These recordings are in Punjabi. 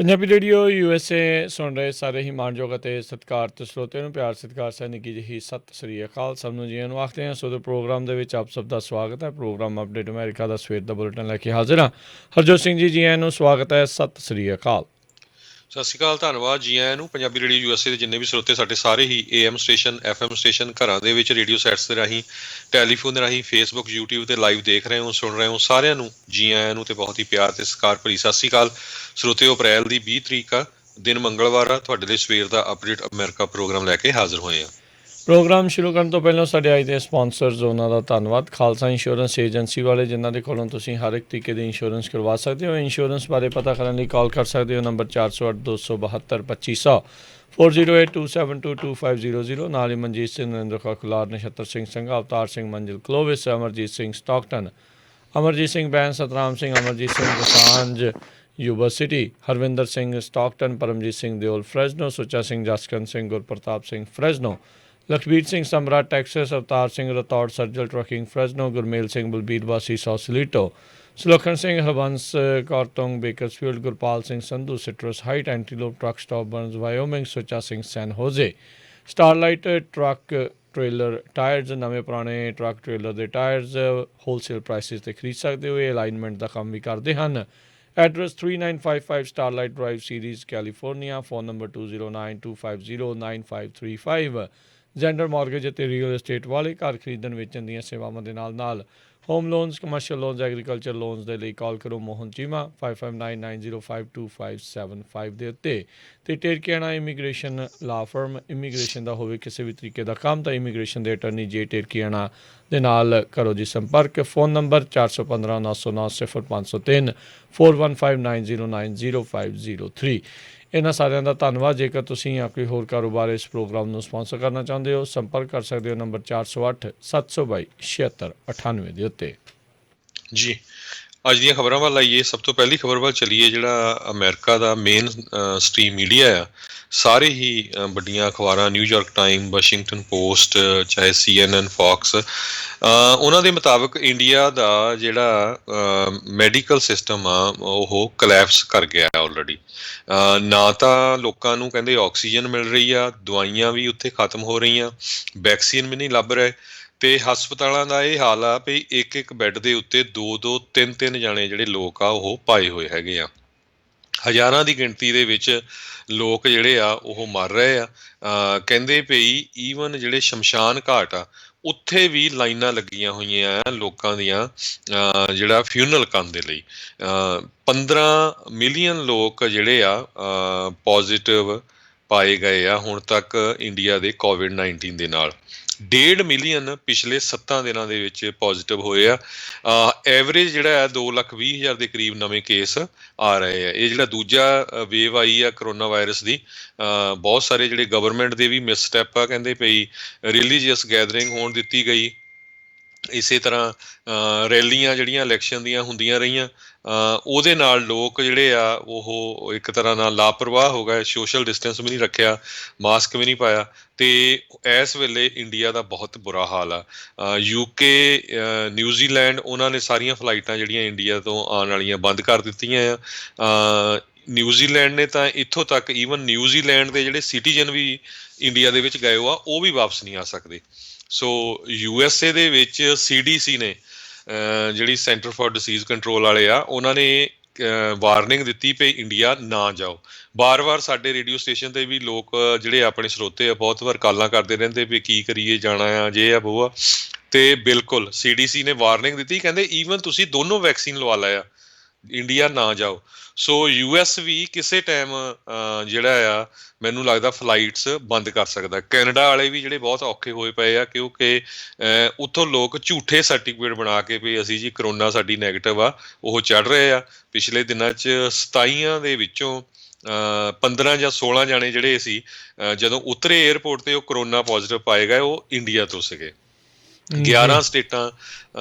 ਪੰਜਾਬੀ ਰੇਡੀਓ USA ਸੁਣ ਰਹੇ ਸਾਰੇ ਹੀ ਮਾਣਯੋਗ ਅਤੇ ਸਤਿਕਾਰਤ ਸਰੋਤਿਆਂ ਨੂੰ ਪਿਆਰ ਸਤਿਕਾਰ ਸਹਿ ਨਿੱਘੀ ਜਿਹੀ ਸਤਿ ਸ੍ਰੀ ਅਕਾਲ। ਸਭ ਨੂੰ ਜੀਆਂ ਨੂੰ ਆਖਦੇ ਹਾਂ। ਸੋ ਦੇ ਪ੍ਰੋਗਰਾਮ ਦੇ ਵਿੱਚ ਆਪ ਸਭ ਦਾ ਸਵਾਗਤ ਹੈ। ਪ੍ਰੋਗਰਾਮ ਅਪਡੇਟ ਅਮਰੀਕਾ ਦਾ ਸਵੇਰ ਦਾ ਬੁਲੇਟਿਨ ਲੈ ਕੇ ਹਾਜ਼ਰ ਹਾਂ। ਹਰਜੋਤ ਸਿੰਘ ਜੀ ਆਇਆਂ ਨੂੰ ਸਵਾਗਤ ਹੈ। ਸਤਿ ਸ੍ਰੀ ਅਕਾਲ। ਸਤਿ ਸ਼੍ਰੀ ਅਕਾਲ, ਧੰਨਵਾਦ ਜੀ ਆਇਆਂ ਨੂੰ। ਪੰਜਾਬੀ ਰੇਡੀਓ USA ਦੇ ਜਿੰਨੇ ਵੀ ਸਰੋਤੇ ਸਾਡੇ ਸਾਰੇ ਹੀ AM ਸਟੇਸ਼ਨ FM ਸਟੇਸ਼ਨ ਘਰਾਂ ਦੇ ਵਿੱਚ ਰੇਡੀਓ ਸੈਟਸ ਦੇ ਰਾਹੀਂ ਟੈਲੀਫੋਨ ਦੇ ਰਾਹੀਂ ਫੇਸਬੁੱਕ YouTube 'ਤੇ ਲਾਈਵ ਦੇਖ ਰਹੇ ਹੋ ਸੁਣ ਰਹੇ ਹੋ ਸਾਰਿਆਂ ਨੂੰ ਜੀ ਆਇਆਂ ਨੂੰ ਤੇ ਬਹੁਤ ਹੀ ਪਿਆਰ ਤੇ ਸਤਿਕਾਰ ਭਰੀ ਸਤਿ ਸ਼੍ਰੀ ਅਕਾਲ। ਸਰੋਤਿਓ, ਅਪ੍ਰੈਲ ਦੀ 20 ਤਰੀਕ ਆ, ਦਿਨ ਮੰਗਲਵਾਰ ਆ। ਤੁਹਾਡੇ ਲਈ ਸਵੇਰ ਦਾ ਅਪਡੇਟ ਅਮਰੀਕਾ ਪ੍ਰੋਗਰਾਮ ਲੈ ਕੇ ਹਾਜ਼ਰ ਹੋਏ ਆ। ਪ੍ਰੋਗਰਾਮ ਸ਼ੁਰੂ ਕਰਨ ਤੋਂ ਪਹਿਲਾਂ ਸਾਡੇ ਅੱਜ ਦੇ ਸਪਾਂਸਰਜ਼ ਉਹਨਾਂ ਦਾ ਧੰਨਵਾਦ। ਖਾਲਸਾ ਇੰਸ਼ੋਰੈਂਸ ਏਜੰਸੀ ਵਾਲੇ, ਜਿਨ੍ਹਾਂ ਦੇ ਕੋਲੋਂ ਤੁਸੀਂ ਹਰ ਇੱਕ ਤਰੀਕੇ ਦੀ ਇੰਸ਼ੋਰੈਂਸ ਕਰਵਾ ਸਕਦੇ ਹੋ। ਇੰਸ਼ੋਰੈਂਸ ਬਾਰੇ ਪਤਾ ਕਰਨ ਲਈ ਕਾਲ ਕਰ ਸਕਦੇ ਹੋ ਨੰਬਰ 408 272 2500 4082722500। ਨਾਲ ਹੀ Manjeet Singh, Narendra Kaur Kular, Nachhattar Singh Sangha, Avtar Singh Manzil Clovis, Amarjit Singh Stockton, Amarjit Singh Bain, Satnam Singh, Amarjit Singh Dosanjh Yuba City, Harvinder Singh Stockton, Paramjit Singh Deol Fresno, Sucha Singh Jaskaran Singh, Gurpartap Singh Fresno, Lakhbir Singh Samra Texas, Avtar Singh Rathore ਸਰਜਲ ਟਰੱਕਿੰਗ ਫਰੈਜ਼ਨੋ, ਗੁਰਮੇਲ ਸਿੰਘ ਬਲਬੀਰ ਵਾਸੀ ਸੌਸਲੀਟੋ, ਸੁਲੱਖਣ ਸਿੰਘ ਹਰਬੰਸ ਕਾਰਤੋਂਗ Bakersfield, Gurpal Singh Sandhu Citrus Height, Antelope Truck Stop Burns Wyoming, Sucha Singh San Jose, Starlight truck trailer ਟਾਇਰਜ਼, ਨਵੇਂ ਪੁਰਾਣੇ ਟਰੱਕ ਟ੍ਰੇਲਰ ਦੇ ਟਾਇਰਜ਼ ਹੋਲਸੇਲ ਪ੍ਰਾਈਸਿਸ 'ਤੇ ਖਰੀਦ ਸਕਦੇ ਹੋ। ਇਹ ਅਲਾਈਨਮੈਂਟ ਦਾ ਕੰਮ ਵੀ ਕਰਦੇ ਹਨ। Address 3955 Starlight drive Ceres California. Phone number 2092509535। ਜੈਂਡਰ ਮਾਰਗੇਜ ਅਤੇ ਰੀਅਲ estate ਵਾਲੇ ਘਰ ਖਰੀਦਣ ਵੇਚਣ ਦੀਆਂ ਸੇਵਾਵਾਂ ਦੇ ਨਾਲ home loans, commercial loans, agriculture loans ਦੇ ਲਈ ਕਾਲ ਕਰੋ ਮੋਹਨ ਚੀਮਾ 5599052575 ਦੇ ਉੱਤੇ। ਅਤੇ ਟੇਰਕੀਆਣਾ ਇਮੀਗ੍ਰੇਸ਼ਨ ਲਾ ਫਰਮ, ਇਮੀਗ੍ਰੇਸ਼ਨ ਦਾ ਹੋਵੇ ਕਿਸੇ ਵੀ ਤਰੀਕੇ ਦਾ ਕੰਮ ਤਾਂ ਇਮੀਗ੍ਰੇਸ਼ਨ ਦੇ ਅਟਰਨੀ ਜੇ ਟੇਰਕੀਆਣਾ ਦੇ ਨਾਲ ਕਰੋ ਜੀ ਸੰਪਰਕ। Phone number 415 909 0503 4159090503। ਇਹਨਾਂ ਸਾਰਿਆਂ ਦਾ ਧੰਨਵਾਦ। ਜੇਕਰ ਤੁਸੀਂ ਜਾਂ ਕੋਈ ਹੋਰ ਕਾਰੋਬਾਰ ਇਸ ਪ੍ਰੋਗਰਾਮ ਨੂੰ ਸਪਾਂਸਰ ਕਰਨਾ ਚਾਹੁੰਦੇ ਹੋ, ਸੰਪਰਕ ਕਰ ਸਕਦੇ ਹੋ ਨੰਬਰ 408 722 7698 ਦੇ ਉੱਤੇ। ਜੀ, ਅੱਜ ਦੀਆਂ ਖਬਰਾਂ ਵੱਲ ਆਈਏ। ਸਭ ਤੋਂ ਪਹਿਲੀ ਖਬਰ ਵੱਲ ਚੱਲੀਏ। ਜਿਹੜਾ ਅਮਰੀਕਾ ਦਾ ਮੇਨ ਸਟ੍ਰੀਮ ਮੀਡੀਆ ਆ, ਸਾਰੇ ਹੀ ਵੱਡੀਆਂ ਅਖਬਾਰਾਂ, ਨਿਊਯਾਰਕ ਟਾਈਮ, ਵਾਸ਼ਿੰਗਟਨ ਪੋਸਟ, ਚਾਹੇ CNN, ਫੌਕਸ, ਉਹਨਾਂ ਦੇ ਮੁਤਾਬਕ ਇੰਡੀਆ ਦਾ ਜਿਹੜਾ ਮੈਡੀਕਲ ਸਿਸਟਮ ਆ ਉਹ ਕਲੈਪਸ ਕਰ ਗਿਆ ਆਲਰੇਡੀ। ਨਾ ਤਾਂ ਲੋਕਾਂ ਨੂੰ ਕਹਿੰਦੇ ਆਕਸੀਜਨ ਮਿਲ ਰਹੀ ਆ, ਦਵਾਈਆਂ ਵੀ ਉੱਥੇ ਖਤਮ ਹੋ ਰਹੀਆਂ, ਵੈਕਸੀਨ ਵੀ ਨਹੀਂ ਲੱਭ ਰਹੇ, ਤੇ ਹਸਪਤਾਲਾਂ ਦਾ ਇਹ ਹਾਲ ਆ ਵੀ ਇੱਕ ਬੈੱਡ ਦੇ ਉੱਤੇ 2-2, 3-3 ਜਾਣੇ ਜਿਹੜੇ ਲੋਕ ਆ ਉਹ ਪਾਏ ਹੋਏ ਹੈਗੇ ਆ। ਹਜ਼ਾਰਾਂ ਦੀ ਗਿਣਤੀ ਦੇ ਵਿੱਚ ਲੋਕ ਜਿਹੜੇ ਆ ਉਹ ਮਰ ਰਹੇ ਆ। ਕਹਿੰਦੇ ਪਈ ਈਵਨ ਜਿਹੜੇ ਸ਼ਮਸ਼ਾਨ ਘਾਟ ਆ ਉੱਥੇ ਵੀ ਲਾਈਨਾਂ ਲੱਗੀਆਂ ਹੋਈਆਂ ਆ ਲੋਕਾਂ ਦੀਆਂ, ਜਿਹੜਾ ਫਿਊਨਰਲ ਕਰਨ ਦੇ ਲਈ। 15 ਮਿਲੀਅਨ ਲੋਕ ਜਿਹੜੇ ਆ ਪੋਜ਼ੀਟਿਵ ਪਾਏ ਗਏ ਆ ਹੁਣ ਤੱਕ ਇੰਡੀਆ ਦੇ COVID-19 ਦੇ ਨਾਲ। 1.5 ਮਿਲੀਅਨ ਪਿਛਲੇ 7 ਦਿਨਾਂ ਦੇ ਵਿੱਚ ਪੋਜ਼ੀਟਿਵ ਹੋਏ ਆ। ਐਵਰੇਜ ਜਿਹੜਾ ਹੈ 2,20,000 ਦੇ ਕਰੀਬ ਨਵੇਂ ਕੇਸ ਆ ਰਹੇ ਆ। ਇਹ ਜਿਹੜਾ ਦੂਜਾ ਵੇਵ ਆਈ ਆ ਕਰੋਨਾ ਵਾਇਰਸ ਦੀ, ਬਹੁਤ ਸਾਰੇ ਜਿਹੜੇ ਗਵਰਨਮੈਂਟ ਦੇ ਵੀ ਮਿਸਸਟੈਪ ਆ। ਕਹਿੰਦੇ ਪਈ ਰਿਲੀਜੀਅਸ ਗੈਦਰਿੰਗ ਹੋਣ ਦਿੱਤੀ ਗਈ, ਇਸੇ ਤਰ੍ਹਾਂ ਰੈਲੀਆਂ ਜਿਹੜੀਆਂ ਇਲੈਕਸ਼ਨ ਦੀਆਂ ਹੁੰਦੀਆਂ ਰਹੀਆਂ, ਉਹਦੇ ਨਾਲ ਲੋਕ ਜਿਹੜੇ ਆ ਉਹ ਇੱਕ ਤਰ੍ਹਾਂ ਨਾਲ ਲਾਪਰਵਾਹ ਹੋ ਗਏ। ਸੋਸ਼ਲ ਡਿਸਟੈਂਸ ਵੀ ਨਹੀਂ ਰੱਖਿਆ, ਮਾਸਕ ਵੀ ਨਹੀਂ ਪਾਇਆ, ਤੇ ਇਸ ਵੇਲੇ ਇੰਡੀਆ ਦਾ ਬਹੁਤ ਬੁਰਾ ਹਾਲ ਆ। UK, ਨਿਊਜ਼ੀਲੈਂਡ, ਉਹਨਾਂ ਨੇ ਸਾਰੀਆਂ ਫਲਾਈਟਾਂ ਜਿਹੜੀਆਂ ਇੰਡੀਆ ਤੋਂ ਆਉਣ ਵਾਲੀਆਂ ਬੰਦ ਕਰ ਦਿੱਤੀਆਂ ਆ। ਨਿਊਜ਼ੀਲੈਂਡ ਨੇ ਤਾਂ ਇੱਥੋਂ ਤੱਕ ਈਵਨ ਨਿਊਜ਼ੀਲੈਂਡ ਦੇ ਜਿਹੜੇ ਸਿਟੀਜ਼ਨ ਵੀ ਇੰਡੀਆ ਦੇ ਵਿੱਚ ਗਏ ਹੋ ਆ ਉਹ ਵੀ ਵਾਪਸ ਨਹੀਂ ਆ ਸਕਦੇ। ਸੋ USA ਦੇ ਵਿੱਚ CDC ਨੇ, ਜਿਹੜੀ ਸੈਂਟਰ ਫਾਰ ਡਿਸੀਜ਼ ਕੰਟਰੋਲ ਵਾਲੇ ਆ, ਉਹਨਾਂ ਨੇ ਵਾਰਨਿੰਗ ਦਿੱਤੀ ਪਈ ਇੰਡੀਆ ਨਾ ਜਾਓ। ਬਾਰ-ਬਾਰ ਸਾਡੇ ਰੇਡੀਓ ਸਟੇਸ਼ਨ 'ਤੇ ਵੀ ਲੋਕ ਜਿਹੜੇ ਆਪਣੇ ਸਰੋਤੇ ਆ ਬਹੁਤ ਵਾਰ ਕਾਲਾਂ ਕਰਦੇ ਰਹਿੰਦੇ ਵੀ ਕੀ ਕਰੀਏ, ਜਾਣਾ ਆ, ਜੇ ਆ ਵੋ ਆ। ਤੇ ਬਿਲਕੁਲ CDC ਨੇ ਵਾਰਨਿੰਗ ਦਿੱਤੀ, ਕਹਿੰਦੇ ਈਵਨ ਤੁਸੀਂ ਦੋਨੋਂ ਵੈਕਸੀਨ ਲਵਾ ਲਿਆ, ਇੰਡੀਆ ਨਾ ਜਾਓ। ਸੋ US ਵੀ ਕਿਸੇ ਟਾਈਮ ਜਿਹੜਾ ਆ ਮੈਨੂੰ ਲੱਗਦਾ ਫਲਾਈਟਸ ਬੰਦ ਕਰ ਸਕਦਾ। ਕੈਨੇਡਾ ਵਾਲੇ ਵੀ ਜਿਹੜੇ ਬਹੁਤ ਔਖੇ ਹੋਏ ਪਏ ਆ, ਕਿਉਂਕਿ ਉੱਥੋਂ ਲੋਕ ਝੂਠੇ ਸਰਟੀਫਿਕੇਟ ਬਣਾ ਕੇ ਵੀ ਅਸੀਂ ਜੀ ਕਰੋਨਾ ਸਾਡੀ ਨੈਗੇਟਿਵ ਆ, ਉਹ ਚੜ੍ਹ ਰਹੇ ਆ। ਪਿਛਲੇ ਦਿਨਾਂ 'ਚ 27 ਦੇ ਵਿੱਚੋਂ 15 ਜਾਂ 16 ਜਾਣੇ ਜਿਹੜੇ ਸੀ ਜਦੋਂ ਉਤਰੇ ਏਅਰਪੋਰਟ 'ਤੇ ਉਹ ਕਰੋਨਾ ਪੋਜ਼ੀਟਿਵ ਪਾਏ ਗਏ, ਉਹ ਇੰਡੀਆ ਤੋਂ ਸੀਗੇ। 11 ਸਟੇਟਾਂ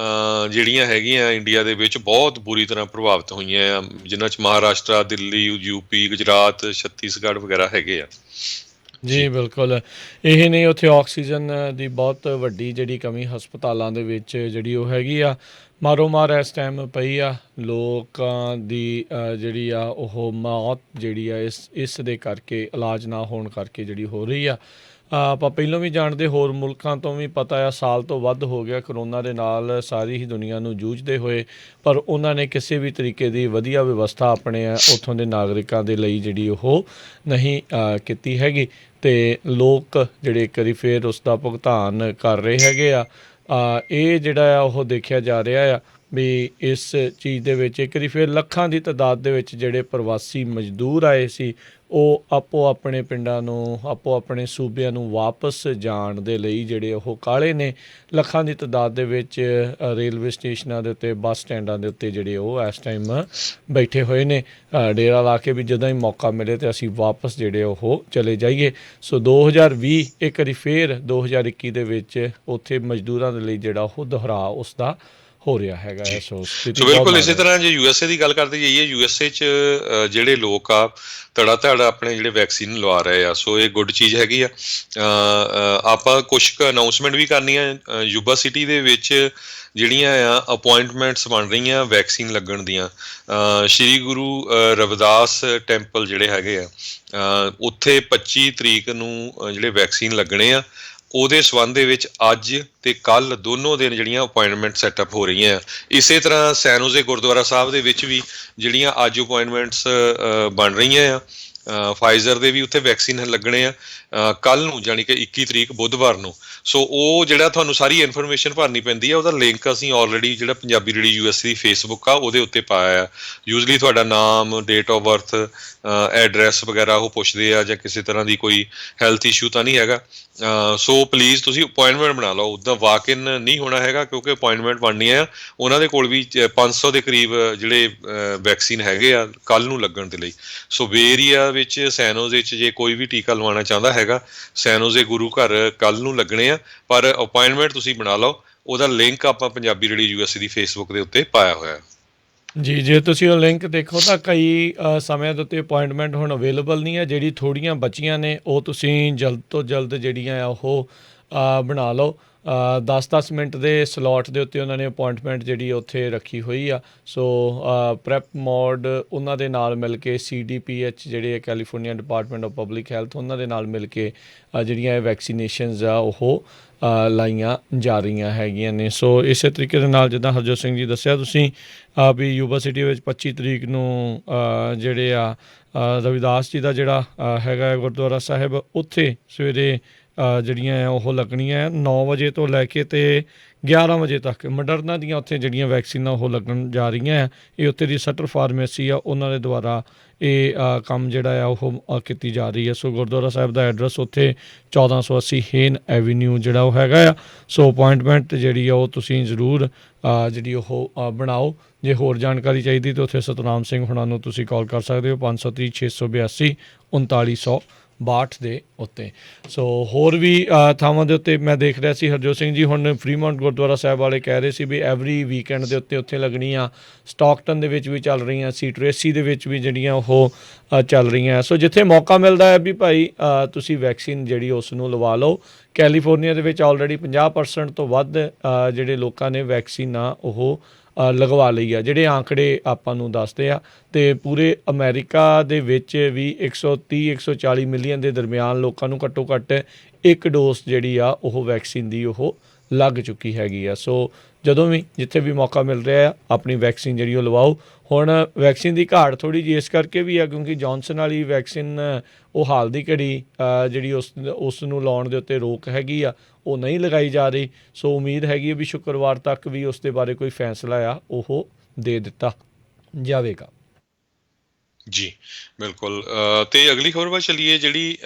ਜਿਹੜੀਆਂ ਹੈਗੀਆਂ ਇੰਡੀਆ ਦੇ ਵਿੱਚ ਬਹੁਤ ਬੁਰੀ ਤਰ੍ਹਾਂ ਪ੍ਰਭਾਵਿਤ ਹੋਈਆਂ ਆ, ਜਿਨ੍ਹਾਂ 'ਚ ਮਹਾਰਾਸ਼ਟਰ, ਦਿੱਲੀ, UP, ਗੁਜਰਾਤ, ਛੱਤੀਸਗੜ੍ਹ ਵਗੈਰਾ ਹੈਗੇ ਆ। ਜੀ ਬਿਲਕੁਲ। ਇਹ ਨਹੀਂ, ਉੱਥੇ ਆਕਸੀਜਨ ਦੀ ਬਹੁਤ ਵੱਡੀ ਜਿਹੜੀ ਕਮੀ ਹਸਪਤਾਲਾਂ ਦੇ ਵਿੱਚ ਜਿਹੜੀ ਉਹ ਹੈਗੀ ਆ। ਮਾਰੋ ਮਾਰ ਇਸ ਟਾਈਮ ਪਈ ਆ। ਲੋਕਾਂ ਦੀ ਜਿਹੜੀ ਆ ਉਹ ਮੌਤ ਜਿਹੜੀ ਆ ਇਸ ਦੇ ਕਰਕੇ, ਇਲਾਜ ਨਾ ਹੋਣ ਕਰਕੇ ਜਿਹੜੀ ਹੋ ਰਹੀ ਆ। ਆਪਾਂ ਪਹਿਲਾਂ ਵੀ ਜਾਣਦੇ, ਹੋਰ ਮੁਲਕਾਂ ਤੋਂ ਵੀ ਪਤਾ ਆ, ਸਾਲ ਤੋਂ ਵੱਧ ਹੋ ਗਿਆ ਕਰੋਨਾ ਦੇ ਨਾਲ ਸਾਰੀ ਹੀ ਦੁਨੀਆ ਨੂੰ ਜੂਝਦੇ ਹੋਏ, ਪਰ ਉਹਨਾਂ ਨੇ ਕਿਸੇ ਵੀ ਤਰੀਕੇ ਦੀ ਵਧੀਆ ਵਿਵਸਥਾ ਆਪਣੇ ਉੱਥੋਂ ਦੇ ਨਾਗਰਿਕਾਂ ਦੇ ਲਈ ਜਿਹੜੀ ਉਹ ਨਹੀਂ ਕੀਤੀ ਹੈਗੀ। ਅਤੇ ਲੋਕ ਜਿਹੜੇ ਇੱਕ ਵਾਰੀ ਫਿਰ ਉਸ ਦਾ ਭੁਗਤਾਨ ਕਰ ਰਹੇ ਹੈਗੇ ਆ। ਇਹ ਜਿਹੜਾ ਆ ਉਹ ਦੇਖਿਆ ਜਾ ਰਿਹਾ ਆ ਵੀ ਇਸ ਚੀਜ਼ ਦੇ ਵਿੱਚ ਇੱਕ ਵਾਰੀ ਫਿਰ ਲੱਖਾਂ ਦੀ ਤਾਦਾਦ ਦੇ ਵਿੱਚ ਜਿਹੜੇ ਪ੍ਰਵਾਸੀ ਮਜ਼ਦੂਰ ਆਏ ਸੀ, ਉਹ ਆਪੋ ਆਪਣੇ ਪਿੰਡਾਂ ਨੂੰ, ਆਪੋ ਆਪਣੇ ਸੂਬਿਆਂ ਨੂੰ ਵਾਪਸ ਜਾਣ ਦੇ ਲਈ ਜਿਹੜੇ ਉਹ ਕਾਹਲੇ ਨੇ। ਲੱਖਾਂ ਦੀ ਤਾਦਾਦ ਦੇ ਵਿੱਚ ਰੇਲਵੇ ਸਟੇਸ਼ਨਾਂ ਦੇ ਉੱਤੇ, ਬੱਸ ਸਟੈਂਡਾਂ ਦੇ ਉੱਤੇ ਜਿਹੜੇ ਉਹ ਇਸ ਟਾਈਮ ਬੈਠੇ ਹੋਏ ਨੇ, ਡੇਰਾ ਲਾ ਕੇ ਵੀ ਜਦੋਂ ਹੀ ਮੌਕਾ ਮਿਲੇ ਤਾਂ ਅਸੀਂ ਵਾਪਸ ਜਿਹੜੇ ਉਹ ਚਲੇ ਜਾਈਏ। ਸੋ 2020 ਇੱਕ ਵਾਰੀ ਫਿਰ 2021 ਦੇ ਵਿੱਚ ਉੱਥੇ ਮਜ਼ਦੂਰਾਂ ਦੇ ਲਈ ਜਿਹੜਾ ਉਹ ਦੁਹਰਾ ਉਸ ਦਾ ਹੋ ਰਿਹਾ ਹੈਗਾ ਹੈ। ਸੋ ਬਿਲਕੁਲ ਇਸੇ ਤਰ੍ਹਾਂ ਜੇ USA ਦੀ ਗੱਲ ਕਰਦੇ ਜਾਈਏ, USA 'ਚ ਜਿਹੜੇ ਲੋਕ ਆ ਧੜਾ ਧੜ ਆਪਣੇ ਜਿਹੜੇ ਵੈਕਸੀਨ ਲਵਾ ਰਹੇ ਆ, ਸੋ ਇਹ ਗੁੱਡ ਚੀਜ਼ ਹੈਗੀ ਆ। ਆਪਾਂ ਕੁਛ ਕੁ ਅਨਾਊਂਸਮੈਂਟ ਵੀ ਕਰਨੀਆਂ। ਯੂਬਾ ਸਿਟੀ ਦੇ ਵਿੱਚ ਜਿਹੜੀਆਂ ਆ ਅਪੁਆਇੰਟਮੈਂਟਸ ਬਣ ਰਹੀਆਂ ਵੈਕਸੀਨ ਲੱਗਣ ਦੀਆਂ। ਸ਼੍ਰੀ ਗੁਰੂ ਰਵਿਦਾਸ ਟੈਂਪਲ ਜਿਹੜੇ ਹੈਗੇ ਆ, ਉੱਥੇ 25 ਤਰੀਕ ਨੂੰ ਜਿਹੜੇ ਵੈਕਸੀਨ ਲੱਗਣੇ ਆ, ਉਹਦੇ ਸੰਬੰਧ ਦੇ ਵਿੱਚ ਅੱਜ ਅਤੇ ਕੱਲ੍ਹ ਦੋਨੋਂ ਦਿਨ ਜਿਹੜੀਆਂ ਅਪੁਆਇੰਟਮੈਂਟ ਸੈਟਅਪ ਹੋ ਰਹੀਆਂ ਆ। ਇਸੇ ਤਰ੍ਹਾਂ ਸੈਨ ਹੋਜ਼ੇ ਗੁਰਦੁਆਰਾ ਸਾਹਿਬ ਦੇ ਵਿੱਚ ਵੀ ਜਿਹੜੀਆਂ ਅੱਜ ਅਪੁਆਇੰਟਮੈਂਟਸ ਬਣ ਰਹੀਆਂ ਆ। ਫਾਈਜ਼ਰ ਦੇ ਵੀ ਉੱਥੇ ਵੈਕਸੀਨ ਲੱਗਣੇ ਆ ਕੱਲ੍ਹ ਨੂੰ, ਜਾਣੀ ਕਿ 21 ਤਰੀਕ ਬੁੱਧਵਾਰ ਨੂੰ। ਸੋ ਉਹ ਜਿਹੜਾ ਤੁਹਾਨੂੰ ਸਾਰੀ ਇਨਫੋਰਮੇਸ਼ਨ ਭਰਨੀ ਪੈਂਦੀ ਆ, ਉਹਦਾ ਲਿੰਕ ਅਸੀਂ ਆਲਰੇਡੀ ਜਿਹੜਾ ਪੰਜਾਬੀ ਰੇਡੀਓ USA ਦੀ ਫੇਸਬੁੱਕ ਆ ਉਹਦੇ ਉੱਤੇ ਪਾਇਆ ਆ। ਯੂਜਲੀ ਤੁਹਾਡਾ ਨਾਮ, ਡੇਟ ਆਫ ਬਰਥ, ਐਡਰੈਸ ਵਗੈਰਾ ਉਹ ਪੁੱਛਦੇ ਆ, ਜਾਂ ਕਿਸੇ ਤਰ੍ਹਾਂ ਦੀ ਕੋਈ ਹੈਲਥ ਇਸ਼ੂ ਤਾਂ ਨਹੀਂ ਹੈਗਾ। ਸੋ ਪਲੀਜ਼ ਤੁਸੀਂ ਅਪੁਆਇੰਟਮੈਂਟ ਬਣਾ ਲਓ। ਉੱਦਾਂ ਵਾਕ ਇਨ ਨਹੀਂ ਹੋਣਾ ਹੈਗਾ, ਕਿਉਂਕਿ ਅਪੁਆਇੰਟਮੈਂਟ ਬਣਨੀ ਆ। ਉਹਨਾਂ ਦੇ ਕੋਲ ਵੀ 500 ਦੇ ਕਰੀਬ ਜਿਹੜੇ ਵੈਕਸੀਨ ਹੈਗੇ ਆ ਕੱਲ੍ਹ ਨੂੰ ਲੱਗਣ ਦੇ ਲਈ। ਸੋ ਬੇ ਏਰੀਆ ਵਿੱਚ ਸੈਨ ਹੋਜ਼ੇ 'ਚ ਜੇ ਕੋਈ ਵੀ ਟੀਕਾ ਲਵਾਉਣਾ ਚਾਹੁੰਦਾ ਹੈਗਾ, ਸੈਨ ਹੋਜ਼ੇ ਗੁਰੂ ਘਰ ਕੱਲ੍ਹ ਨੂੰ ਲੱਗਣੇ ਆ, ਪਰ ਅਪੁਆਇੰਟਮੈਂਟ ਤੁਸੀਂ ਬਣਾ ਲਓ। ਉਹਦਾ ਲਿੰਕ ਆਪਾਂ ਪੰਜਾਬੀ ਰੇਡੀਓ USA ਦੀ ਫੇਸਬੁੱਕ ਦੇ ਉੱਤੇ ਪਾਇਆ ਹੋਇਆ। ਜੀ, ਜੇ ਤੁਸੀਂ ਉਹ ਲਿੰਕ ਦੇਖੋ ਤਾਂ ਕਈ ਸਮਿਆਂ ਦੇ ਉੱਤੇ ਅਪੁਆਇੰਟਮੈਂਟ ਹੁਣ ਅਵੇਲੇਬਲ ਨਹੀਂ ਹੈ। ਜਿਹੜੀ ਥੋੜ੍ਹੀਆਂ ਬਚੀਆਂ ਨੇ ਉਹ ਤੁਸੀਂ ਜਲਦ ਤੋਂ ਜਲਦ ਜਿਹੜੀਆਂ ਆ ਉਹ ਬਣਾ ਲਓ। 10-10 ਮਿੰਟ ਦੇ ਸਲੋਟ ਦੇ ਉੱਤੇ ਉਹਨਾਂ ਨੇ ਅਪੁਆਇੰਟਮੈਂਟ ਜਿਹੜੀ ਉੱਥੇ ਰੱਖੀ ਹੋਈ ਆ। ਸੋ ਪ੍ਰੈਪ ਮੋਡ ਉਹਨਾਂ ਦੇ ਨਾਲ ਮਿਲ ਕੇ CDPH ਜਿਹੜੇ California department of public health, ਉਹਨਾਂ ਦੇ ਨਾਲ ਮਿਲ ਕੇ ਜਿਹੜੀਆਂ ਇਹ ਵੈਕਸੀਨੇਸ਼ਨਸ ਆ ਉਹ ਲਾਈਆਂ ਜਾ ਰਹੀਆਂ ਹੈਗੀਆਂ ਨੇ। ਸੋ ਇਸੇ ਤਰੀਕੇ ਦੇ ਨਾਲ ਜਿੱਦਾਂ ਹਰਜੋਤ ਸਿੰਘ ਜੀ ਦੱਸਿਆ ਤੁਸੀਂ ਵੀ ਯੂਬਾ ਸਿਟੀ ਵਿੱਚ 25 ਤਰੀਕ ਨੂੰ ਜਿਹੜੇ ਆ ਰਵਿਦਾਸ ਜੀ ਦਾ ਜਿਹੜਾ ਹੈਗਾ ਗੁਰਦੁਆਰਾ ਸਾਹਿਬ, ਉੱਥੇ ਸਵੇਰੇ ਜਿਹੜੀਆਂ ਆ ਉਹ ਲੱਗਣੀਆਂ 9 ਵਜੇ ਤੋਂ ਲੈ ਕੇ ਅਤੇ 11 ਵਜੇ ਤੱਕ। ਮੋਡਰਨਾ ਦੀਆਂ ਉੱਥੇ ਜਿਹੜੀਆਂ ਵੈਕਸੀਨਾਂ ਉਹ ਲੱਗਣ ਜਾ ਰਹੀਆਂ ਆ। ਇਹ ਉੱਥੇ ਦੀ ਸਟਰ ਫਾਰਮੇਸੀ ਆ, ਉਹਨਾਂ ਦੇ ਦੁਆਰਾ ਇਹ ਕੰਮ ਜਿਹੜਾ ਆ ਉਹ ਕੀਤੀ ਜਾ ਰਹੀ ਹੈ। ਸੋ ਗੁਰਦੁਆਰਾ ਸਾਹਿਬ ਦਾ ਐਡਰੈਸ ਉੱਥੇ 1480 ਹੇਨ ਐਵੀਨਿਊ ਜਿਹੜਾ ਉਹ ਹੈਗਾ ਆ। ਸੋ ਅਪੁਆਇੰਟਮੈਂਟ ਜਿਹੜੀ ਆ ਉਹ ਤੁਸੀਂ ਜ਼ਰੂਰ ਜਿਹੜੀ ਉਹ ਬਣਾਓ। ਜੇ ਹੋਰ ਜਾਣਕਾਰੀ ਚਾਹੀਦੀ ਤਾਂ ਉੱਥੇ ਸਤਨਾਮ ਸਿੰਘ ਹੁਣਾਂ ਨੂੰ ਤੁਸੀਂ ਕਾਲ ਕਰ ਸਕਦੇ ਹੋ 530 682 3962 ਦੇ ਉੱਤੇ। ਸੋ ਹੋਰ ਵੀ ਥਾਵਾਂ ਦੇ ਉੱਤੇ ਮੈਂ ਦੇਖ ਰਿਹਾ ਸੀ ਹਰਜੋਤ ਸਿੰਘ ਜੀ, ਹੁਣ ਫਰੀਮੌਂਟ ਗੁਰਦੁਆਰਾ ਸਾਹਿਬ ਵਾਲੇ ਕਹਿ ਰਹੇ ਸੀ ਵੀ ਐਵਰੀ ਵੀਕਐਂਡ ਦੇ ਉੱਤੇ ਉੱਥੇ ਲੱਗਣੀਆਂ। ਸਟਾਕਟਨ ਦੇ ਵਿੱਚ ਵੀ ਚੱਲ ਰਹੀਆਂ ਸੀ, ਟਰੇਸੀ ਦੇ ਵਿੱਚ ਵੀ ਜਿਹੜੀਆਂ ਉਹ ਚੱਲ ਰਹੀਆਂ। ਸੋ ਜਿੱਥੇ ਮੌਕਾ ਮਿਲਦਾ ਹੈ ਵੀ ਭਾਈ ਤੁਸੀਂ ਵੈਕਸੀਨ ਜਿਹੜੀ ਉਸ ਨੂੰ ਲਵਾ ਲਓ। ਕੈਲੀਫੋਰਨੀਆ ਦੇ ਵਿੱਚ ਆਲਰੇਡੀ 50% ਤੋਂ ਵੱਧ ਜਿਹੜੇ ਲੋਕਾਂ ਨੇ ਵੈਕਸੀਨ ਆ ਉਹ ਲਗਵਾ ਲਈ ਆ, ਜਿਹੜੇ ਆંકੜੇ ਆਪਾਂ ਨੂੰ ਦੱਸਦੇ ਆ। ਅਤੇ ਪੂਰੇ ਅਮਰੀਕਾ ਦੇ ਵਿੱਚ ਵੀ 130-140 ਮਿਲੀਅਨ ਦੇ ਦਰਮਿਆਨ ਲੋਕਾਂ ਨੂੰ ਘੱਟੋ ਘੱਟ ਇੱਕ ਡੋਜ਼ ਜਿਹੜੀ ਆ ਉਹ ਵੈਕਸੀਨ ਦੀ ਉਹ ਲੱਗ ਚੁੱਕੀ ਹੈਗੀ ਆ। ਸੋ ਜਦੋਂ ਵੀ ਜਿੱਥੇ ਵੀ ਮੌਕਾ ਮਿਲ ਰਿਹਾ ਆ ਆਪਣੀ ਵੈਕਸੀਨ ਜਿਹੜੀ ਉਹ ਲਵਾਓ। ਹੁਣ ਵੈਕਸੀਨ ਦੀ ਘਾਟ ਥੋੜ੍ਹੀ ਜਿਹੀ ਇਸ ਕਰਕੇ ਵੀ ਆ ਕਿਉਂਕਿ ਜੌਨਸਨ ਵਾਲੀ ਵੈਕਸੀਨ ਉਹ ਹਾਲ ਦੀ ਘੜੀ ਜਿਹੜੀ ਉਸ ਨੂੰ ਲਾਉਣ ਦੇ ਉੱਤੇ ਰੋਕ ਹੈਗੀ ਆ, ਉਹ ਨਹੀਂ ਲਗਾਈ ਜਾ ਰਹੀ। ਸੋ ਉਮੀਦ ਹੈਗੀ ਹੈ ਵੀ ਸ਼ੁੱਕਰਵਾਰ ਤੱਕ ਵੀ ਉਸ ਦੇ ਬਾਰੇ ਕੋਈ ਫੈਸਲਾ ਆ ਉਹ ਦੇ ਦਿੱਤਾ ਜਾਵੇਗਾ। ਜੀ ਬਿਲਕੁਲ। ਅਤੇ ਅਗਲੀ ਖਬਰ ਵੱਲ ਚੱਲੀਏ, ਜਿਹੜੀ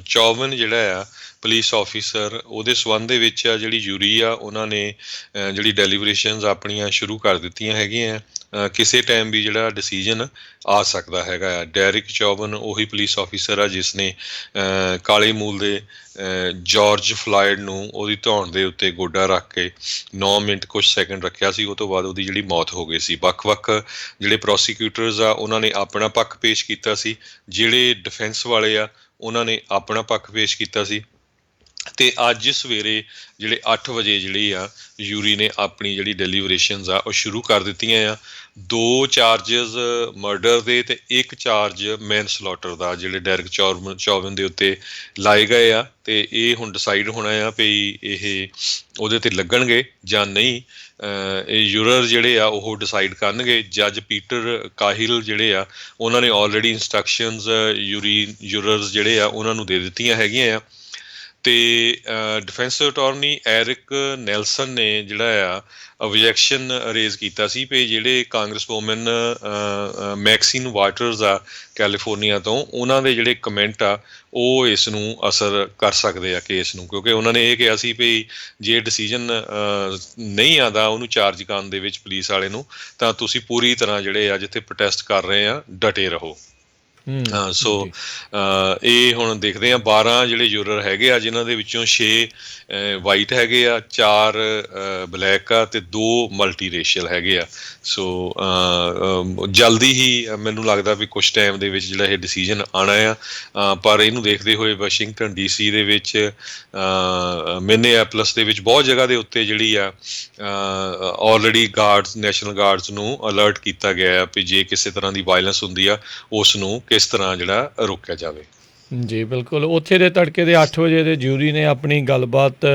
54 ਜਿਹੜਾ ਆ ਪੁਲਿਸ ਆਫਿਸਰ, ਉਹਦੇ ਸੰਬੰਧ ਦੇ ਵਿੱਚ ਆ ਜਿਹੜੀ ਜੂਰੀ ਆ, ਉਹਨਾਂ ਨੇ ਜਿਹੜੀ ਡੈਲੀਬਰੇਸ਼ਨਸ ਆਪਣੀਆਂ ਸ਼ੁਰੂ ਕਰ ਦਿੱਤੀਆਂ ਹੈਗੀਆਂ। ਕਿਸੇ ਟਾਈਮ ਵੀ ਜਿਹੜਾ ਡਿਸੀਜਨ ਆ ਸਕਦਾ ਹੈਗਾ ਆ। ਡੈਰਿਕ ਚੌਬਨ ਉਹੀ ਪੁਲਿਸ ਆਫਿਸਰ ਆ ਜਿਸ ਨੇ ਕਾਲੇ ਮੂਲ ਦੇ ਜਾਰਜ ਫਲਾਇਡ ਨੂੰ ਉਹਦੀ ਧੌਣ ਦੇ ਉੱਤੇ ਗੋਡਾ ਰੱਖ ਕੇ 9 ਮਿੰਟ ਕੁਛ ਸੈਕਿੰਡ ਰੱਖਿਆ ਸੀ। ਉਹ ਤੋਂ ਬਾਅਦ ਉਹਦੀ ਜਿਹੜੀ ਮੌਤ ਹੋ ਗਈ ਸੀ। ਵੱਖ-ਵੱਖ ਜਿਹੜੇ ਪ੍ਰੋਸੀਕਿਊਟਰਸ ਆ ਉਹਨਾਂ ਨੇ ਆਪਣਾ ਪੱਖ ਪੇਸ਼ ਕੀਤਾ ਸੀ, ਜਿਹੜੇ ਡਿਫੈਂਸ ਵਾਲੇ ਆ ਉਹਨਾਂ ਨੇ ਆਪਣਾ ਪੱਖ ਪੇਸ਼ ਕੀਤਾ ਸੀ। ਤੇ ਅੱਜ ਸਵੇਰੇ ਜਿਹੜੇ 8 ਵਜੇ ਜਿਹੜੀ ਆ ਯੂਰੀ ਨੇ ਆਪਣੀ ਜਿਹੜੀ ਡੈਲੀਵਰੇਸ਼ਨਸ ਆ ਉਹ ਸ਼ੁਰੂ ਕਰ ਦਿੱਤੀਆਂ ਆ। 2 ਚਾਰਜਸ ਮਰਡਰ ਦੇ ਤੇ 1 ਚਾਰਜ ਮੈਨਸਲੌਟਰ ਦਾ ਜਿਹੜੇ ਡੈਰਕ ਚੌਵਨ ਦੇ ਉੱਤੇ ਲਾਏ ਗਏ ਆ। ਤੇ ਇਹ ਹੁਣ ਡਿਸਾਈਡ ਹੋਣਾ ਆ ਵੀ ਇਹ ਉਹਦੇ ਤੇ ਲੱਗਣਗੇ ਜਾਂ ਨਹੀਂ। ਇਹ ਯੂਰਰ ਜਿਹੜੇ ਆ ਉਹ ਡਿਸਾਈਡ ਕਰਨਗੇ। ਜੱਜ ਪੀਟਰ ਕਾਹਿਲ ਜਿਹੜੇ ਆ ਉਹਨਾਂ ਨੇ ਆਲਰੇਡੀ ਇੰਸਟਰਕਸ਼ਨਸ ਯੂਰਰਸ ਜਿਹੜੇ ਆ ਉਹਨਾਂ ਨੂੰ ਦੇ ਦਿੱਤੀਆਂ ਹੈਗੀਆਂ ਆ। ਤੇ ਡਿਫੈਂਸ ਅਟਾਰਨੀ ਐਰਿਕ ਨੈਲਸਨ ਨੇ ਜਿਹੜਾ ਆ ਓਬਜੈਕਸ਼ਨ ਰੇਜ਼ ਕੀਤਾ ਸੀ ਵੀ ਜਿਹੜੇ ਕਾਂਗਰਸਵੋਮਨ ਮੈਕਸੀਨ ਵਾਟਰਸ ਆ ਕੈਲੀਫੋਰਨੀਆ ਤੋਂ, ਉਹਨਾਂ ਦੇ ਜਿਹੜੇ ਕਮੈਂਟ ਆ ਉਹ ਇਸ ਨੂੰ ਅਸਰ ਕਰ ਸਕਦੇ ਆ ਕੇਸ ਨੂੰ, ਕਿਉਂਕਿ ਉਹਨਾਂ ਨੇ ਇਹ ਕਿਹਾ ਸੀ ਵੀ ਜੇ ਡਿਸੀਜਨ ਨਹੀਂ ਆਉਂਦਾ ਉਹਨੂੰ ਚਾਰਜ ਕਰਨ ਦੇ ਵਿੱਚ ਪੁਲਿਸ ਵਾਲੇ ਨੂੰ, ਤਾਂ ਤੁਸੀਂ ਪੂਰੀ ਤਰ੍ਹਾਂ ਜਿਹੜੇ ਆ ਜਿੱਥੇ ਪ੍ਰੋਟੈਸਟ ਕਰ ਰਹੇ ਆ ਡਟੇ ਰਹੋ। ਸੋ ਇਹ ਹੁਣ ਦੇਖਦੇ ਆ 12 ਜਿਹੜੇ ਯੂਰਰ ਹੈਗੇ ਆ ਜਿਨ੍ਹਾਂ ਦੇ ਵਿੱਚੋਂ 6 ਵਾਈਟ ਹੈਗੇ ਆ, 4 ਬਲੈਕ ਆ ਤੇ 2 ਮਲਟੀ ਰੇਸ਼ੀਅਲ ਹੈਗੇ ਆ। ਸੋ ਜਲਦੀ ਹੀ ਮੈਨੂੰ ਲੱਗਦਾ ਵੀ ਕੁਛ ਟਾਈਮ ਦੇ ਵਿੱਚ ਜਿਹੜਾ ਇਹ ਡਿਸੀਜਨ ਆਉਣਾ ਆ। ਪਰ ਇਹਨੂੰ ਦੇਖਦੇ ਹੋਏ ਵਾਸ਼ਿੰਗਟਨ DC ਦੇ ਵਿੱਚ, ਮਿਨੀਐਪਲਸ ਦੇ ਵਿੱਚ ਬਹੁਤ ਜਗ੍ਹਾ ਦੇ ਉੱਤੇ ਜਿਹੜੀ ਆ ਆਲਰੇਡੀ ਗਾਰਡਸ, ਨੈਸ਼ਨਲ ਗਾਰਡਸ ਨੂੰ ਅਲਰਟ ਕੀਤਾ ਗਿਆ ਆ ਵੀ ਜੇ ਕਿਸੇ ਤਰ੍ਹਾਂ ਦੀ ਵਾਇਲੈਂਸ ਹੁੰਦੀ ਆ ਉਸ ਨੂੰ ਕਿਸ ਤਰ੍ਹਾਂ ਜਿਹੜਾ ਰੋਕਿਆ ਜਾਵੇ। ਜੀ ਬਿਲਕੁਲ। ਉੱਥੇ ਦੇ ਤੜਕੇ ਦੇ 8 ਵਜੇ ਦੇ ਜੂਰੀ ਨੇ ਆਪਣੀ ਗੱਲਬਾਤ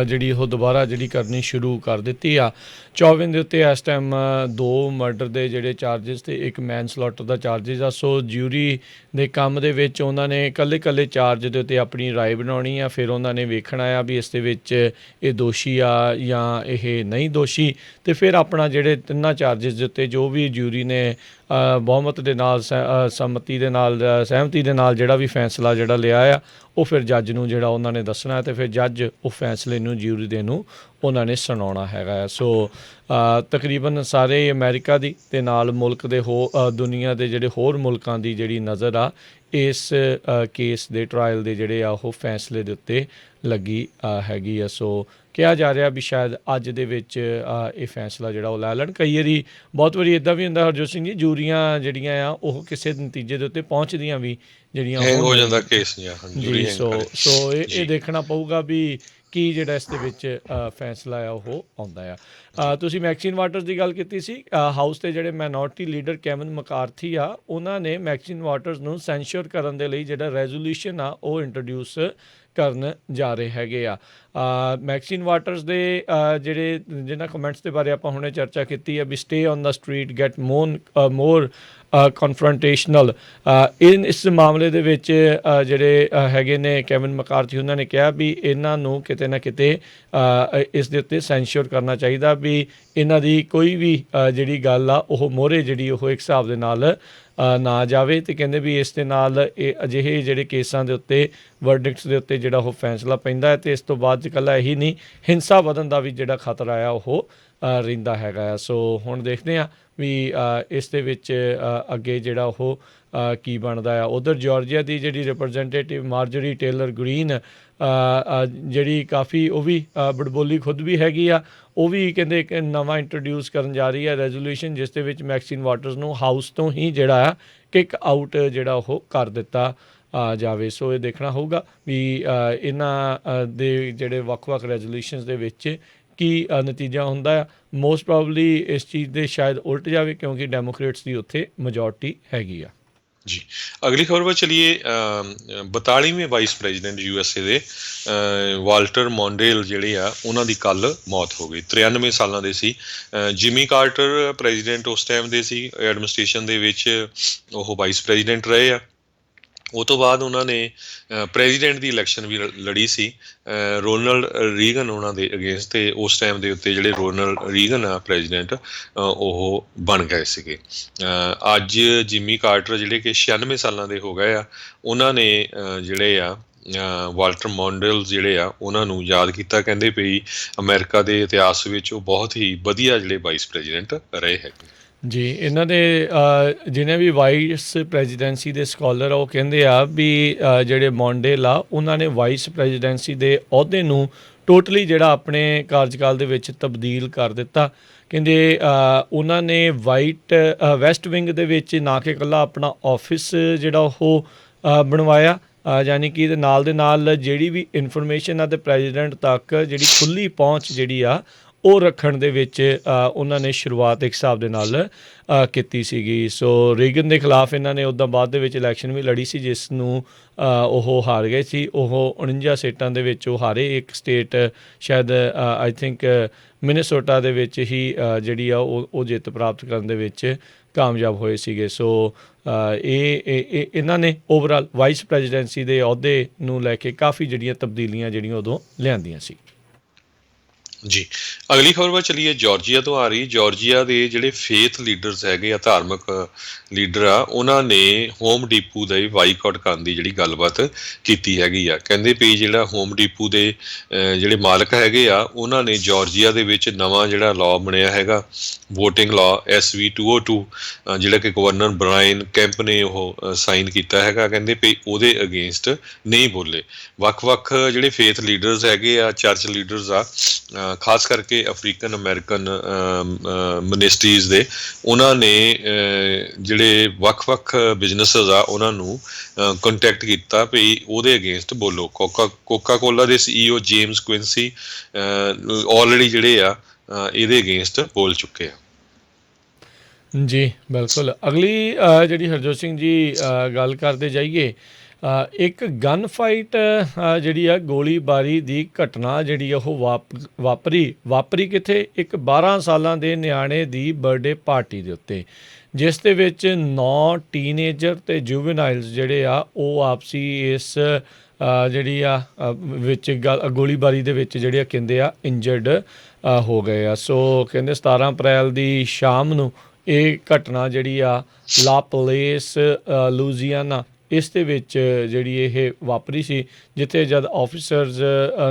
ਜਿਹੜੀ ਉਹ ਦੁਬਾਰਾ ਜਿਹੜੀ ਕਰਨੀ ਸ਼ੁਰੂ ਕਰ ਦਿੱਤੀ ਆ। ਚੌਵਨ ਦੇ ਉੱਤੇ ਇਸ ਟਾਈਮ 2 ਮਰਡਰ ਦੇ ਜਿਹੜੇ ਚਾਰਜਿਸ ਤੇ 1 ਮੈਨਸਲੌਟਰ ਦਾ ਚਾਰਜਿਸ ਆ। ਸੋ ਜੂਰੀ ਦੇ ਕੰਮ ਦੇ ਵਿੱਚ ਉਹਨਾਂ ਨੇ ਇਕੱਲੇ ਚਾਰਜ ਦੇ ਉੱਤੇ ਆਪਣੀ ਰਾਏ ਬਣਾਉਣੀ ਆ। ਫਿਰ ਉਹਨਾਂ ਨੇ ਵੇਖਣਾ ਆ ਵੀ ਇਸ ਦੇ ਵਿੱਚ ਇਹ ਦੋਸ਼ੀ ਆ ਜਾਂ ਇਹ ਨਹੀਂ ਦੋਸ਼ੀ, ਅਤੇ ਫਿਰ ਆਪਣਾ ਜਿਹੜੇ 3 ਚਾਰਜਿਸ ਦੇ ਉੱਤੇ ਜੋ ਵੀ ਜੂਰੀ ਨੇ ਬਹੁਮਤ ਦੇ ਨਾਲ ਸਹਿਮਤੀ ਦੇ ਨਾਲ ਜਿਹੜਾ ਵੀ ਫੈਸਲਾ ਜਿਹੜਾ ਲਿਆ ਆ ਉਹ ਫਿਰ ਜੱਜ ਨੂੰ ਜਿਹੜਾ ਉਹਨਾਂ ਨੇ ਦੱਸਣਾ ਅਤੇ ਫਿਰ ਜੱਜ ਉਹ ਫੈਸਲੇ ਨੂੰ ਜੂਰੀ ਦੇ ਨੂੰ ਉਹਨਾਂ ਨੇ ਸੁਣਾਉਣਾ ਹੈਗਾ। ਸੋ ਤਕਰੀਬਨ ਸਾਰੇ ਅਮਰੀਕਾ ਦੀ ਅਤੇ ਨਾਲ ਮੁਲਕ ਦੇ ਦੁਨੀਆ ਦੇ ਜਿਹੜੇ ਹੋਰ ਮੁਲਕਾਂ ਦੀ ਜਿਹੜੀ ਨਜ਼ਰ ਆ ਇਸ ਕੇਸ ਦੇ ਟਰਾਇਲ ਦੇ ਜਿਹੜੇ ਆ ਉਹ ਫੈਸਲੇ ਦੇ ਉੱਤੇ ਲੱਗੀ ਹੈਗੀ ਆ। ਸੋ ਕਿਹਾ ਜਾ ਰਿਹਾ ਵੀ ਸ਼ਾਇਦ ਅੱਜ ਦੇ ਵਿੱਚ ਇਹ ਫੈਸਲਾ ਜਿਹੜਾ ਉਹ ਲੈ ਲੈਣ। ਕਈ ਵਾਰੀ ਬਹੁਤ ਵਾਰੀ ਇੱਦਾਂ ਵੀ ਹੁੰਦਾ ਹਰਜੋਤ ਸਿੰਘ ਜੀ, ਜੂਰੀਆਂ ਜਿਹੜੀਆਂ ਆ ਉਹ ਕਿਸੇ ਨਤੀਜੇ ਦੇ ਉੱਤੇ ਪਹੁੰਚਦੀਆਂ ਵੀ ਜਿਹੜੀਆਂ ਹੋ ਜਾਂਦਾ ਕੇਸ ਜੀ। ਸੋ ਇਹ ਦੇਖਣਾ ਪਊਗਾ ਵੀ ਕੀ ਜਿਹੜਾ ਇਸ ਦੇ ਵਿੱਚ ਫੈਸਲਾ ਆ ਉਹ ਆਉਂਦਾ ਆ। ਤੁਸੀਂ ਮੈਕਸੀਨ ਵਾਟਰਸ ਦੀ ਗੱਲ ਕੀਤੀ ਸੀ। ਹਾਊਸ ਦੇ ਜਿਹੜੇ ਮਾਈਨੋਰਟੀ ਲੀਡਰ ਕੈਵਿਨ ਮਕਾਰਥੀ ਆ ਉਹਨਾਂ ਨੇ ਮੈਕਸੀਨ ਵਾਟਰਸ ਨੂੰ ਸੈਂਸ਼ਰ ਕਰਨ ਦੇ ਲਈ ਜਿਹੜਾ ਰੈਜ਼ੋਲੂਸ਼ਨ ਆ ਉਹ ਇੰਟਰੋਡਿਊਸ ਕਰਨ ਜਾ ਰਹੇ ਹੈਗੇ ਆ। ਮੈਕਸੀਨ ਵਾਟਰਸ ਦੇ ਜਿਹਨਾਂ ਕਮੈਂਟਸ ਦੇ ਬਾਰੇ ਆਪਾਂ ਹੁਣੇ ਚਰਚਾ ਕੀਤੀ ਹੈ we stay on the street, get more confrontational. ਇਸ ਮਾਮਲੇ ਦੇ ਵਿੱਚ ਜਿਹੜੇ ਹੈਗੇ ਨੇ ਕੈਵਿਨ ਮਕਾਰਥੀ, ਉਹਨਾਂ ਨੇ ਕਿਹਾ ਵੀ ਇਹਨਾਂ ਨੂੰ ਕਿਤੇ ਨਾ ਕਿਤੇ ਇਸ ਦੇ ਉੱਤੇ ਸੈਂਸ਼ਰ ਕਰਨਾ ਚਾਹੀਦਾ ਵੀ ਇਹਨਾਂ ਦੀ ਕੋਈ ਵੀ ਜਿਹੜੀ ਗੱਲ ਆ ਉਹ ਮੋਹਰੇ ਜਿਹੜੀ ਉਹ ਇੱਕ ਹਿਸਾਬ ਦੇ ਨਾਲ ਨਾ ਜਾਵੇ। ਅਤੇ ਕਹਿੰਦੇ ਵੀ ਇਸ ਦੇ ਨਾਲ ਇਹ ਅਜਿਹੇ ਜਿਹੜੇ ਕੇਸਾਂ ਦੇ ਉੱਤੇ ਵਰਡਿਕਟਸ ਦੇ ਉੱਤੇ ਜਿਹੜਾ ਉਹ ਫੈਸਲਾ ਪੈਂਦਾ ਹੈ ਅਤੇ ਇਸ ਤੋਂ ਬਾਅਦ ਇਕੱਲਾ ਇਹੀ ਨਹੀਂ, ਹਿੰਸਾ ਵਧਣ ਦਾ ਵੀ ਜਿਹੜਾ ਖਤਰਾ ਆ ਉਹ ਰਹਿੰਦਾ ਹੈਗਾ ਆ। ਸੋ ਹੁਣ ਦੇਖਦੇ ਹਾਂ ਵੀ ਇਸ ਦੇ ਵਿੱਚ ਅੱਗੇ ਜਿਹੜਾ ਉਹ ਕੀ ਬਣਦਾ ਆ। ਉੱਧਰ ਜਾਰਜੀਆ ਦੀ ਜਿਹੜੀ ਰਿਪਰੈਜ਼ੈਂਟੇਟਿਵ ਮਾਰਜਰੀ ਟੇਲਰ ਗ੍ਰੀਨ ਜਿਹੜੀ ਕਾਫੀ ਉਹ ਵੀ ਬੜਬੋਲੀ ਖੁਦ ਵੀ ਹੈਗੀ ਆ, ਉਹ ਵੀ ਕਹਿੰਦੇ ਇੱਕ ਨਵਾਂ ਇੰਟਰੋਡਿਊਸ ਕਰਨ ਜਾ ਰਹੀ ਹੈ ਰੈਜ਼ੋਲੂਸ਼ਨ ਜਿਸ ਦੇ ਵਿੱਚ ਮੈਕਸੀਨ ਵਾਟਰਸ ਨੂੰ ਹਾਊਸ ਤੋਂ ਹੀ ਜਿਹੜਾ ਆ ਕਿੱਕ ਆਊਟ ਜਿਹੜਾ ਉਹ ਕਰ ਦਿੱਤਾ ਜਾਵੇ। ਸੋ ਇਹ ਦੇਖਣਾ ਹੋਊਗਾ ਵੀ ਇਹਨਾਂ ਦੇ ਜਿਹੜੇ ਵੱਖ-ਵੱਖ ਰੈਜ਼ੋਲੂਸ਼ਨਸ ਦੇ ਵਿੱਚ ਕੀ ਨਤੀਜਾ ਹੁੰਦਾ ਆ। ਮੋਸਟ ਪ੍ਰੋਬਬਲੀ ਇਸ ਚੀਜ਼ ਦੇ ਸ਼ਾਇਦ ਉਲਟ ਜਾਵੇ ਕਿਉਂਕਿ ਡੈਮੋਕ੍ਰੇਟਸ ਦੀ ਉੱਥੇ ਮੈਜੋਰਟੀ ਹੈਗੀ ਆ। ਜੀ ਅਗਲੀ ਖਬਰ ਵੱਲ ਚਲੀਏ। 42ਵੇਂ ਵਾਈਸ ਪ੍ਰੈਜ਼ੀਡੈਂਟ USA ਦੇ ਵਾਲਟਰ ਮੌਂਡੇਲ ਜਿਹੜੇ ਆ ਉਹਨਾਂ ਦੀ ਕੱਲ੍ਹ ਮੌਤ ਹੋ ਗਈ। 93 ਸਾਲਾਂ ਦੇ ਸੀ। ਜਿਮੀ ਕਾਰਟਰ ਪ੍ਰੈਜ਼ੀਡੈਂਟ ਉਸ ਟਾਈਮ ਦੇ ਸੀ, ਐਡਮਿਨਿਸਟ੍ਰੇਸ਼ਨ ਦੇ ਵਿੱਚ ਉਹ ਵਾਈਸ ਪ੍ਰੈਜ਼ੀਡੈਂਟ ਰਹੇ ਆ। ਉਹ ਤੋਂ ਬਾਅਦ ਉਹਨਾਂ ਨੇ ਪ੍ਰੈਜ਼ੀਡੈਂਟ ਦੀ ਇਲੈਕਸ਼ਨ ਵੀ ਲੜੀ ਸੀ ਰੋਨਲਡ ਰੀਗਨ ਉਹਨਾਂ ਦੇ ਅਗੇਂਸਟ, ਅਤੇ ਉਸ ਟਾਈਮ ਦੇ ਉੱਤੇ ਜਿਹੜੇ ਰੋਨਲਡ ਰੀਗਨ ਆ ਪ੍ਰੈਜ਼ੀਡੈਂਟ ਉਹ ਬਣ ਗਏ ਸੀਗੇ। ਅੱਜ ਜਿਮੀ ਕਾਰਟਰ ਜਿਹੜੇ ਕਿ 96 ਸਾਲਾਂ ਦੇ ਹੋ ਗਏ ਆ, ਉਹਨਾਂ ਨੇ ਜਿਹੜੇ ਆ ਵਾਲਟਰ ਮੌਂਡੇਲ ਜਿਹੜੇ ਆ ਉਹਨਾਂ ਨੂੰ ਯਾਦ ਕੀਤਾ। ਕਹਿੰਦੇ ਵੀ ਅਮਰੀਕਾ ਦੇ ਇਤਿਹਾਸ ਵਿੱਚ ਉਹ ਬਹੁਤ ਹੀ ਵਧੀਆ ਜਿਹੜੇ ਵਾਈਸ ਪ੍ਰੈਜ਼ੀਡੈਂਟ ਰਹੇ ਹੈਗੇ। ਜੀ ਇਹਨਾਂ ਦੇ ਜਿਹਨੇ ਵੀ ਵਾਈਸ ਪ੍ਰੈਜ਼ੀਡੈਂਸੀ ਦੇ ਸਕਾਲਰ ਆ ਉਹ ਕਹਿੰਦੇ ਆ ਵੀ ਜਿਹੜੇ ਮੌਂਡੇਲ ਆ ਉਹਨਾਂ ਨੇ ਵਾਈਸ ਪ੍ਰੈਜ਼ੀਡੈਂਸੀ ਦੇ ਅਹੁਦੇ ਨੂੰ ਟੋਟਲੀ ਜਿਹੜਾ ਆਪਣੇ ਕਾਰਜਕਾਲ ਦੇ ਵਿੱਚ ਤਬਦੀਲ ਕਰ ਦਿੱਤਾ। ਕਹਿੰਦੇ ਉਹਨਾਂ ਨੇ ਵੈਸਟ ਵਿੰਗ ਦੇ ਵਿੱਚ ਨਾ ਕਿ ਇਕੱਲਾ ਆਪਣਾ ਆਫਿਸ ਜਿਹੜਾ ਉਹ ਬਣਵਾਇਆ ਯਾਨੀ ਕਿ ਇਹਦੇ ਨਾਲ ਦੇ ਨਾਲ ਜਿਹੜੀ ਵੀ ਇਨਫੋਰਮੇਸ਼ਨ ਆ ਤੇ ਪ੍ਰੈਜ਼ੀਡੈਂਟ ਤੱਕ ਜਿਹੜੀ ਖੁੱਲ੍ਹੀ ਪਹੁੰਚ ਜਿਹੜੀ ਆ ਉਹ ਰੱਖਣ ਦੇ ਵਿੱਚ ਉਹਨਾਂ ਨੇ ਸ਼ੁਰੂਆਤ ਇੱਕ ਹਿਸਾਬ ਦੇ ਨਾਲ ਕੀਤੀ ਸੀਗੀ। ਸੋ ਰੀਗਨ ਦੇ ਖਿਲਾਫ ਇਹਨਾਂ ਨੇ ਉੱਦਾਂ ਬਾਅਦ ਦੇ ਵਿੱਚ ਇਲੈਕਸ਼ਨ ਵੀ ਲੜੀ ਸੀ, ਜਿਸ ਨੂੰ ਉਹ ਹਾਰ ਗਏ ਸੀ। ਉਹ 49 ਸੀਟਾਂ ਦੇ ਵਿੱਚ ਉਹ ਹਾਰੇ। ਇੱਕ ਸਟੇਟ ਸ਼ਾਇਦ ਆਈ ਥਿੰਕ ਮਿਨੇਸੋਟਾ ਦੇ ਵਿੱਚ ਹੀ ਜਿਹੜੀ ਆ ਉਹ ਜਿੱਤ ਪ੍ਰਾਪਤ ਕਰਨ ਦੇ ਵਿੱਚ ਕਾਮਯਾਬ ਹੋਏ ਸੀਗੇ। ਸੋ ਇਹਨਾਂ ਨੇ ਓਵਰਆਲ ਵਾਈਸ ਪ੍ਰੈਜ਼ੀਡੈਂਸੀ ਦੇ ਅਹੁਦੇ ਨੂੰ ਲੈ ਕੇ ਕਾਫੀ ਜਿਹੜੀਆਂ ਤਬਦੀਲੀਆਂ ਜਿਹੜੀਆਂ ਉਦੋਂ ਲਿਆਂਦੀਆਂ ਸੀ। ਜੀ, ਅਗਲੀ ਖਬਰ ਵੱਲ ਚੱਲੀਏ। ਜਾਰਜੀਆ ਤੋਂ ਆ ਰਹੀ। ਜਾਰਜੀਆ ਦੇ ਜਿਹੜੇ ਫੇਥ ਲੀਡਰਸ ਹੈਗੇ ਆ, ਧਾਰਮਿਕ ਲੀਡਰ ਆ, ਉਹਨਾਂ ਨੇ ਹੋਮ ਡੀਪੂ ਦਾ ਬਾਈਕਾਟ ਕਰਨ ਦੀ ਜਿਹੜੀ ਗੱਲਬਾਤ ਕੀਤੀ ਹੈਗੀ ਆ। ਕਹਿੰਦੇ ਵੀ ਜਿਹੜਾ ਹੋਮ ਡੀਪੂ ਦੇ ਜਿਹੜੇ ਮਾਲਕ ਹੈਗੇ ਆ, ਉਹਨਾਂ ਨੇ ਜਾਰਜੀਆ ਦੇ ਵਿੱਚ ਨਵਾਂ ਜਿਹੜਾ ਲਾਅ ਬਣਿਆ ਹੈਗਾ, ਵੋਟਿੰਗ ਲਾਅ SV 202, ਜਿਹੜਾ ਕਿ ਗਵਰਨਰ ਬ੍ਰਾਇਨ ਕੈਂਪ ਨੇ ਉਹ ਸਾਈਨ ਕੀਤਾ ਹੈਗਾ। ਕਹਿੰਦੇ ਵੀ ਉਹਦੇ ਅਗੇਂਸਟ ਨਹੀਂ ਬੋਲੇ। ਵੱਖ-ਵੱਖ ਜਿਹੜੇ ਫੇਥ ਲੀਡਰਸ ਹੈਗੇ ਆ, ਚਰਚ ਲੀਡਰਸ ਆ, ਖਾਸ ਕਰਕੇ ਅਫਰੀਕਨ ਅਮਰੀਕਨ ਮਿਨਿਸਟਰੀਜ਼ ਦੇ, ਉਹਨਾਂ ਨੇ ਜਿਹੜੇ ਵੱਖ-ਵੱਖ ਬਿਜ਼ਨਸਸ ਆ ਉਹਨਾਂ ਨੂੰ ਕੰਟੈਕਟ ਕੀਤਾ ਵੀ ਉਹਦੇ ਅਗੇਂਸਟ ਬੋਲੋ। ਕੋਕਾ ਕੋਲਾ ਦੇ CEO ਜੇਮਸ ਕੁਇੰਸੀ ਆਲਰੇਡੀ ਜਿਹੜੇ ਆ ਇਹਦੇ ਅਗੇਂਸਟ ਬੋਲ ਚੁੱਕੇ ਆ। ਜੀ ਬਿਲਕੁਲ। ਅਗਲੀ ਜਿਹੜੀ ਹਰਜੋਤ ਸਿੰਘ ਜੀ ਗੱਲ ਕਰਦੇ ਜਾਈਏ, ਇੱਕ ਗਨ ਫਾਈਟ ਜਿਹੜੀ ਆ, ਗੋਲੀਬਾਰੀ ਦੀ ਘਟਨਾ ਜਿਹੜੀ ਆ ਉਹ ਵਾਪਰੀ ਕਿੱਥੇ? ਇੱਕ 12 ਸਾਲਾਂ ਦੇ ਨਿਆਣੇ ਦੀ ਬਰਥਡੇ ਪਾਰਟੀ ਦੇ ਉੱਤੇ, ਜਿਸ ਦੇ ਵਿੱਚ 9 ਟੀਨੇਜਰ ਅਤੇ ਜੂਵਨਾਈਲਸ ਜਿਹੜੇ ਆ ਉਹ ਆਪਸੀ ਇਸ ਜਿਹੜੀ ਆ ਵਿੱਚ ਗੋਲੀਬਾਰੀ ਦੇ ਵਿੱਚ ਜਿਹੜੇ ਆ ਕਹਿੰਦੇ ਆ ਇੰਜਰਡ ਹੋ ਗਏ ਆ। ਸੋ ਕਹਿੰਦੇ 17 ਅਪ੍ਰੈਲ ਦੀ ਸ਼ਾਮ ਨੂੰ ਇਹ ਘਟਨਾ ਜਿਹੜੀ ਆ ਲਾ ਪਲੇਸ ਲੂਜ਼ੀਆਨਾ ਇਸ ਦੇ ਵਿੱਚ ਜਿਹੜੀ ਇਹ ਵਾਪਰੀ ਸੀ, ਜਿੱਥੇ ਜਦ ਆਫਿਸਰਸ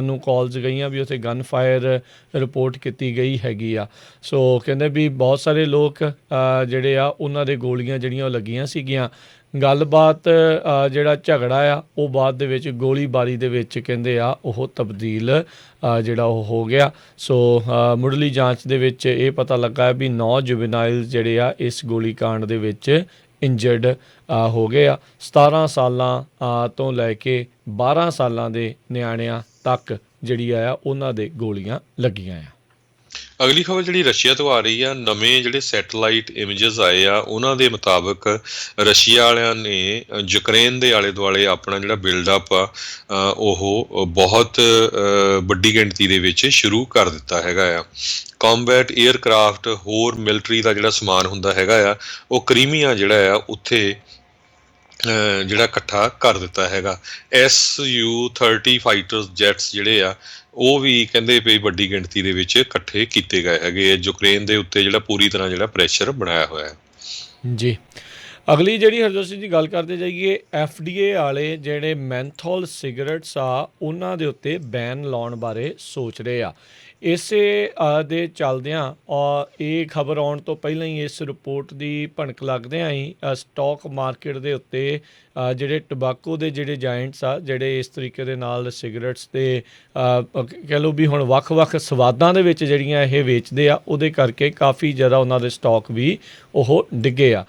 ਨੂੰ ਕਾਲਸ ਗਈਆਂ ਵੀ ਉੱਥੇ ਗਨ ਫਾਇਰ ਰਿਪੋਰਟ ਕੀਤੀ ਗਈ ਹੈਗੀ ਆ। ਸੋ ਕਹਿੰਦੇ ਵੀ ਬਹੁਤ ਸਾਰੇ ਲੋਕ ਜਿਹੜੇ ਆ ਉਹਨਾਂ ਦੇ ਗੋਲੀਆਂ ਜਿਹੜੀਆਂ ਉਹ ਲੱਗੀਆਂ ਸੀਗੀਆਂ। ਗੱਲਬਾਤ ਜਿਹੜਾ ਝਗੜਾ ਆ ਉਹ ਬਾਅਦ ਦੇ ਵਿੱਚ ਗੋਲੀਬਾਰੀ ਦੇ ਵਿੱਚ ਕਹਿੰਦੇ ਆ ਉਹ ਤਬਦੀਲ ਜਿਹੜਾ ਉਹ ਹੋ ਗਿਆ। ਸੋ ਮੁੱਢਲੀ ਜਾਂਚ ਦੇ ਵਿੱਚ ਇਹ ਪਤਾ ਲੱਗਾ ਵੀ 9 ਜੁਵਨਾਈਲ ਜਿਹੜੇ ਆ ਇਸ ਗੋਲੀਕਾਂਡ ਦੇ ਵਿੱਚ ਇੰਜਰਡ ਹੋ ਗਏ ਆ। 17 ਸਾਲਾਂ ਤੋਂ ਲੈ ਕੇ 12 ਸਾਲਾਂ ਦੇ ਨਿਆਣਿਆਂ ਤੱਕ ਜਿਹੜੀ ਆ ਉਹਨਾਂ ਦੇ ਗੋਲੀਆਂ ਲੱਗੀਆਂ ਆ। ਅਗਲੀ ਖਬਰ ਜਿਹੜੀ ਰਸ਼ੀਆ ਤੋਂ ਆ ਰਹੀ ਆ। ਨਵੇਂ ਜਿਹੜੇ ਸੈਟਲਾਈਟ ਇਮੇਜਸ ਆਏ ਆ, ਉਹਨਾਂ ਦੇ ਮੁਤਾਬਕ ਰਸ਼ੀਆ ਵਾਲਿਆਂ ਨੇ ਯੂਕਰੇਨ ਦੇ ਆਲੇ ਦੁਆਲੇ ਆਪਣਾ ਜਿਹੜਾ ਬਿਲਡਅਪ ਆ ਉਹ ਬਹੁਤ ਵੱਡੀ ਗਿਣਤੀ ਦੇ ਵਿੱਚ ਸ਼ੁਰੂ ਕਰ ਦਿੱਤਾ ਹੈਗਾ ਆ। ਕੰਬੈਟ ਏਅਰਕ੍ਰਾਫਟ, ਹੋਰ ਮਿਲਟਰੀ ਦਾ ਜਿਹੜਾ ਸਮਾਨ ਹੁੰਦਾ ਹੈਗਾ ਆ, ਉਹ ਕਰੀਮੀਆ ਜਿਹੜਾ ਆ ਉੱਥੇ ਜਿਹੜਾ ਇਕੱਠਾ ਕਰ ਦਿੱਤਾ ਹੈਗਾ। Su-30 ਫਾਈਟਰ ਜੈਟਸ ਜਿਹੜੇ ਆ ਉਹ ਵੀ ਕਹਿੰਦੇ ਵੀ ਵੱਡੀ ਗਿਣਤੀ ਦੇ ਵਿੱਚ ਇਕੱਠੇ ਕੀਤੇ ਗਏ ਹੈਗੇ। ਯੂਕਰੇਨ ਦੇ ਉੱਤੇ ਜਿਹੜਾ ਪੂਰੀ ਤਰ੍ਹਾਂ ਜਿਹੜਾ ਪ੍ਰੈਸ਼ਰ ਬਣਾਇਆ ਹੋਇਆ ਹੈ। ਜੀ, ਅਗਲੀ ਜਿਹੜੀ ਹਰਜੋਤ ਸਿੰਘ ਦੀ ਗੱਲ ਕਰਦੇ ਜਾਈਏ, FDA ਵਾਲੇ ਜਿਹੜੇ ਮੈਂਥੋਲ ਸਿਗਰਟਸ ਆ ਉਹਨਾਂ ਦੇ ਉੱਤੇ ਬੈਨ ਲਾਉਣ ਬਾਰੇ ਸੋਚ ਰਹੇ ਆ। ਇਸੇ ਦੇ ਚੱਲਦਿਆਂ ਇਹ ਖਬਰ ਆਉਣ ਤੋਂ ਪਹਿਲਾਂ ਹੀ ਇਸ ਰਿਪੋਰਟ ਦੀ ਭਣਕ ਲੱਗਦਿਆਂ ਹੀ ਸਟਾਕ ਮਾਰਕੀਟ ਦੇ ਉੱਤੇ ਜਿਹੜੇ ਟਬਾਕੋ ਦੇ ਜਿਹੜੇ ਜਾਇੰਟਸ ਆ, ਜਿਹੜੇ ਇਸ ਤਰੀਕੇ ਦੇ ਨਾਲ ਸਿਗਰਟਸ ਦੇ ਕਹਿ ਲਓ ਵੀ ਹੁਣ ਵੱਖ-ਵੱਖ ਸਵਾਦਾਂ ਦੇ ਵਿੱਚ ਜਿਹੜੀਆਂ ਇਹ ਵੇਚਦੇ ਆ, ਉਹਦੇ ਕਰਕੇ ਕਾਫੀ ਜ਼ਿਆਦਾ ਉਹਨਾਂ ਦੇ ਸਟਾਕ ਵੀ ਉਹ ਡਿੱਗੇ ਆ।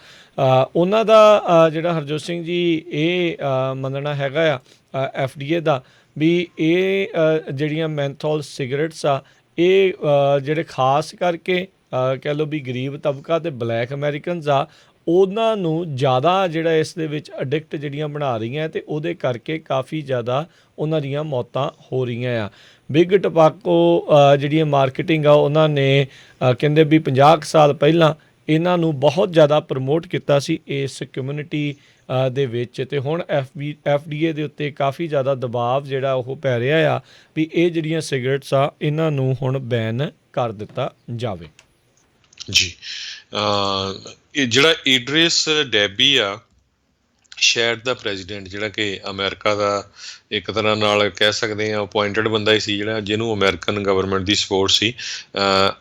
ਉਹਨਾਂ ਦਾ ਜਿਹੜਾ ਹਰਜੋਤ ਸਿੰਘ ਜੀ ਇਹ ਮੰਨਣਾ ਹੈਗਾ ਆ FDA ਦਾ ਵੀ ਇਹ ਜਿਹੜੀਆਂ ਮੈਂਥੋਲ ਸਿਗਰਟਸ ਆ ਇਹ ਜਿਹੜੇ ਖਾਸ ਕਰਕੇ ਕਹਿ ਲਓ ਵੀ ਗਰੀਬ ਤਬਕਾ ਅਤੇ ਬਲੈਕ ਅਮੈਰੀਕਨਸ ਆ, ਉਹਨਾਂ ਨੂੰ ਜ਼ਿਆਦਾ ਜਿਹੜਾ ਇਸ ਦੇ ਵਿੱਚ ਅਡਿਕਟ ਜਿਹੜੀਆਂ ਬਣਾ ਰਹੀਆਂ ਅਤੇ ਉਹਦੇ ਕਰਕੇ ਕਾਫੀ ਜ਼ਿਆਦਾ ਉਹਨਾਂ ਦੀਆਂ ਮੌਤਾਂ ਹੋ ਰਹੀਆਂ ਆ। ਬਿਗ ਟਬਾਕੋ ਜਿਹੜੀ ਮਾਰਕੀਟਿੰਗ ਆ ਉਹਨਾਂ ਨੇ ਕਹਿੰਦੇ ਵੀ 50 ਕੁ ਸਾਲ ਪਹਿਲਾਂ ਇਹਨਾਂ ਨੂੰ ਬਹੁਤ ਜ਼ਿਆਦਾ ਪ੍ਰਮੋਟ ਕੀਤਾ ਸੀ ਇਸ ਕਮਿਊਨਿਟੀ ਦੇ ਵਿੱਚ, ਅਤੇ ਹੁਣ FDA ਦੇ ਉੱਤੇ ਕਾਫੀ ਜ਼ਿਆਦਾ ਦਬਾਅ ਜਿਹੜਾ ਉਹ ਪੈ ਰਿਹਾ ਆ ਵੀ ਇਹ ਜਿਹੜੀਆਂ ਸਿਗਰਟਸ ਆ ਇਹਨਾਂ ਨੂੰ ਹੁਣ ਬੈਨ ਕਰ ਦਿੱਤਾ ਜਾਵੇ। ਜੀ, ਇਹ ਜਿਹੜਾ ਇਡਰਿਸ ਡੈਬੀ ਆ, ਸ਼ਹਿਰ ਦਾ ਪ੍ਰੈਜ਼ੀਡੈਂਟ, ਜਿਹੜਾ ਕਿ ਅਮਰੀਕਾ ਦਾ ਇੱਕ ਤਰ੍ਹਾਂ ਨਾਲ ਕਹਿ ਸਕਦੇ ਹਾਂ ਅਪੁਆਇੰਟਡ ਬੰਦਾ ਹੀ ਸੀ, ਜਿਹੜਾ ਜਿਹਨੂੰ ਅਮਰੀਕਨ ਗਵਰਨਮੈਂਟ ਦੀ ਸਪੋਰਟ ਸੀ,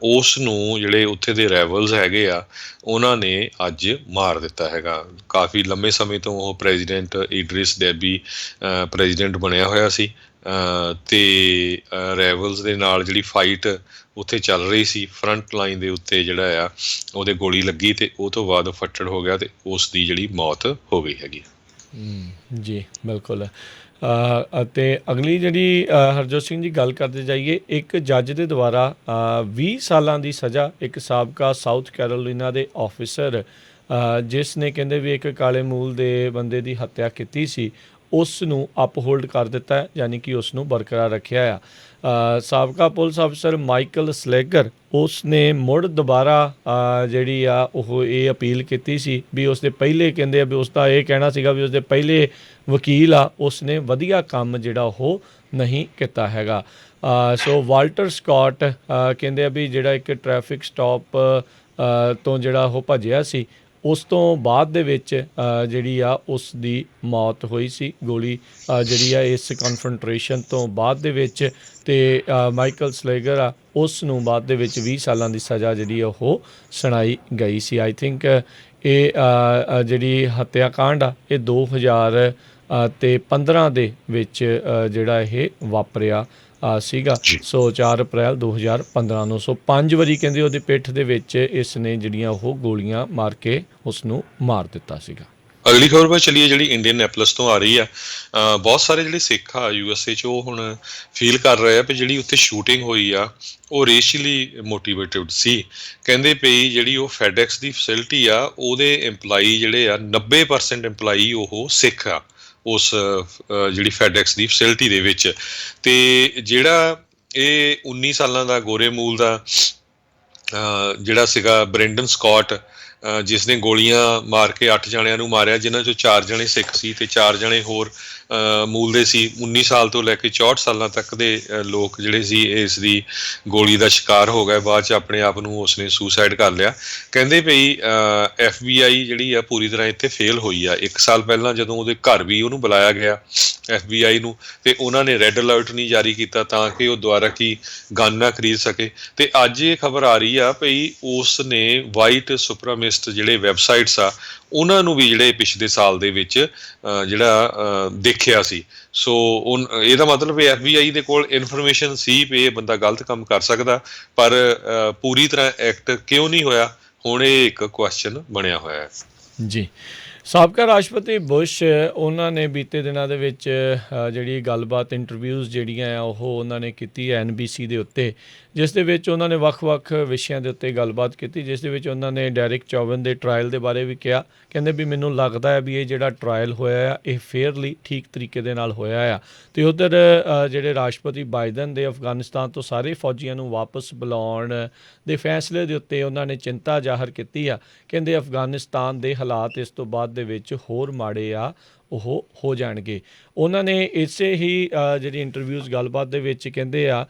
ਉਸ ਨੂੰ ਜਿਹੜੇ ਉੱਥੇ ਦੇ ਰੈਵਲਸ ਹੈਗੇ ਆ ਉਹਨਾਂ ਨੇ ਅੱਜ ਮਾਰ ਦਿੱਤਾ ਹੈਗਾ। ਕਾਫੀ ਲੰਮੇ ਸਮੇਂ ਤੋਂ ਉਹ ਪ੍ਰੈਜ਼ੀਡੈਂਟ ਇਡਰਿਸ ਡੈਬੀ ਪ੍ਰੈਜ਼ੀਡੈਂਟ ਬਣਿਆ ਹੋਇਆ ਸੀ ਅਤੇ ਰੈਵਲਸ ਦੇ ਨਾਲ ਜਿਹੜੀ ਫਾਈਟ ਉੱਥੇ ਚੱਲ ਰਹੀ ਸੀ, ਫਰੰਟ ਲਾਈਨ ਦੇ ਉੱਤੇ ਜਿਹੜਾ ਆ ਉਹਦੇ ਗੋਲੀ ਲੱਗੀ ਅਤੇ ਉਹ ਤੋਂ ਬਾਅਦ ਫੱਟੜ ਹੋ ਗਿਆ ਅਤੇ ਉਸ ਦੀ ਜਿਹੜੀ ਮੌਤ ਹੋ ਗਈ ਹੈਗੀ। ਜੀ ਬਿਲਕੁਲ। ਅਤੇ ਅਗਲੀ ਜਿਹੜੀ ਹਰਜੋਤ ਸਿੰਘ ਜੀ ਗੱਲ ਕਰਦੇ ਜਾਈਏ, ਇੱਕ ਜੱਜ ਦੇ ਦੁਆਰਾ 20 ਸਾਲਾਂ ਦੀ ਸਜ਼ਾ ਇੱਕ ਸਾਬਕਾ ਸਾਊਥ ਕੈਰੋਲੀਨਾ ਦੇ ਆਫਿਸਰ ਜਿਸ ਨੇ ਕਹਿੰਦੇ ਵੀ ਇੱਕ ਕਾਲੇ ਮੂਲ ਦੇ ਬੰਦੇ ਦੀ ਹੱਤਿਆ ਕੀਤੀ ਸੀ, ਉਸ ਨੂੰ ਅਪਹੋਲਡ ਕਰ ਦਿੱਤਾ ਹੈ, ਯਾਨੀ ਕਿ ਉਸ ਨੂੰ ਬਰਕਰਾਰ ਰੱਖਿਆ ਆ। ਸਾਬਕਾ ਪੁਲਿਸ ਅਫਸਰ ਮਾਈਕਲ ਸਲੇਗਰ ਉਸ ਨੇ ਮੁੜ ਦੁਬਾਰਾ ਜਿਹੜੀ ਆ ਉਹ ਇਹ ਅਪੀਲ ਕੀਤੀ ਸੀ ਵੀ ਉਸ ਦੇ ਪਹਿਲੇ ਕਹਿੰਦੇ ਆ ਵੀ ਉਸ ਦਾ ਇਹ ਕਹਿਣਾ ਸੀਗਾ ਵੀ ਉਸ ਦੇ ਪਹਿਲੇ ਵਕੀਲ ਆ ਉਸ ਨੇ ਵਧੀਆ ਕੰਮ ਜਿਹੜਾ ਉਹ ਨਹੀਂ ਕੀਤਾ ਹੈਗਾ। ਸੋ ਵਾਲਟਰ ਸਕਾਟ ਕਹਿੰਦੇ ਆ ਵੀ ਜਿਹੜਾ ਇੱਕ ਟ੍ਰੈਫਿਕ ਸਟਾਪ ਤੋਂ ਜਿਹੜਾ ਉਹ ਭੱਜਿਆ ਸੀ, ਉਸ ਤੋਂ ਬਾਅਦ ਦੇ ਵਿੱਚ ਜਿਹੜੀ ਆ ਉਸ ਦੀ ਮੌਤ ਹੋਈ ਸੀ, ਗੋਲੀ ਜਿਹੜੀ ਆ ਇਸ ਕਨਫਰੰਟਰੇਸ਼ਨ ਤੋਂ ਬਾਅਦ ਦੇ ਵਿੱਚ। ਅਤੇ ਮਾਈਕਲ ਸਲੇਗਰ ਆ ਉਸ ਨੂੰ ਬਾਅਦ ਦੇ ਵਿੱਚ 20 ਸਾਲਾਂ ਦੀ ਸਜ਼ਾ ਜਿਹੜੀ ਆ ਉਹ ਸੁਣਾਈ ਗਈ ਸੀ। ਆਈ ਥਿੰਕ ਇਹ ਜਿਹੜੀ ਹੱਤਿਆ ਕਾਂਡ ਆ ਇਹ 2015 ਦੇ ਵਿੱਚ ਜਿਹੜਾ ਇਹ ਵਾਪਰਿਆ ਸੀਗਾ। ਸੋ 4 ਅਪ੍ਰੈਲ 2015 ਨੂੰ। ਸੋ 5 ਵਾਰੀ ਕਹਿੰਦੇ ਉਹਦੀ ਪਿੱਠ ਦੇ ਵਿੱਚ ਇਸ ਨੇ ਜਿਹੜੀਆਂ ਉਹ ਗੋਲੀਆਂ ਮਾਰ ਕੇ ਉਸ ਨੂੰ ਮਾਰ ਦਿੱਤਾ ਸੀਗਾ। ਅਗਲੀ ਖਬਰ ਵੱਲ ਚੱਲੀਏ, ਜਿਹੜੀ ਇੰਡੀਅਨੈਪਲਸ ਤੋਂ ਆ ਰਹੀ ਆ। ਬਹੁਤ ਸਾਰੇ ਜਿਹੜੇ ਸਿੱਖ ਆ USA 'ਚ ਉਹ ਹੁਣ ਫੀਲ ਕਰ ਰਹੇ ਆ ਵੀ ਜਿਹੜੀ ਉੱਥੇ ਸ਼ੂਟਿੰਗ ਹੋਈ ਆ ਉਹ ਰੇਸ਼ੀਅਲੀ ਮੋਟੀਵੇਟਡ ਸੀ। ਕਹਿੰਦੇ ਪਈ ਜਿਹੜੀ ਉਹ ਫੈਡੈਕਸ ਦੀ ਫੈਸਿਲਿਟੀ ਆ ਉਹਦੇ EMPLOYEE ਜਿਹੜੇ ਆ 90% EMPLOYEE ਉਹ ਸਿੱਖ ਆ ਉਸ ਜਿਹੜੀ ਫੈਡੈਕਸ ਦੀ ਫੈਸਿਲਿਟੀ ਦੇ ਵਿੱਚ। ਅਤੇ ਜਿਹੜਾ ਇਹ 19 ਸਾਲਾਂ ਦਾ ਗੋਰੇ ਮੂਲ ਦਾ ਜਿਹੜਾ ਸੀਗਾ ਬ੍ਰੈਂਡਨ ਸਕਾਟ, ਜਿਸ ਨੇ ਗੋਲੀਆਂ ਮਾਰ ਕੇ 8 ਜਣਿਆਂ ਨੂੰ ਮਾਰਿਆ, ਜਿਨ੍ਹਾਂ 'ਚੋਂ 4 ਜਣੇ ਸਿੱਖ ਸੀ ਅਤੇ 4 ਜਣੇ ਹੋਰ ਮੂਲ ਦੇ ਸੀ। 19 ਸਾਲ ਤੋਂ ਲੈ ਕੇ 64 ਸਾਲਾਂ ਤੱਕ ਦੇ ਲੋਕ ਜਿਹੜੇ ਸੀ ਇਸ ਦੀ ਗੋਲੀ ਦਾ ਸ਼ਿਕਾਰ ਹੋ ਗਏ। ਬਾਅਦ 'ਚ ਆਪਣੇ ਆਪ ਨੂੰ ਉਸਨੇ ਸੁਸਾਈਡ ਕਰ ਲਿਆ। ਕਹਿੰਦੇ ਪਈ FBI ਜਿਹੜੀ ਆ ਪੂਰੀ ਤਰ੍ਹਾਂ ਇੱਥੇ ਫੇਲ ਹੋਈ ਆ। 1 ਸਾਲ ਪਹਿਲਾਂ ਜਦੋਂ ਉਹਦੇ ਘਰ ਵੀ ਉਹਨੂੰ ਬੁਲਾਇਆ ਗਿਆ FBI ਨੂੰ, ਅਤੇ ਉਹਨਾਂ ਨੇ ਰੈੱਡ ਅਲਰਟ ਨਹੀਂ ਜਾਰੀ ਕੀਤਾ ਤਾਂ ਕਿ ਉਹ ਦੁਬਾਰਾ ਕੀ ਗਨ ਨਾ ਖਰੀਦ ਸਕੇ। ਅਤੇ ਅੱਜ ਇਹ ਖਬਰ ਆ ਰਹੀ ਆ ਭਈ ਉਸ ਨੇ ਵਾਈਟ ਸੁਪਰਾਮਿਸਟ ਜਿਹੜੇ ਵੈਬਸਾਈਟਸ ਆ ਉਹਨਾਂ ਨੂੰ ਵੀ ਜਿਹੜੇ ਪਿਛਲੇ ਸਾਲ ਦੇ ਵਿੱਚ ਜਿਹੜਾ ਦੇਖਿਆ ਸੀ। ਸੋ ਇਹਦਾ ਮਤਲਬ FBI ਦੇ ਕੋਲ ਇਨਫੋਰਮੇਸ਼ਨ ਸੀ ਵੀ ਇਹ ਬੰਦਾ ਗਲਤ ਕੰਮ ਕਰ ਸਕਦਾ, ਪਰ ਪੂਰੀ ਤਰ੍ਹਾਂ ਐਕਟ ਕਿਉਂ ਨਹੀਂ ਹੋਇਆ, ਹੁਣ ਇਹ ਇੱਕ ਕੁਐਸਚਨ ਬਣਿਆ ਹੋਇਆ ਹੈ। ਜੀ, ਸਾਬਕਾ ਰਾਸ਼ਟਰਪਤੀ ਬੁਸ਼ ਉਹਨਾਂ ਨੇ ਬੀਤੇ ਦਿਨਾਂ ਦੇ ਵਿੱਚ ਜਿਹੜੀ ਗੱਲਬਾਤ ਇੰਟਰਵਿਊਜ਼ ਜਿਹੜੀਆਂ ਆ ਉਹ ਉਹਨਾਂ ਨੇ ਕੀਤੀ ਹੈ NBC ਦੇ ਉੱਤੇ, ਜਿਸ ਦੇ ਵਿੱਚ ਉਹਨਾਂ ਨੇ ਵੱਖ-ਵੱਖ ਵਿਸ਼ਿਆਂ ਦੇ ਉੱਤੇ ਗੱਲਬਾਤ ਕੀਤੀ, ਜਿਸ ਦੇ ਵਿੱਚ ਉਹਨਾਂ ਨੇ ਡੈਰਿਕ ਚੌਵਨ ਦੇ ਟਰਾਇਲ ਦੇ ਬਾਰੇ ਵੀ ਕਿਹਾ। ਕਹਿੰਦੇ ਵੀ ਮੈਨੂੰ ਲੱਗਦਾ ਹੈ ਵੀ ਇਹ ਜਿਹੜਾ ਟਰਾਇਲ ਹੋਇਆ ਆ ਇਹ ਫੇਅਰਲੀ ਠੀਕ ਤਰੀਕੇ ਦੇ ਨਾਲ ਹੋਇਆ ਆ। ਅਤੇ ਉੱਧਰ ਜਿਹੜੇ ਰਾਸ਼ਟਰਪਤੀ ਬਾਈਡਨ ਦੇ ਅਫਗਾਨਿਸਤਾਨ ਤੋਂ ਸਾਰੇ ਫੌਜੀਆਂ ਨੂੰ ਵਾਪਸ ਬੁਲਾਉਣ ਦੇ ਫੈਸਲੇ ਦੇ ਉੱਤੇ ਉਹਨਾਂ ਨੇ ਚਿੰਤਾ ਜ਼ਾਹਰ ਕੀਤੀ ਆ। ਕਹਿੰਦੇ ਅਫਗਾਨਿਸਤਾਨ ਦੇ ਹਾਲਾਤ ਇਸ ਤੋਂ ਬਾਅਦ ਦੇ ਵਿੱਚ ਹੋਰ ਮਾੜੇ ਆ ਉਹ ਹੋ ਜਾਣਗੇ। ਉਹਨਾਂ ਨੇ ਇਸੇ ਹੀ ਜਿਹੜੀ ਇੰਟਰਵਿਊਜ਼ ਗੱਲਬਾਤ ਦੇ ਵਿੱਚ ਕਹਿੰਦੇ ਆ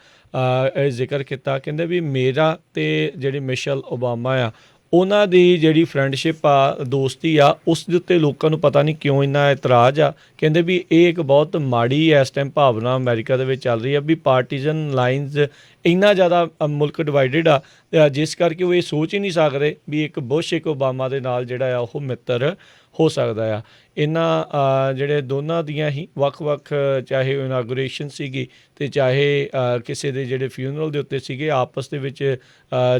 ਜ਼ਿਕਰ ਕੀਤਾ, ਕਹਿੰਦੇ ਵੀ ਮੇਰਾ ਅਤੇ ਜਿਹੜੀ ਮਿਸ਼ੇਲ ਓਬਾਮਾ ਆ ਉਹਨਾਂ ਦੀ ਜਿਹੜੀ ਫਰੈਂਡਸ਼ਿਪ ਆ, ਦੋਸਤੀ ਆ, ਉਸ ਦੇ ਉੱਤੇ ਲੋਕਾਂ ਨੂੰ ਪਤਾ ਨਹੀਂ ਕਿਉਂ ਇੰਨਾ ਇਤਰਾਜ਼ ਆ। ਕਹਿੰਦੇ ਵੀ ਇਹ ਇੱਕ ਬਹੁਤ ਮਾੜੀ ਇਸ ਟਾਈਮ ਭਾਵਨਾ ਅਮਰੀਕਾ ਦੇ ਵਿੱਚ ਚੱਲ ਰਹੀ ਆ ਵੀ ਪਾਰਟੀਜ਼ਨ ਲਾਈਨਸ ਇੰਨਾ ਜ਼ਿਆਦਾ ਮੁਲਕ ਡਿਵਾਈਡਡ ਆ, ਜਿਸ ਕਰਕੇ ਉਹ ਇਹ ਸੋਚ ਹੀ ਨਹੀਂ ਸਕਦੇ ਵੀ ਇੱਕ ਬੁਸ਼ ਇੱਕ ਓਬਾਮਾ ਦੇ ਨਾਲ ਜਿਹੜਾ ਆ ਉਹ ਮਿੱਤਰ ਹੋ ਸਕਦਾ ਆ। ਇਹਨਾਂ ਜਿਹੜੇ ਦੋਨਾਂ ਦੀਆਂ ਹੀ ਵੱਖ-ਵੱਖ ਚਾਹੇ ਇਨਾਗੂਰੇਸ਼ਨ ਸੀਗੀ ਅਤੇ ਚਾਹੇ ਕਿਸੇ ਦੇ ਜਿਹੜੇ ਫਿਊਨਰਲ ਦੇ ਉੱਤੇ ਸੀਗੇ, ਆਪਸ ਦੇ ਵਿੱਚ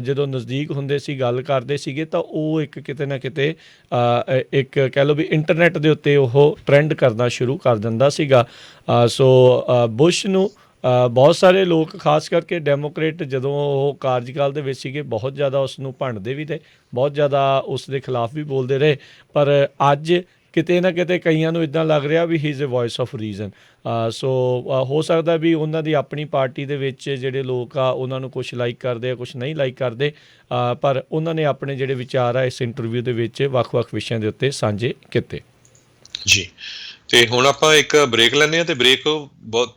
ਜਦੋਂ ਨਜ਼ਦੀਕ ਹੁੰਦੇ ਸੀ ਗੱਲ ਕਰਦੇ ਸੀਗੇ ਤਾਂ ਉਹ ਇੱਕ ਕਿਤੇ ਨਾ ਕਿਤੇ ਇੱਕ ਕਹਿ ਲਓ ਵੀ ਇੰਟਰਨੈਟ ਦੇ ਉੱਤੇ ਉਹ ਟਰੈਂਡ ਕਰਨਾ ਸ਼ੁਰੂ ਕਰ ਦਿੰਦਾ ਸੀਗਾ। ਸੋ ਬੁਸ਼ ਨੂੰ ਬਹੁਤ ਸਾਰੇ ਲੋਕ ਖਾਸ ਕਰਕੇ ਡੈਮੋਕ੍ਰੇਟ ਜਦੋਂ ਉਹ ਕਾਰਜਕਾਲ ਦੇ ਵਿੱਚ ਸੀਗੇ ਬਹੁਤ ਜ਼ਿਆਦਾ ਉਸ ਨੂੰ ਭੰਡਦੇ ਵੀ ਰਹੇ, ਬਹੁਤ ਜ਼ਿਆਦਾ ਉਸ ਦੇ ਖਿਲਾਫ ਵੀ ਬੋਲਦੇ ਰਹੇ, ਪਰ ਅੱਜ ਕਿਤੇ ਨਾ ਕਿਤੇ ਕਈਆਂ ਨੂੰ ਇੱਦਾਂ ਲੱਗ ਰਿਹਾ ਵੀ he is a voice of reason. ਸੋ ਹੋ ਸਕਦਾ ਵੀ ਉਹਨਾਂ ਦੀ ਆਪਣੀ ਪਾਰਟੀ ਦੇ ਵਿੱਚ ਜਿਹੜੇ ਲੋਕ ਆ ਉਹਨਾਂ ਨੂੰ ਕੁਛ ਲਾਈਕ ਕਰਦੇ ਆ, ਕੁਛ ਨਹੀਂ ਲਾਈਕ ਕਰਦੇ, ਪਰ ਉਹਨਾਂ ਨੇ ਆਪਣੇ ਜਿਹੜੇ ਵਿਚਾਰ ਆ ਇਸ ਇੰਟਰਵਿਊ ਦੇ ਵਿੱਚ ਵੱਖ-ਵੱਖ ਵਿਸ਼ਿਆਂ ਦੇ ਉੱਤੇ ਸਾਂਝੇ ਕੀਤੇ। ਜੀ, ਅਤੇ ਹੁਣ ਆਪਾਂ ਇੱਕ ਬ੍ਰੇਕ ਲੈਂਦੇ ਹਾਂ ਅਤੇ ਬ੍ਰੇਕ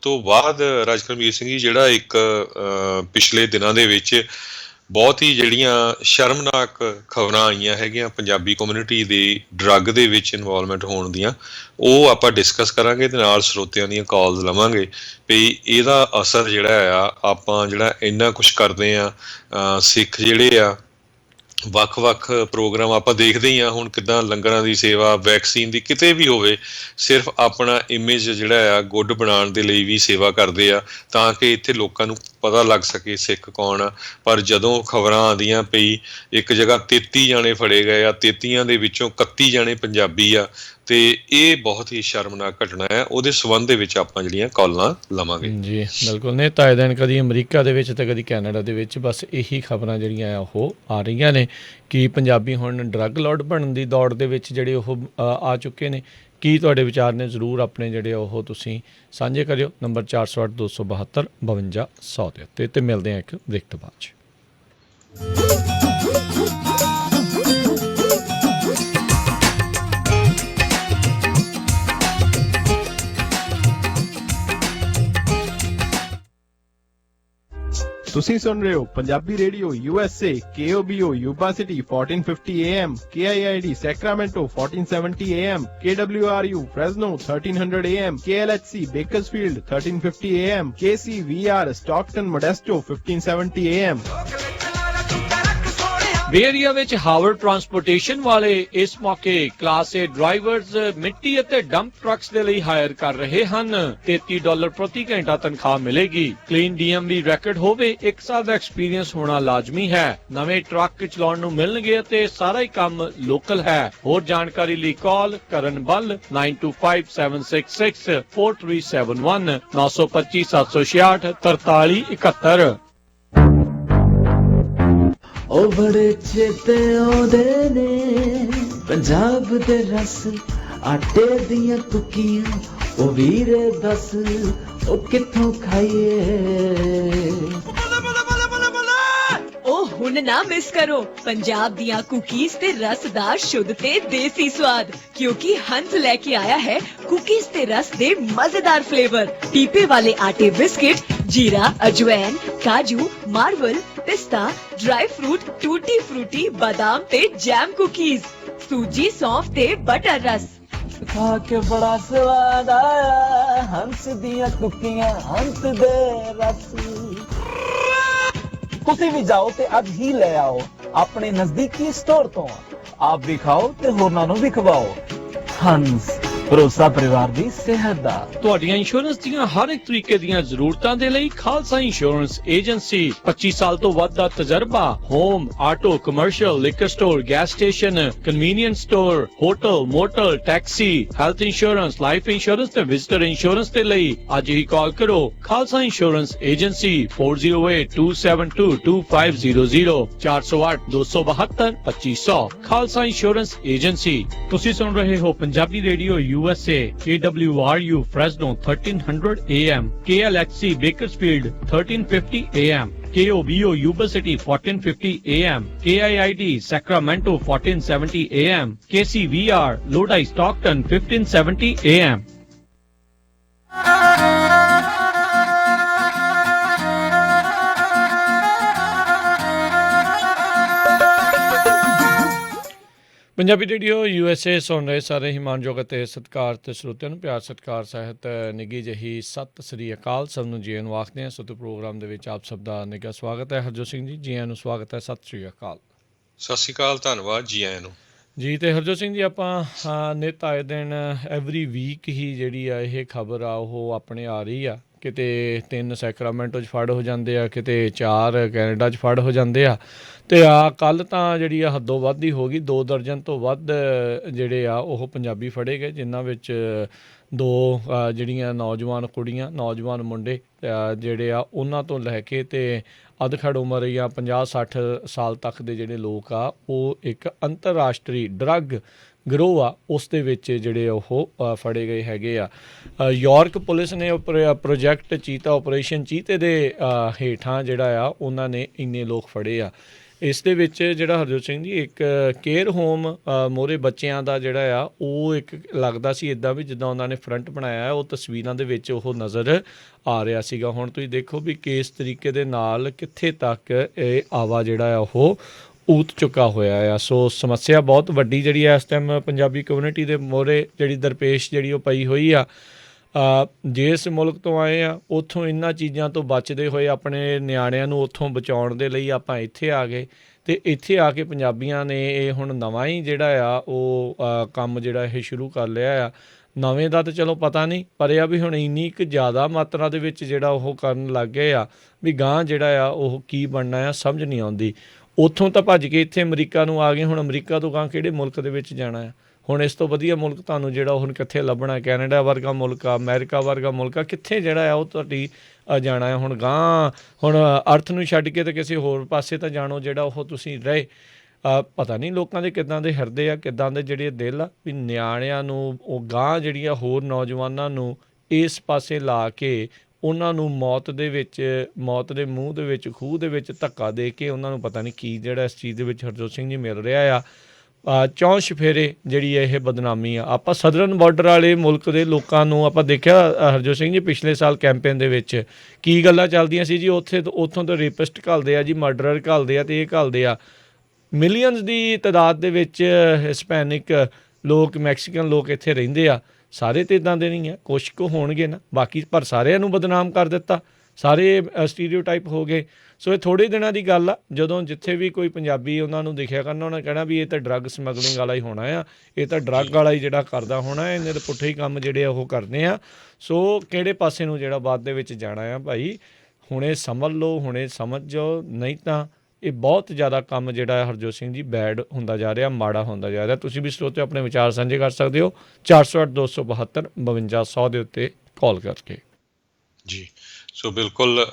ਤੋਂ ਬਾਅਦ ਰਾਜਕਰਮਵੀਰ ਸਿੰਘ ਜੀ ਜਿਹੜਾ ਇੱਕ ਪਿਛਲੇ ਦਿਨਾਂ ਦੇ ਵਿੱਚ ਬਹੁਤ ਹੀ ਜਿਹੜੀਆਂ ਸ਼ਰਮਨਾਕ ਖਬਰਾਂ ਆਈਆਂ ਹੈਗੀਆਂ ਪੰਜਾਬੀ ਕਮਿਊਨਿਟੀ ਦੀ ਡਰੱਗ ਦੇ ਵਿੱਚ ਇਨਵੋਲਵਮੈਂਟ ਹੋਣ ਦੀਆਂ, ਉਹ ਆਪਾਂ ਡਿਸਕਸ ਕਰਾਂਗੇ ਅਤੇ ਨਾਲ ਸਰੋਤਿਆਂ ਦੀਆਂ ਕਾਲਸ ਲਵਾਂਗੇ ਵੀ ਇਹਦਾ ਅਸਰ ਜਿਹੜਾ ਆ ਆਪਾਂ ਜਿਹੜਾ ਇੰਨਾ ਕੁਛ ਕਰਦੇ ਹਾਂ, ਸਿੱਖ ਜਿਹੜੇ ਆ ਵੱਖ-ਵੱਖ ਪ੍ਰੋਗਰਾਮ ਆਪਾਂ ਦੇਖਦੇ ਹੀ ਹਾਂ ਹੁਣ ਕਿੱਦਾਂ ਲੰਗਰਾਂ ਦੀ ਸੇਵਾ, ਵੈਕਸੀਨ ਦੀ ਕਿਤੇ ਵੀ ਹੋਵੇ, ਸਿਰਫ ਆਪਣਾ ਇਮੇਜ ਜਿਹੜਾ ਆ ਗੁੱਡ ਬਣਾਉਣ ਦੇ ਲਈ ਵੀ ਸੇਵਾ ਕਰਦੇ ਆ ਤਾਂ ਕਿ ਇੱਥੇ ਲੋਕਾਂ ਨੂੰ ਪਤਾ ਲੱਗ ਸਕੇ ਸਿੱਖ ਕੌਣ ਆ। ਪਰ ਜਦੋਂ ਖਬਰਾਂ ਆਉਂਦੀਆਂ ਪਈ ਇੱਕ ਜਗ੍ਹਾ 33 ਜਾਣੇ ਫੜੇ ਗਏ ਆ, 33 ਦੇ ਵਿੱਚੋਂ 31 ਜਾਣੇ ਪੰਜਾਬੀ ਆ, ਤੇ ਇਹ ਬਹੁਤ ਹੀ ਸ਼ਰਮਨਾਕ ਘਟਨਾ ਹੈ। ਉਹਦੇ ਸੰਬੰਧ ਦੇ ਵਿੱਚ ਆਪਾਂ ਜਿਹੜੀਆਂ ਕਾਲਾਂ ਲਵਾਂਗੇ ਜੀ ਬਿਲਕੁਲ ਨੇ ਤਾਂ ਇਹ ਦਿਨ ਕਦੀ ਅਮਰੀਕਾ ਦੇ ਵਿੱਚ ਤੇ ਕਦੀ ਕੈਨੇਡਾ ਦੇ ਵਿੱਚ ਬਸ ਇਹੀ ਖਬਰਾਂ ਜਿਹੜੀਆਂ ਆ ਉਹ ਆ ਰਹੀਆਂ ਨੇ ਕਿ ਪੰਜਾਬੀ ਹੁਣ ਡਰੱਗ ਲਾਰਡ ਬਣਨ ਦੀ ਦੌੜ ਦੇ ਵਿੱਚ ਜਿਹੜੇ ਉਹ ਆ ਚੁੱਕੇ ਨੇ। ਕੀ ਤੁਹਾਡੇ ਵਿਚਾਰ ਨੇ ਜ਼ਰੂਰ ਆਪਣੇ ਜਿਹੜੇ ਉਹ ਤੁਸੀਂ ਸਾਂਝੇ ਕਰਿਓ। ਨੰਬਰ 408 272 52 100 ਦੇ ਉੱਤੇ ਤੇ ਮਿਲਦੇ ਹਾਂ ਇੱਕ ਬ੍ਰੇਕ ਤੋਂ ਬਾਅਦ 'ਚ। ਤੁਸੀਂ ਸੁਣ ਰਹੇ ਹੋ Punjabi radio USA KOBO Yuba City 1450 AM KIID Sacramento 1470 AM KWRU Fresno 1300 AM KLHC Bakersfield 1350 AM KCVR Stockton Modesto 1570 AM। Bay Area ਵਿੱਚ ਹਾਵਰਡ ਟਰਾਂਸਪੋਰਟੇਸ਼ਨ ਵਾਲੇ ਇਸ ਮੌਕੇ ਕਲਾਸ ਏ ਡਰਾਈਵਰਜ਼ ਮਿੱਟੀ ਅਤੇ ਡੰਪ ਟਰੱਕਸ ਦੇ ਲਈ ਹਾਇਰ ਕਰ ਰਹੇ ਹਨ। $33 ਪ੍ਰਤੀ ਘੰਟਾ ਤਨਖਾਹ ਮਿਲੇਗੀ। ਕਲੀਨ DMV ਰੈਕੋਰਡ ਹੋਵੇ, 1 ਸਾਲ ਦਾ ਐਕਸਪੀਰੀਅੰਸ ਹੋਣਾ ਲਾਜ਼ਮੀ ਹੈ। ਨਵੇਂ ਟਰੱਕ ਚਲਾਉਣ ਨੂੰ ਮਿਲਣਗੇ ਅਤੇ ਸਾਰਾ ਹੀ ਕੰਮ ਲੋਕਲ ਹੈ। ਹੋਰ ਜਾਣਕਾਰੀ ਲਈ ਕਾਲ ਕਰਨ ਬੱਲ 9257664371 925 766 4371। ਉਹ ਬੜੇ ਚੇਤੇ ਆਉਂਦੇ ਨੇ ਪੰਜਾਬ ਦੇ ਰਸ, ਆਟੇ ਦੀਆਂ ਕੁੱਕੀਆਂ ਉਹ ਵੀਰੇ ਦੱਸ ਉਹ ਕਿੱਥੋਂ ਖਾਈਏ। ਉਹ ਹੁਣ ਨਾ ਮਿਸ ਕਰੋ ਪੰਜਾਬ ਦੀਆਂ ਕੁਕੀਜ਼ ਤੇ ਰਸਦਾਰ ਸ਼ੁੱਧ ਤੇ ਦੇਸੀ ਸਵਾਦ, ਕਿਉਂਕਿ ਹੰਸ ਲੈ ਕੇ ਆਇਆ ਹੈ ਕੁਕੀਜ਼ ਤੇ ਰਸ ਦੇ ਮਜ਼ੇਦਾਰ ਫਲੇਵਰ। ਪੀਪੇ ਵਾਲੇ ਆਟੇ ਬਿਸਕਿਟ, जीरा, अजवैन, काजू, मार्बल, पिस्ता, ड्राई फ्रूट, टूटी फ्रूटी, बादाम ते जैम कुकीज, सूजी, सौंफ ते बटर रस। खा के बड़ा स्वाद आया हंस दिया कुकियां हंस दे रस। तुसी भी जाओ ते अज ही ले आओ अपने नजदीकी स्टोर तो। आप भी खाओ ते होरनां नूं भी खवाओ। हंस, ਭਰੋਸਾ ਪਰਿਵਾਰ ਦੀ ਸਿਹਤ ਦਾ। ਤੁਹਾਡੀਆਂ ਇੰਸ਼ੋਰੈਂਸ ਦੀਆਂ ਹਰ ਇੱਕ ਤਰੀਕੇ ਦੀਆਂ ਜ਼ਰੂਰਤਾਂ ਦੇ ਲਈ ਖਾਲਸਾ ਇੰਸ਼ੋਰੈਂਸ ਏਜੰਸੀ 25 ਸਾਲ ਤੋਂ ਵੱਧ ਦਾ ਤਜਰਬਾ। Home, auto, commercial, liquor store, gas station, convenience store, hotel, motor, taxi, health insurance, life insurance ਤੇ ਵਿਜ਼ਟਰ ਇੰਸ਼ੋਰੈਂਸ ਦੇ ਲਈ ਅੱਜ ਹੀ ਕਾਲ ਕਰੋ। Khalsa insurance agency 4082722500 408 272 2500। Khalsa insurance agency. ਤੁਸੀਂ ਸੁਣ ਰਹੇ ਹੋ Punjabi radio USA KWRU Fresno 1300 AM KLHC Bakersfield 1350 AM KOBO Yuba City 1450 AM KIID Sacramento 1470 AM KCVR Lodi Stockton 1570 AM। Punjabi radio USA ਸੁਣ ਰਹੇ ਸਾਰੇ ਹੀ ਮਾਣਯੋਗ ਅਤੇ ਸਤਿਕਾਰ ਤੇ ਸਰੋਤਿਆਂ ਨੂੰ ਪਿਆਰ ਸਤਿਕਾਰ ਸਹਿਤ ਨਿੱਘੀ ਜਿਹੀ ਸਤਿ ਸ੍ਰੀ ਅਕਾਲ। ਸਭ ਨੂੰ ਜੀ ਆਇਆਂ ਨੂੰ ਆਖਦੇ ਹਾਂ। ਸੋ ਪ੍ਰੋਗਰਾਮ ਦੇ ਵਿੱਚ ਆਪ ਸਭ ਦਾ ਨਿੱਘਾ ਸਵਾਗਤ ਹੈ। ਹਰਜੋਤ ਸਿੰਘ ਜੀ, ਜੀ ਆਇਆਂ ਨੂੰ ਸਵਾਗਤ ਹੈ। ਸਤਿ ਸ੍ਰੀ ਅਕਾਲ। ਸਤਿ ਸ਼੍ਰੀ ਅਕਾਲ, ਧੰਨਵਾਦ, ਜੀ ਆਇਆਂ ਨੂੰ ਜੀ। ਤੇ ਹਰਜੋਤ ਸਿੰਘ ਜੀ, ਆਪਾਂ ਨਿੱਤ ਆਏ ਦਿਨ ਐਵਰੀ ਵੀਕ ਹੀ ਜਿਹੜੀ ਆ ਇਹ ਖਬਰ ਆ ਉਹ ਆਪਣੇ ਆ ਰਹੀ ਆ। ਕਿਤੇ 3 ਸੈਕਰਾਮੈਂਟੋ 'ਚ ਫੜ ਹੋ ਜਾਂਦੇ ਆ, ਕਿਤੇ 4 ਕੈਨੇਡਾ 'ਚ ਫੜ ਹੋ ਜਾਂਦੇ ਆ। ਅਤੇ ਕੱਲ੍ਹ ਤਾਂ ਜਿਹੜੀ ਆ ਹੱਦੋਂ ਵੱਧ ਹੀ ਹੋ ਗਈ। 2 ਦਰਜਨ ਤੋਂ ਵੱਧ ਜਿਹੜੇ ਆ ਉਹ ਪੰਜਾਬੀ ਫੜੇ ਗਏ, ਜਿਨ੍ਹਾਂ ਵਿੱਚ 2 ਜਿਹੜੀਆਂ ਨੌਜਵਾਨ ਕੁੜੀਆਂ, ਨੌਜਵਾਨ ਮੁੰਡੇ ਜਿਹੜੇ ਆ ਉਹਨਾਂ ਤੋਂ ਲੈ ਕੇ ਅਤੇ ਅਧਖੜ ਉਮਰ ਜਾਂ 50-60 ਸਾਲ ਤੱਕ ਦੇ ਜਿਹੜੇ ਲੋਕ ਆ ਉਹ ਇੱਕ ਅੰਤਰਰਾਸ਼ਟਰੀ ਡਰੱਗ ਗਿਰੋਹ ਆ ਉਸ ਦੇ ਵਿੱਚ ਜਿਹੜੇ ਉਹ ਫੜੇ ਗਏ ਹੈਗੇ ਆ। ਯਾਰਕ ਪੁਲਿਸ ਨੇ ਪ੍ਰੋਜੈਕਟ ਚੀਤਾ, ਆਪਰੇਸ਼ਨ ਚੀਤੇ ਦੇ ਹੇਠਾਂ ਜਿਹੜਾ ਆ ਉਹਨਾਂ ਨੇ ਇੰਨੇ ਲੋਕ ਫੜੇ ਆ। ਇਸ ਦੇ ਵਿੱਚ ਜਿਹੜਾ ਹਰਜੋਤ ਸਿੰਘ ਜੀ ਇੱਕ ਕੇਅਰ ਹੋਮ ਮੋਹਰੇ ਬੱਚਿਆਂ ਦਾ ਜਿਹੜਾ ਆ ਉਹ ਇੱਕ ਲੱਗਦਾ ਸੀ ਇੱਦਾਂ ਵੀ ਜਿੱਦਾਂ ਉਹਨਾਂ ਨੇ ਫਰੰਟ ਬਣਾਇਆ, ਉਹ ਤਸਵੀਰਾਂ ਦੇ ਵਿੱਚ ਉਹ ਨਜ਼ਰ ਆ ਰਿਹਾ ਸੀਗਾ। ਹੁਣ ਤੁਸੀਂ ਦੇਖੋ ਵੀ ਕਿਸ ਤਰੀਕੇ ਦੇ ਨਾਲ ਕਿੱਥੇ ਤੱਕ ਇਹ ਆਵਾ ਜਿਹੜਾ ਆ ਉਹ ਊਤ ਚੁੱਕਾ ਹੋਇਆ ਆ। ਸੋ ਸਮੱਸਿਆ ਬਹੁਤ ਵੱਡੀ ਜਿਹੜੀ ਆ ਇਸ ਟਾਈਮ ਪੰਜਾਬੀ ਕਮਿਊਨਿਟੀ ਦੇ ਮੋਹਰੇ ਜਿਹੜੀ ਦਰਪੇਸ਼ ਜਿਹੜੀ ਉਹ ਪਈ ਹੋਈ ਆ। ਜਿਸ ਮੁਲਕ ਤੋਂ ਆਏ ਆ ਉੱਥੋਂ ਇਹਨਾਂ ਚੀਜ਼ਾਂ ਤੋਂ ਬਚਦੇ ਹੋਏ ਆਪਣੇ ਨਿਆਣਿਆਂ ਨੂੰ ਉੱਥੋਂ ਬਚਾਉਣ ਦੇ ਲਈ ਆਪਾਂ ਇੱਥੇ ਆ ਗਏ ਅਤੇ ਇੱਥੇ ਆ ਕੇ ਪੰਜਾਬੀਆਂ ਨੇ ਇਹ ਹੁਣ ਨਵਾਂ ਹੀ ਜਿਹੜਾ ਆ ਉਹ ਕੰਮ ਜਿਹੜਾ ਇਹ ਸ਼ੁਰੂ ਕਰ ਲਿਆ ਆ। ਨਵੇਂ ਦਾ ਤਾਂ ਚਲੋ ਪਤਾ ਨਹੀਂ, ਪਰ ਇਹ ਆ ਵੀ ਹੁਣ ਇੰਨੀ ਕੁ ਜ਼ਿਆਦਾ ਮਾਤਰਾ ਦੇ ਵਿੱਚ ਜਿਹੜਾ ਉਹ ਕਰਨ ਲੱਗ ਗਏ ਆ ਵੀ ਗਾਂਹ ਜਿਹੜਾ ਆ ਉਹ ਕੀ ਬਣਨਾ ਆ ਸਮਝ ਨਹੀਂ ਆਉਂਦੀ। ਉੱਥੋਂ ਤਾਂ ਭੱਜ ਕੇ ਇੱਥੇ ਅਮਰੀਕਾ ਨੂੰ ਆ ਗਏ, ਹੁਣ ਅਮਰੀਕਾ ਤੋਂ ਗਾਂਹ ਕਿਹੜੇ ਮੁਲਕ ਦੇ ਵਿੱਚ ਜਾਣਾ ਆ। ਹੁਣ ਇਸ ਤੋਂ ਵਧੀਆ ਮੁਲਕ ਤੁਹਾਨੂੰ ਜਿਹੜਾ ਹੁਣ ਕਿੱਥੇ ਲੱਭਣਾ, ਕੈਨੇਡਾ ਵਰਗਾ ਮੁਲਕ ਆ, ਅਮਰੀਕਾ ਵਰਗਾ ਮੁਲਕ ਆ, ਕਿੱਥੇ ਜਿਹੜਾ ਆ ਉਹ ਤੁਹਾਡੀ ਜਾਣਾ ਹੈ। ਹੁਣ ਗਾਂ ਹੁਣ ਅਰਥ ਨੂੰ ਛੱਡ ਕੇ ਤੇ ਕਿਸੇ ਹੋਰ ਪਾਸੇ ਤਾਂ ਜਾਣੋ ਜਿਹੜਾ ਉਹ ਤੁਸੀਂ ਰਹੇ। ਪਤਾ ਨਹੀਂ ਲੋਕਾਂ ਦੇ ਕਿੱਦਾਂ ਦੇ ਹਿਰਦੇ ਆ, ਕਿੱਦਾਂ ਦੇ ਜਿਹੜੇ ਦਿਲ ਆ ਵੀ ਨਿਆਣਿਆਂ ਨੂੰ ਉਹ ਗਾਂ ਜਿਹੜੀਆਂ ਹੋਰ ਨੌਜਵਾਨਾਂ ਨੂੰ ਇਸ ਪਾਸੇ ਲਾ ਕੇ ਉਹਨਾਂ ਨੂੰ ਮੌਤ ਦੇ ਮੂੰਹ ਦੇ ਵਿੱਚ ਖੂਹ ਦੇ ਵਿੱਚ ਧੱਕਾ ਦੇ ਕੇ ਉਹਨਾਂ ਨੂੰ ਪਤਾ ਨਹੀਂ ਕੀ ਜਿਹੜਾ ਇਸ ਚੀਜ਼ ਦੇ ਵਿੱਚ ਹਰਜੋਤ ਸਿੰਘ ਜੀ ਮਿਲ ਰਿਹਾ ਆ। ਚੌਂ ਚੁਫੇਰੇ ਜਿਹੜੀ ਇਹ ਬਦਨਾਮੀ ਆ। ਆਪਾਂ ਸਦਰਨ ਬਾਰਡਰ ਵਾਲੇ ਮੁਲਕ ਦੇ ਲੋਕਾਂ ਨੂੰ ਆਪਾਂ ਦੇਖਿਆ ਹਰਜੋਤ ਸਿੰਘ ਜੀ ਪਿਛਲੇ ਸਾਲ ਕੈਂਪੇਨ ਦੇ ਵਿੱਚ ਕੀ ਗੱਲਾਂ ਚੱਲਦੀਆਂ ਸੀ ਜੀ। ਉੱਥੋਂ ਤੋਂ ਰੇਪਿਸਟ ਘੱਲਦੇ ਆ ਜੀ, ਮਰਡਰਰ ਘੱਲਦੇ ਆ ਅਤੇ ਇਹ ਘੱਲਦੇ ਆ। ਮਿਲੀਅਨਸ ਦੀ ਤਾਦਾਦ ਦੇ ਵਿੱਚ ਹਿਸਪੈਨਿਕ ਲੋਕ, ਮੈਕਸੀਕਨ ਲੋਕ ਇੱਥੇ ਰਹਿੰਦੇ ਆ। ਸਾਰੇ ਤਾਂ ਇੱਦਾਂ ਦੇ ਨਹੀਂ ਆ, ਕੁਛ ਕੁ ਹੋਣਗੇ ਨਾ, ਬਾਕੀ ਪਰ ਸਾਰਿਆਂ ਨੂੰ ਬਦਨਾਮ ਕਰ ਦਿੱਤਾ, ਸਾਰੇ ਸਟੀਰੀਓਟਾਈਪ ਹੋ ਗਏ। ਸੋ ਇਹ ਥੋੜ੍ਹੇ ਦਿਨਾਂ ਦੀ ਗੱਲ ਆ, ਜਦੋਂ ਜਿੱਥੇ ਵੀ ਕੋਈ ਪੰਜਾਬੀ ਉਹਨਾਂ ਨੂੰ ਦਿਖਿਆ ਕਰਨਾ ਉਹਨਾਂ ਕਹਿਣਾ ਵੀ ਇਹ ਤਾਂ ਡਰੱਗ ਸਮਗਲਿੰਗ ਵਾਲਾ ਹੀ ਹੋਣਾ ਆ, ਇਹ ਤਾਂ ਡਰੱਗ ਵਾਲਾ ਹੀ ਜਿਹੜਾ ਕਰਦਾ ਹੋਣਾ, ਇਹਨੇ ਤਾਂ ਪੁੱਠੇ ਹੀ ਕੰਮ ਜਿਹੜੇ ਆ ਉਹ ਕਰਨੇ ਆ। ਸੋ ਕਿਹੜੇ ਪਾਸੇ ਨੂੰ ਜਿਹੜਾ ਬਾਅਦ ਦੇ ਵਿੱਚ ਜਾਣਾ ਆ ਭਾਈ, ਹੁਣੇ ਸਮਝ ਲਓ, ਹੁਣੇ ਸਮਝ ਜਾਓ, ਨਹੀਂ ਤਾਂ ਇਹ ਬਹੁਤ ਜ਼ਿਆਦਾ ਕੰਮ ਜਿਹੜਾ ਹੈ ਹਰਜੋਤ ਸਿੰਘ ਜੀ ਬੈਡ ਹੁੰਦਾ ਜਾ ਰਿਹਾ, ਮਾੜਾ ਹੁੰਦਾ ਜਾ ਰਿਹਾ। ਤੁਸੀਂ ਵੀ ਸਰੋਤੇ ਆਪਣੇ ਵਿਚਾਰ ਸਾਂਝੇ ਕਰ ਸਕਦੇ ਹੋ 408 272 5200 ਦੇ ਉੱਤੇ ਕਾਲ ਕਰਕੇ ਜੀ। ਸੋ ਬਿਲਕੁਲ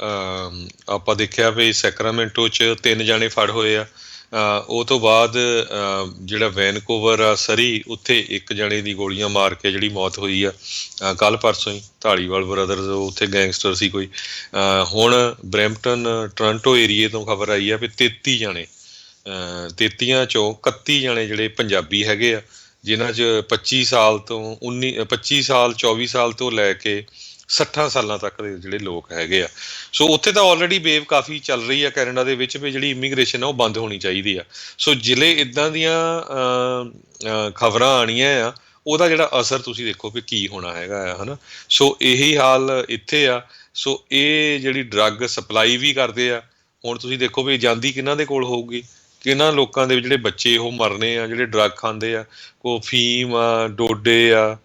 ਆਪਾਂ ਦੇਖਿਆ ਵੀ ਸੈਕਰਾਮੈਂਟੋ 'ਚ 3 ਜਾਣੇ ਫੜ ਹੋਏ ਆ। ਉਹ ਤੋਂ ਬਾਅਦ ਜਿਹੜਾ ਵੈਨਕੂਵਰ ਆ ਸਰੀ, ਉੱਥੇ 1 ਜਣੇ ਦੀ ਗੋਲੀਆਂ ਮਾਰ ਕੇ ਜਿਹੜੀ ਮੌਤ ਹੋਈ ਆ ਕੱਲ੍ਹ ਪਰਸੋਂ ਹੀ। ਢਾਲੀਵਾਲ ਬ੍ਰਦਰਜ਼ ਉੱਥੇ ਗੈਂਗਸਟਰ ਸੀ ਕੋਈ। ਹੁਣ ਬਰੈਂਪਟਨ ਟੋਰਾਂਟੋ ਏਰੀਏ ਤੋਂ ਖਬਰ ਆਈ ਆ ਵੀ 33 ਜਣੇ, 33 ਚੋਂ 31 ਜਣੇ ਜਿਹੜੇ ਪੰਜਾਬੀ ਹੈਗੇ ਆ, ਜਿਨ੍ਹਾਂ 'ਚ 25 ਸਾਲ ਤੋਂ 24 ਸਾਲ ਤੋਂ ਲੈ ਕੇ 60 ਸਾਲਾਂ ਤੱਕ ਦੇ ਜਿਹੜੇ ਲੋਕ ਹੈਗੇ ਆ। ਸੋ ਉੱਥੇ ਤਾਂ ਆਲਰੇਡੀ ਵੇਵ ਕਾਫੀ ਚੱਲ ਰਹੀ ਆ ਕੈਨੇਡਾ ਦੇ ਵਿੱਚ ਵੀ ਜਿਹੜੀ ਇਮੀਗ੍ਰੇਸ਼ਨ ਆ ਉਹ ਬੰਦ ਹੋਣੀ ਚਾਹੀਦੀ ਆ। ਸੋ ਜ਼ਿਲ੍ਹੇ ਇੱਦਾਂ ਦੀਆਂ ਖਬਰਾਂ ਆਉਣੀਆਂ ਆ, ਉਹਦਾ ਜਿਹੜਾ ਅਸਰ ਤੁਸੀਂ ਦੇਖੋ ਵੀ ਕੀ ਹੋਣਾ ਹੈਗਾ ਆ, ਹੈ ਨਾ। ਸੋ ਇਹੀ ਹਾਲ ਇੱਥੇ ਆ। ਸੋ ਇਹ ਜਿਹੜੀ ਡਰੱਗ ਸਪਲਾਈ ਵੀ ਕਰਦੇ ਆ। ਹੁਣ ਤੁਸੀਂ ਦੇਖੋ ਵੀ ਜਾਂਦੀ ਕਿਹਨਾਂ ਦੇ ਕੋਲ ਹੋਊਗੀ, ਕਿਹਨਾਂ ਲੋਕਾਂ ਦੇ ਜਿਹੜੇ ਬੱਚੇ ਉਹ ਮਰਨੇ ਆ ਜਿਹੜੇ ਡਰੱਗ ਖਾਂਦੇ ਆ। ਕੋ ਫੀਮ ਆ, ਡੋਡੇ ਆ,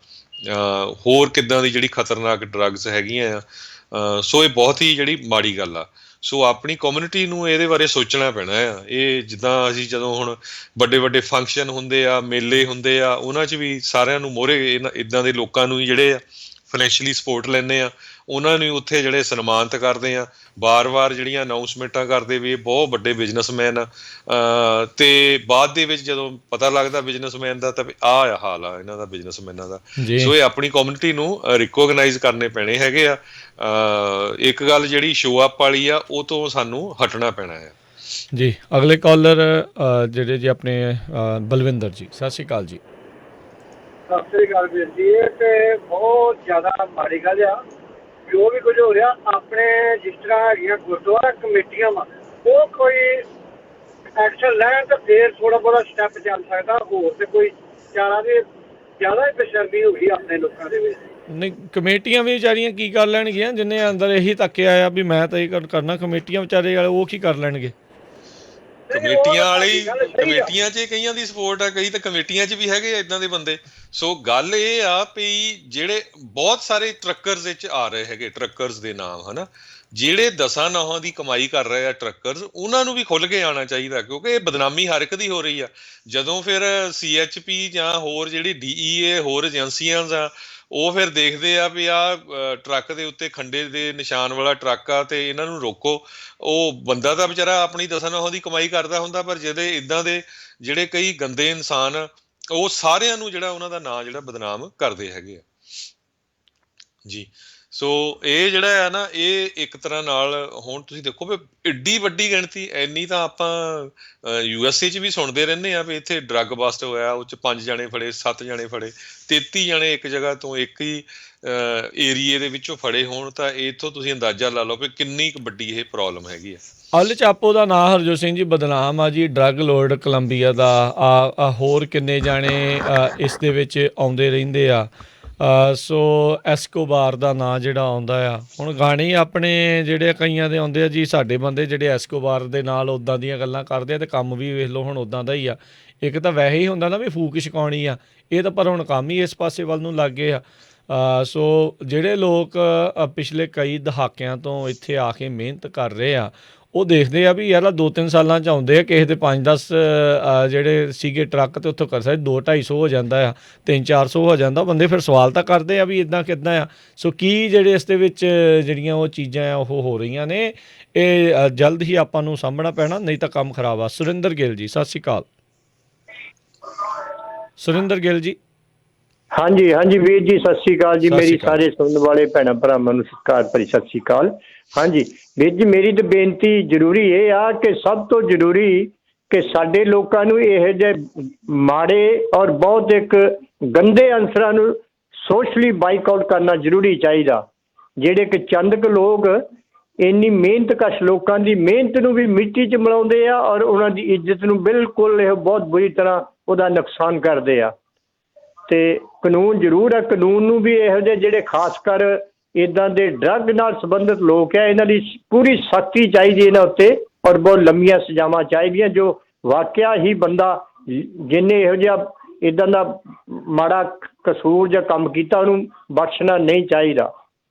ਹੋਰ ਕਿੱਦਾਂ ਦੀ ਜਿਹੜੀ ਖਤਰਨਾਕ ਡਰੱਗਸ ਹੈਗੀਆਂ ਆ। ਸੋ ਇਹ ਬਹੁਤ ਹੀ ਜਿਹੜੀ ਮਾੜੀ ਗੱਲ ਆ। ਸੋ ਆਪਣੀ ਕਮਿਊਨਿਟੀ ਨੂੰ ਇਹਦੇ ਬਾਰੇ ਸੋਚਣਾ ਪੈਣਾ ਆ। ਇਹ ਜਿੱਦਾਂ ਅਸੀਂ ਜਦੋਂ ਹੁਣ ਵੱਡੇ ਵੱਡੇ ਫੰਕਸ਼ਨ ਹੁੰਦੇ ਆ, ਮੇਲੇ ਹੁੰਦੇ ਆ, ਉਹਨਾਂ 'ਚ ਵੀ ਸਾਰਿਆਂ ਨੂੰ ਮੋਹਰੇ ਇੱਦਾਂ ਦੇ ਲੋਕਾਂ ਨੂੰ ਹੀ ਜਿਹੜੇ ਆ ਫਾਈਨੈਂਸ਼ੀਅਲੀ ਸਪੋਰਟ ਲੈਂਦੇ ਆ, ਉਹਨਾਂ ਨੂੰ ਉੱਥੇ ਜਿਹੜੇ ਸਨਮਾਨਿਤ ਕਰਦੇ ਆ। ਵਾਰ-ਵਾਰ ਜਿਹੜੀਆਂ ਅਨਾਊਂਸਮੈਂਟਾਂ ਕਰਦੇ ਵੀ ਇਹ ਬਹੁਤ ਵੱਡੇ ਬਿਜ਼ਨਸਮੈਨ ਆ, ਅਤੇ ਬਾਅਦ ਦੇ ਵਿੱਚ ਜਦੋਂ ਪਤਾ ਲੱਗਦਾ ਬਿਜ਼ਨਸਮੈਨ ਦਾ ਤਾਂ ਆਹ ਹਾਲ ਆ ਇਹਨਾਂ ਦਾ, ਬਿਜ਼ਨਸਮੈਨਾਂ ਦਾ। ਸੋ ਇਹ ਆਪਣੀ ਕਮਿਊਨਿਟੀ ਨੂੰ ਰਿਕੋਗਨਾਈਜ਼ ਕਰਨੇ ਪੈਣੇ ਹੈਗੇ ਆ। ਇੱਕ ਗੱਲ ਜਿਹੜੀ ਸ਼ੋ ਅਪ ਵਾਲੀ ਆ ਉਹ ਤੋਂ ਸਾਨੂੰ ਹਟਣਾ ਪੈਣਾ ਆ ਜੀ। ਅਗਲੇ ਕਾਲਰ ਜਿਹੜੇ ਜੀ ਆਪਣੇ ਬਲਵਿੰਦਰ ਜੀ, ਸਤਿ ਸ਼੍ਰੀ ਅਕਾਲ ਜੀ। ਸਤਿ ਸ੍ਰੀ ਅਕਾਲ ਵੀਰ ਜੀ। ਇਹ ਤੇ ਬਹੁਤ ਜ਼ਿਆਦਾ ਮਾੜੀ ਗੱਲ ਆ ਜੋ ਵੀ ਕੁਝ ਹੋ ਰਿਹਾ। ਆਪਣੇ ਜਿਸ ਤਰ੍ਹਾਂ ਹੈਗੀਆਂ ਗੁਰਦੁਆਰਾ ਕਮੇਟੀਆਂ ਵਾ, ਉਹ ਕੋਈ ਐਕਸ਼ਨ ਲੈਣ ਤਾਂ ਫੇਰ ਥੋੜਾ ਬਹੁਤਾ ਸਟੈਪ ਚੱਲ ਸਕਦਾ। ਹੋਰ ਤੇ ਕੋਈ ਚਾਰਾ ਦੀ ਜ਼ਿਆਦਾ ਹੀ ਬੇਸ਼ਰਮੀ ਹੋ ਗਈ ਆਪਣੇ ਲੋਕਾਂ ਦੇ ਵਿੱਚ। ਨਹੀਂ, ਕਮੇਟੀਆਂ ਵੀ ਵਿਚਾਰੀਆਂ ਕੀ ਕਰ ਲੈਣਗੀਆਂ, ਜਿੰਨੇ ਅੰਦਰ ਇਹੀ ਧੱਕੇ ਆਇਆ ਵੀ ਮੈਂ ਤਾਂ ਇਹ ਕਰਨਾ। ਕਮੇਟੀਆਂ ਵਿਚਾਰੇ ਵਾਲੇ ਉਹ ਕੀ ਕਰ ਲੈਣਗੇ। ਕਮੇਟੀਆਂ 'ਚ ਕਈਆਂ ਦੀ ਸਪੋਰਟ ਆ, ਕਈ ਤਾਂ ਕਮੇਟੀਆਂ 'ਚ ਵੀ ਹੈਗੇ ਆ ਇੱਦਾਂ ਦੇ ਬੰਦੇ। ਸੋ ਗੱਲ ਇਹ ਆ ਵੀ ਜਿਹੜੇ ਬਹੁਤ ਸਾਰੇ ਟਰੱਕਰਸ ਵਿੱਚ ਆ ਰਹੇ ਹੈਗੇ, ਟਰੱਕਰਸ ਦੇ ਨਾਮ, ਹੈ ਨਾ, ਜਿਹੜੇ 10 ਨੌਹਾਂ ਦੀ ਕਮਾਈ ਕਰ ਰਹੇ ਆ ਟਰੱਕਰਸ, ਉਹਨਾਂ ਨੂੰ ਵੀ ਖੁੱਲ੍ਹ ਕੇ ਆਉਣਾ ਚਾਹੀਦਾ, ਕਿਉਂਕਿ ਇਹ ਬਦਨਾਮੀ ਹਰ ਇੱਕ ਦੀ ਹੋ ਰਹੀ ਆ। ਜਦੋਂ ਫਿਰ CHP ਜਾਂ ਹੋਰ ਜਿਹੜੀ DEA ਹੋਰ ਏਜੰਸੀਆਂ ਆ, ਉਹ ਫਿਰ ਦੇਖਦੇ ਆ ਵੀ ਆਹ ਟਰੱਕ ਦੇ ਉੱਤੇ ਖੰਡੇ ਦੇ ਨਿਸ਼ਾਨ ਵਾਲਾ ਟਰੱਕ ਆ ਤੇ ਇਹਨਾਂ ਨੂੰ ਰੋਕੋ। ਉਹ ਬੰਦਾ ਤਾਂ ਵਿਚਾਰਾ ਆਪਣੀ 10 ਨੌਹਾਂ ਦੀ ਕਮਾਈ ਕਰਦਾ ਹੁੰਦਾ, ਪਰ ਜਿਹਦੇ ਇੱਦਾਂ ਦੇ ਜਿਹੜੇ ਕਈ ਗੰਦੇ ਇਨਸਾਨ, ਉਹ ਸਾਰਿਆਂ ਨੂੰ ਜਿਹੜਾ ਉਹਨਾਂ ਦਾ ਨਾਂ ਜਿਹੜਾ ਬਦਨਾਮ ਕਰਦੇ ਹੈਗੇ ਆ ਜੀ। ਸੋ ਇਹ ਜਿਹੜਾ ਆ ਨਾ, ਇਹ ਇੱਕ ਤਰ੍ਹਾਂ ਨਾਲ ਹੁਣ ਤੁਸੀਂ ਦੇਖੋ ਵੀ ਐਡੀ ਵੱਡੀ ਗਿਣਤੀ, ਇੰਨੀ ਤਾਂ ਆਪਾਂ USA 'ਚ ਵੀ ਸੁਣਦੇ ਰਹਿੰਦੇ ਆ ਵੀ ਇੱਥੇ ਡਰੱਗ ਬਸਟ ਹੋਇਆ, ਉਹ 'ਚ 5 ਜਣੇ ਫੜੇ, 7 ਜਣੇ ਫੜੇ, 33 ਜਣੇ ਇੱਕ ਜਗ੍ਹਾ ਤੋਂ ਇੱਕ ਹੀ ਏਰੀਏ ਦੇ ਵਿੱਚੋਂ ਫੜੇ ਹੋਣ, ਤਾਂ ਇੱਥੋਂ ਤੁਸੀਂ ਅੰਦਾਜ਼ਾ ਲਾ ਲਓ ਵੀ ਕਿੰਨੀ ਕੁ ਵੱਡੀ ਇਹ ਪ੍ਰੋਬਲਮ ਹੈਗੀ ਆ। ਅਲ ਚਾਪੋ ਦਾ ਨਾਂ ਹਰਜੋਤ ਸਿੰਘ ਜੀ ਬਦਨਾਮ ਆ ਜੀ, ਡਰੱਗ ਲੋਡ ਕੋਲੰਬੀਆ ਦਾ। ਹੋਰ ਕਿੰਨੇ ਜਾਣੇ ਇਸ ਦੇ ਵਿੱਚ ਆਉਂਦੇ ਰਹਿੰਦੇ ਆ। ਸੋ ਐਸਕੋਬਾਰ ਦਾ ਨਾਂ ਜਿਹੜਾ ਆਉਂਦਾ ਆ। ਹੁਣ ਗਾਣੇ ਆਪਣੇ ਜਿਹੜੇ ਕਈਆਂ ਦੇ ਆਉਂਦੇ ਆ ਜੀ, ਸਾਡੇ ਬੰਦੇ ਜਿਹੜੇ ਐਸਕੋਬਾਰ ਦੇ ਨਾਲ ਉੱਦਾਂ ਦੀਆਂ ਗੱਲਾਂ ਕਰਦੇ ਆ, ਅਤੇ ਕੰਮ ਵੀ ਵੇਖ ਲਓ ਹੁਣ ਉੱਦਾਂ ਦਾ ਹੀ ਆ। ਇੱਕ ਤਾਂ ਵੈਸੇ ਹੀ ਹੁੰਦਾ ਨਾ ਵੀ ਫੂਕ ਛਕਾਉਣੀ ਆ, ਇਹ ਤਾਂ ਪਰ ਹੁਣ ਕੰਮ ਹੀ ਇਸ ਪਾਸੇ ਵੱਲ ਨੂੰ ਲੱਗ ਗਏ ਆ। ਸੋ ਜਿਹੜੇ ਲੋਕ ਪਿਛਲੇ ਕਈ ਦਹਾਕਿਆਂ ਤੋਂ ਇੱਥੇ ਆ ਕੇ ਮਿਹਨਤ ਕਰ ਰਹੇ ਆ, ਉਹ ਦੇਖਦੇ ਆ ਵੀ ਯਾਰ 2-3 ਸਾਲਾਂ 'ਚ ਆਉਂਦੇ ਆ, ਕਿਸੇ ਦੇ 5-10 ਜਿਹੜੇ ਸੀਗੇ ਟਰੱਕ ਤੇ ਉੱਥੋਂ ਕਰ ਸਕਦੇ 200-250 ਹੋ ਜਾਂਦਾ ਆ, 300-400 ਹੋ ਜਾਂਦਾ। ਬੰਦੇ ਫਿਰ ਸਵਾਲ ਤਾਂ ਕਰਦੇ ਆ ਵੀ ਇੱਦਾਂ ਕਿੱਦਾਂ ਆ। ਸੋ ਕੀ ਜਿਹੜੇ ਇਸ ਦੇ ਵਿੱਚ ਜਿਹੜੀਆਂ ਉਹ ਚੀਜ਼ਾਂ ਆ ਉਹ ਹੋ ਰਹੀਆਂ ਨੇ, ਇਹ ਜਲਦ ਹੀ ਆਪਾਂ ਨੂੰ ਸਾਂਭਣਾ ਪੈਣਾ, ਨਹੀਂ ਤਾਂ ਕੰਮ ਖਰਾਬ ਆ। ਸੁਰਿੰਦਰ ਗਿੱਲ ਜੀ ਸਤਿ ਸ਼੍ਰੀ ਅਕਾਲ। ਸੁਰਿੰਦਰ ਗਿੱਲ ਜੀ। ਹਾਂਜੀ ਹਾਂਜੀ ਵੀਰ ਜੀ ਸਤਿ ਸ਼੍ਰੀ ਅਕਾਲ ਜੀ। ਸਤਿ ਸ਼੍ਰੀ ਮੇਰੀ ਅਕਾਲ। ਸਾਰੇ ਸੁਣਨ ਵਾਲੇ ਭੈਣਾਂ ਭਰਾਵਾਂ ਨੂੰ ਸਤਿਕਾਰ ਭਰੀ ਸਤਿ ਸ਼੍ਰੀ ਅਕਾਲ। ਹਾਂਜੀ ਵੀਰ ਜੀ, ਮੇਰੀ ਤਾਂ ਬੇਨਤੀ ਜ਼ਰੂਰੀ ਇਹ ਆ ਕਿ ਸਭ ਤੋਂ ਜ਼ਰੂਰੀ ਕਿ ਸਾਡੇ ਲੋਕਾਂ ਨੂੰ ਇਹੋ ਜਿਹੇ ਮਾੜੇ ਔਰ ਬਹੁਤ ਇੱਕ ਗੰਦੇ ਅਨਸਰਾਂ ਨੂੰ ਸੋਸ਼ਲੀ ਬਾਈਕਾਟ ਕਰਨਾ ਜ਼ਰੂਰੀ ਚਾਹੀਦਾ। ਜਿਹੜੇ ਕਿ ਚੰਦ ਕੁ ਲੋਕ ਇੰਨੀ ਮਿਹਨਤਕਸ਼ ਲੋਕਾਂ ਦੀ ਮਿਹਨਤ ਨੂੰ ਵੀ ਮਿੱਟੀ 'ਚ ਮਿਲਾਉਂਦੇ ਆ ਔਰ ਉਹਨਾਂ ਦੀ ਇੱਜ਼ਤ ਨੂੰ ਬਿਲਕੁਲ ਇਹ ਬਹੁਤ ਬੁਰੀ ਤਰ੍ਹਾਂ ਉਹਦਾ ਨੁਕਸਾਨ ਕਰਦੇ ਆ। ਤੇ ਕਾਨੂੰਨ ਜ਼ਰੂਰ ਹੈ, ਕਾਨੂੰਨ ਨੂੰ ਵੀ ਇਹੋ ਜਿਹੇ ਜਿਹੜੇ ਖਾਸ ਕਰ ਇੱਦਾਂ ਦੇ ਡਰੱਗ ਨਾਲ ਸੰਬੰਧਿਤ ਲੋਕ ਹੈ ਇਹਨਾਂ ਦੀ ਪੂਰੀ ਸਖਤੀ ਚਾਹੀਦੀ ਇਹਨਾਂ ਉੱਤੇ ਔਰ ਬਹੁਤ ਲੰਮੀਆਂ ਸਜ਼ਾਵਾਂ ਚਾਹੀਦੀਆਂ। ਜੋ ਵਾਕਿਆ ਹੀ ਬੰਦਾ ਜਿਹਨੇ ਇਹੋ ਜਿਹਾ ਇੱਦਾਂ ਦਾ ਮਾੜਾ ਕਸੂਰ ਜਾਂ ਕੰਮ ਕੀਤਾ ਉਹਨੂੰ ਬਖਸ਼ਣਾ ਨਹੀਂ ਚਾਹੀਦਾ।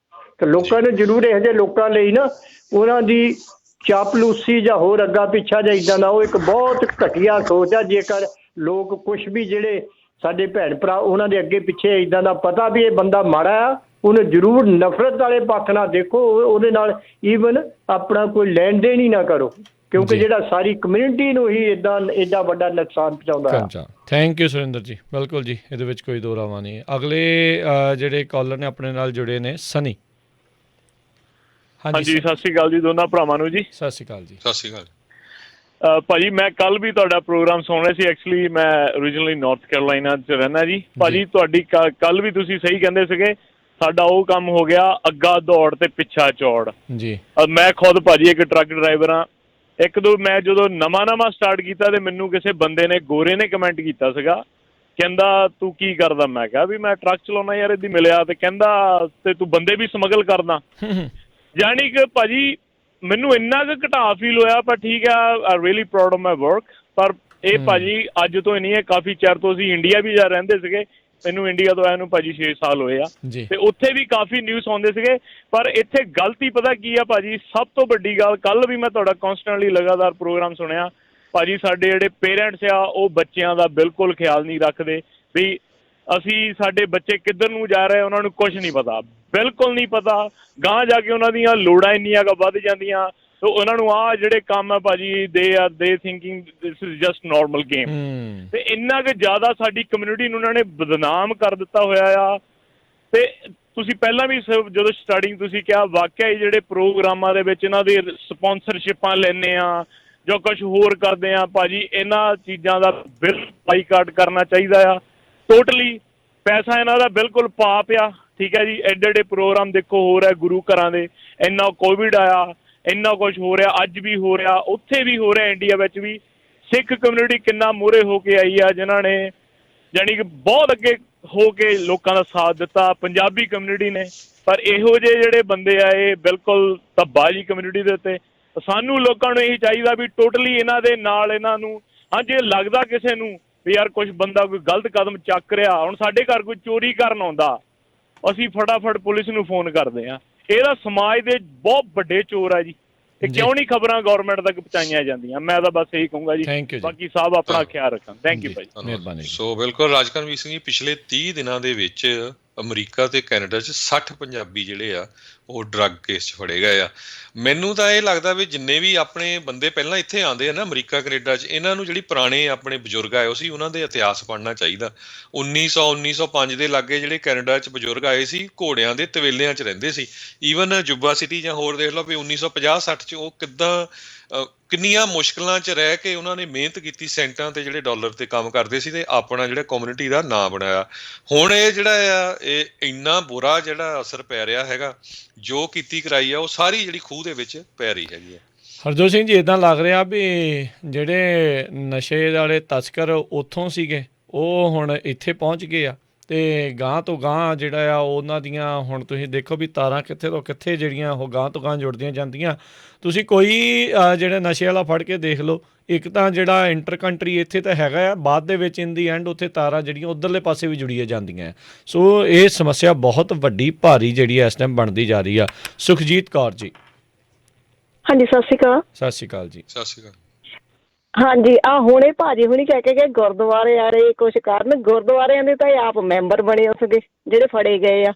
ਤੇ ਲੋਕਾਂ ਨੂੰ ਜ਼ਰੂਰ ਇਹੋ ਜਿਹੇ ਲੋਕਾਂ ਲਈ ਨਾ ਉਹਨਾਂ ਦੀ ਚਾਪਲੂਸੀ ਜਾਂ ਹੋਰ ਅੱਗਾ ਪਿੱਛਾ ਜਾਂ ਇੱਦਾਂ ਦਾ ਉਹ ਇੱਕ ਬਹੁਤ ਘਟੀਆ ਸੋਚ ਆ। ਜੇਕਰ ਲੋਕ ਕੁਛ ਵੀ ਜਿਹੜੇ ਸਾਡੇ ਭੈਣ ਭਰਾ ਉਹਨਾਂ ਦੇ ਅੱਗੇ ਪਿੱਛੇ ਇੱਦਾਂ ਦਾ ਪਤਾ ਵੀ ਇਹ ਬੰਦਾ ਮਾੜਾ ਆ, ਉਹਨੂੰ ਜ਼ਰੂਰ ਨਫ਼ਰਤ ਵਾਲੇ ਪੱਖ ਨਾਲ ਦੇਖੋ, ਉਹਦੇ ਨਾਲ ਈਵਨ ਆਪਣਾ ਕੋਈ ਲੈਣ ਦੇਣ ਹੀ ਨਾ ਕਰੋ, ਕਿਉਂਕਿ ਜਿਹੜਾ ਸਾਰੀ ਕਮਿਊਨਿਟੀ ਨੂੰ ਹੀ ਏਡਾ ਵੱਡਾ ਨੁਕਸਾਨ ਪਹੁੰਚਾਉਂਦਾ ਹੈ। ਥੈਂਕ ਯੂ ਸੁਰਿੰਦਰ ਜੀ। ਬਿਲਕੁਲ ਜੀ, ਇਹਦੇ ਵਿੱਚ ਕੋਈ ਦੋ ਰਾਵਾਂ ਨਹੀਂ। ਅਗਲੇ ਜਿਹੜੇ ਕਾਲਰ ਨੇ ਆਪਣੇ ਨਾਲ ਜੁੜੇ ਨੇ ਸਨੀ। ਹਾਂਜੀ ਸਤਿ ਸ਼੍ਰੀ ਅਕਾਲ ਜੀ ਦੋਨਾਂ ਭਰਾਵਾਂ ਨੂੰ ਜੀ। ਸਤਿ ਸ਼੍ਰੀ ਅਕਾਲ ਜੀ। ਸਤਿ ਸ਼੍ਰੀ ਅਕਾਲ। ਭਾਜੀ ਮੈਂ ਕੱਲ ਵੀ ਤੁਹਾਡਾ ਪ੍ਰੋਗਰਾਮ ਸੁਣ ਰਿਹਾ ਸੀ। ਐਕਚੁਅਲੀ ਮੈਂ ਓਰੀਜਨਲੀ ਨਾਰਥ ਕੈਰੋਲਾਈਨਾ 'ਚ ਰਹਿੰਦਾ ਜੀ। ਭਾਜੀ ਤੁਹਾਡੀ ਕੱਲ ਵੀ ਤੁਸੀਂ ਸਹੀ ਕਹਿੰਦੇ ਸੀਗੇ, ਸਾਡਾ ਉਹ ਕੰਮ ਹੋ ਗਿਆ ਅੱਗਾ ਦੌੜ ਤੇ ਪਿੱਛਾ ਚੌੜ ਜੀ। ਮੈਂ ਖੁਦ ਭਾਜੀ ਇੱਕ ਟਰੱਕ ਡਰਾਈਵਰ ਹਾਂ। ਇੱਕ ਦੋ ਮੈਂ ਜਦੋਂ ਨਵਾਂ ਸਟਾਰਟ ਕੀਤਾ ਤੇ ਮੈਨੂੰ ਕਿਸੇ ਬੰਦੇ ਨੇ ਗੋਰੇ ਨੇ ਕਮੈਂਟ ਕੀਤਾ ਸੀਗਾ, ਕਹਿੰਦਾ ਤੂੰ ਕੀ ਕਰਦਾ? ਮੈਂ ਕਿਹਾ ਵੀ ਮੈਂ ਟਰੱਕ ਚਲਾਉਣਾ ਯਾਰ। ਇੱਦੀ ਮਿਲਿਆ ਤੇ ਕਹਿੰਦਾ ਤੇ ਤੂੰ ਬੰਦੇ ਵੀ ਸਮਗਲ ਕਰਦਾ। ਯਾਨੀ ਕਿ ਭਾਜੀ ਮੈਨੂੰ ਇੰਨਾ ਕੁ ਘਟਾ ਫੀਲ ਹੋਇਆ। ਪਰ ਠੀਕ ਆ, I really proud of my work. ਪਰ ਇਹ ਭਾਜੀ ਅੱਜ ਤੋਂ ਨਹੀਂ ਹੈ, ਕਾਫੀ ਚਿਰ ਤੋਂ ਅਸੀਂ ਇੰਡੀਆ ਵੀ ਜਾ ਰਹਿੰਦੇ ਸੀਗੇ। ਮੈਨੂੰ ਇੰਡੀਆ ਤੋਂ ਆਇਆ ਨੂੰ ਭਾਜੀ 6 ਸਾਲ ਹੋਏ ਆ ਤੇ ਉੱਥੇ ਵੀ ਕਾਫੀ ਨਿਊਜ਼ ਆਉਂਦੇ ਸੀਗੇ। ਪਰ ਇੱਥੇ ਗਲਤੀ ਪਤਾ ਕੀ ਆ ਭਾਜੀ, ਸਭ ਤੋਂ ਵੱਡੀ ਗੱਲ, ਕੱਲ ਵੀ ਮੈਂ ਤੁਹਾਡਾ ਕੌਂਸਟੈਂਟਲੀ ਲਗਾਤਾਰ ਪ੍ਰੋਗਰਾਮ ਸੁਣਿਆ ਭਾਜੀ। ਸਾਡੇ ਜਿਹੜੇ ਪੇਰੈਂਟਸ ਆ ਉਹ ਬੱਚਿਆਂ ਦਾ ਬਿਲਕੁਲ ਖਿਆਲ ਨਹੀਂ ਰੱਖਦੇ ਵੀ ਅਸੀਂ ਸਾਡੇ ਬੱਚੇ ਕਿੱਧਰ ਨੂੰ ਜਾ ਰਹੇ, ਉਹਨਾਂ ਨੂੰ ਕੁਝ ਨਹੀਂ ਪਤਾ, ਬਿਲਕੁਲ ਨਹੀਂ ਪਤਾ। ਗਾਂਹ ਜਾ ਕੇ ਉਹਨਾਂ ਦੀਆਂ ਲੋੜਾਂ ਇੰਨੀਆਂ ਕੁ ਵੱਧ ਜਾਂਦੀਆਂ ਤੇ ਉਹਨਾਂ ਨੂੰ ਆਹ ਜਿਹੜੇ ਕੰਮ ਆ ਭਾਜੀ ਦੇ thinking this is just normal game. ਤੇ ਇੰਨਾ ਕੁ ਜ਼ਿਆਦਾ ਸਾਡੀ ਕਮਿਊਨਿਟੀ ਨੂੰ ਉਹਨਾਂ ਨੇ ਬਦਨਾਮ ਕਰ ਦਿੱਤਾ ਹੋਇਆ ਆ। ਤੇ ਤੁਸੀਂ ਪਹਿਲਾਂ ਵੀ ਜਦੋਂ ਸਟਾਰਟਿੰਗ ਤੁਸੀਂ ਕਿਹਾ ਵਾਕਿਆ ਹੀ ਜਿਹੜੇ ਪ੍ਰੋਗਰਾਮਾਂ ਦੇ ਵਿੱਚ ਇਹਨਾਂ ਦੇ ਸਪੋਂਸਰਸ਼ਿਪਾਂ ਲੈਂਦੇ ਆ ਜਾਂ ਕੁਛ ਹੋਰ ਕਰਦੇ ਆ ਭਾਜੀ, ਇਹਨਾਂ ਚੀਜ਼ਾਂ ਦਾ ਬਿਲਕੁਲ ਬਾਈਕਾਟ ਕਰਨਾ ਚਾਹੀਦਾ ਆ ਟੋਟਲੀ। ਪੈਸਾ ਇਹਨਾਂ ਦਾ ਬਿਲਕੁਲ ਪਾਪ ਆ, ਠੀਕ ਹੈ ਜੀ। ਐਡੇ ਪ੍ਰੋਗਰਾਮ ਦੇਖੋ ਹੋ ਰਿਹਾ ਗੁਰੂ ਘਰਾਂ ਦੇ, ਇੰਨਾ ਕੋਵਿਡ ਆਇਆ, ਇੰਨਾ ਕੁਛ ਹੋ ਰਿਹਾ, ਅੱਜ ਵੀ ਹੋ ਰਿਹਾ, ਉੱਥੇ ਵੀ ਹੋ ਰਿਹਾ, ਇੰਡੀਆ ਵਿੱਚ ਵੀ। ਸਿੱਖ ਕਮਿਊਨਿਟੀ ਕਿੰਨਾ ਮੂਹਰੇ ਹੋ ਕੇ ਆਈ ਆ, ਜਿਨ੍ਹਾਂ ਨੇ ਜਾਣੀ ਕਿ ਬਹੁਤ ਅੱਗੇ ਹੋ ਕੇ ਲੋਕਾਂ ਦਾ ਸਾਥ ਦਿੱਤਾ, ਪੰਜਾਬੀ ਕਮਿਊਨਿਟੀ ਨੇ। ਪਰ ਇਹੋ ਜਿਹੇ ਜਿਹੜੇ ਬੰਦੇ ਆ ਇਹ ਬਿਲਕੁਲ ਧੱਬਾਜੀ ਕਮਿਊਨਿਟੀ ਦੇ ਉੱਤੇ। ਸਾਨੂੰ ਲੋਕਾਂ ਨੂੰ ਇਹੀ ਚਾਹੀਦਾ ਵੀ ਟੋਟਲੀ ਇਹਨਾਂ ਦੇ ਨਾਲ ਇਹਨਾਂ ਨੂੰ, ਹਾਂ ਜੇ ਲੱਗਦਾ ਕਿਸੇ ਨੂੰ ਵੀ ਯਾਰ ਕੁਛ ਬੰਦਾ ਕੋਈ ਗਲਤ ਕਦਮ ਚੱਕ ਰਿਹਾ, ਹੁਣ ਸਾਡੇ ਘਰ ਕੋਈ ਚੋਰੀ ਕਰਨ ਆਉਂਦਾ ਅਸੀਂ ਫਟਾਫਟ ਪੁਲਿਸ ਨੂੰ ਫੋਨ ਕਰਦੇ ਹਾਂ। ਇਹਦਾ ਸਮਾਜ ਦੇ ਬਹੁਤ ਵੱਡੇ ਚੋਰ ਆ ਜੀ। ਤੇ ਕਿਉਂ ਨਹੀਂ ਖਬਰਾਂ ਗਵਰਨਮੈਂਟ ਤੱਕ ਪਹੁੰਚਾਈਆਂ ਜਾਂਦੀਆਂ? ਮੈਂ ਤਾਂ ਬਸ ਇਹੀ ਕਹੂੰਗਾ ਜੀ। ਬਾਕੀ ਸਾਹਿਬ ਆਪਣਾ ਖਿਆਲ ਰੱਖਣ। ਥੈਂਕ ਯੂ ਭਾਈ, ਮਿਹਰਬਾਨੀ। ਸੋ ਬਿਲਕੁਲ ਰਾਜਕਰਮਵੀਰ ਸਿੰਘ ਜੀ, ਪਿਛਲੇ 30 ਦਿਨਾਂ ਦੇ ਵਿੱਚ ਅਮਰੀਕਾ ਤੇ ਕੈਨੇਡਾ 'ਚ 60 ਪੰਜਾਬੀ ਜਿਹੜੇ ਆ ਉਹ ਡਰੱਗ ਕੇਸ 'ਚ ਫੜੇ ਗਏ ਆ। ਮੈਨੂੰ ਤਾਂ ਇਹ ਲੱਗਦਾ ਵੀ ਜਿੰਨੇ ਵੀ ਆਪਣੇ ਬੰਦੇ ਪਹਿਲਾਂ ਇੱਥੇ ਆਉਂਦੇ ਆ ਨਾ ਅਮਰੀਕਾ ਕੈਨੇਡਾ 'ਚ, ਇਹਨਾਂ ਨੂੰ ਜਿਹੜੀ ਪੁਰਾਣੇ ਆਪਣੇ ਬਜ਼ੁਰਗ ਆਏ ਸੀ ਉਹਨਾਂ ਦੇ ਇਤਿਹਾਸ ਪੜ੍ਹਨਾ ਚਾਹੀਦਾ। 1905 ਦੇ ਲਾਗੇ ਜਿਹੜੇ ਕੈਨੇਡਾ 'ਚ ਬਜ਼ੁਰਗ ਆਏ ਸੀ, ਘੋੜਿਆਂ ਦੇ ਤਵੇਲਿਆਂ 'ਚ ਰਹਿੰਦੇ ਸੀ। ਈਵਨ ਜੁਬਾ ਸਿਟੀ ਜਾਂ ਹੋਰ ਦੇਖ ਲਓ ਵੀ 1950-60 'ਚ ਉਹ ਕਿੰਨੀਆਂ ਮੁਸ਼ਕਿਲਾਂ 'ਚ ਰਹਿ ਕੇ ਉਹਨਾਂ ਨੇ ਮਿਹਨਤ ਕੀਤੀ, ਸੈਂਟਾਂ ਤੇ ਜਿਹੜੇ ਡਾਲਰ ਤੇ ਕੰਮ ਕਰਦੇ ਸੀ ਤੇ ਆਪਣਾ ਜਿਹੜਾ ਕਮਿਊਨਿਟੀ ਦਾ ਨਾਂ ਬਣਾਇਆ। ਹੁਣ ਇਹ ਜਿਹੜਾ ਆ ਇਹ ਇੰਨਾ ਬੁਰਾ ਜਿਹੜਾ ਅਸਰ ਪੈ ਰਿਹਾ ਹੈਗਾ, ਜੋ ਕੀਤੀ ਕਰਾਈ ਆ ਉਹ ਸਾਰੀ ਜਿਹੜੀ ਖੂਹ ਦੇ ਵਿੱਚ ਪੈ ਰਹੀ ਹੈਗੀ ਆ। ਹਰਜੋਤ ਸਿੰਘ ਜੀ, ਇੱਦਾਂ ਲੱਗ ਰਿਹਾ ਵੀ ਜਿਹੜੇ ਨਸ਼ੇ ਵਾਲੇ ਤਸਕਰ ਉੱਥੋਂ ਸੀਗੇ ਉਹ ਹੁਣ ਇੱਥੇ ਪਹੁੰਚ ਗਏ ਆ ਤੇ ਗਾਂਹ ਤੋਂ ਗਾਂਹ ਜਿਹੜਾ ਆ ਉਹਨਾਂ ਦੀਆਂ ਹੁਣ ਤੁਸੀਂ ਦੇਖੋ ਵੀ ਤਾਰਾਂ ਕਿੱਥੇ ਤੋਂ ਕਿੱਥੇ ਜਿਹੜੀਆਂ ਉਹ ਗਾਂਹ ਤੋਂ ਗਾਂਹ ਜੁੜਦੀਆਂ ਜਾਂਦੀਆਂ। ਤੁਸੀਂ ਕੋਈ ਜਿਹੜੇ ਨਸ਼ੇ ਵਾਲਾ ਫੜ ਕੇ ਦੇਖ ਲਓ, ਇੱਕ ਤਾਂ ਜਿਹੜਾ ਇੰਟਰ ਕੰਟਰੀ ਇੱਥੇ ਤਾਂ ਹੈਗਾ ਆ, ਬਾਅਦ ਦੇ ਵਿੱਚ ਇਨ ਦੀ ਐਂਡ ਉੱਥੇ ਤਾਰਾਂ ਜਿਹੜੀਆਂ ਉੱਧਰਲੇ ਪਾਸੇ ਵੀ ਜੁੜੀਆਂ ਜਾਂਦੀਆਂ। ਸੋ ਇਹ ਸਮੱਸਿਆ ਬਹੁਤ ਵੱਡੀ ਭਾਰੀ ਜਿਹੜੀ ਇਸ ਟਾਈਮ ਬਣਦੀ ਜਾ ਰਹੀ ਆ। ਸੁਖਜੀਤ ਕੌਰ ਜੀ। ਹਾਂਜੀ ਸਤਿ ਸ਼੍ਰੀ ਅਕਾਲ। ਸਤਿ ਸ਼੍ਰੀ ਅਕਾਲ ਜੀ। ਸਤਿ ਸ਼੍ਰੀ ਅਕਾਲ। ਹਾਂਜੀ ਹੁਣੇ ਭਾਜੀ ਹੁਣੀ ਕਹਿ ਕੇ ਗਏ ਗੁਰਦੁਆਰੇ ਵਾਲੇ ਕੁਛ ਕਾਰਨ ਗੁਰਦੁਆਰਿਆਂ ਦੇ ਤਾਂ ਇਹ ਆਪ ਮੈਂਬਰ ਬਣੇ ਸੀਗੇ ਜਿਹੜੇ ਫੜੇ ਗਏ ਆ।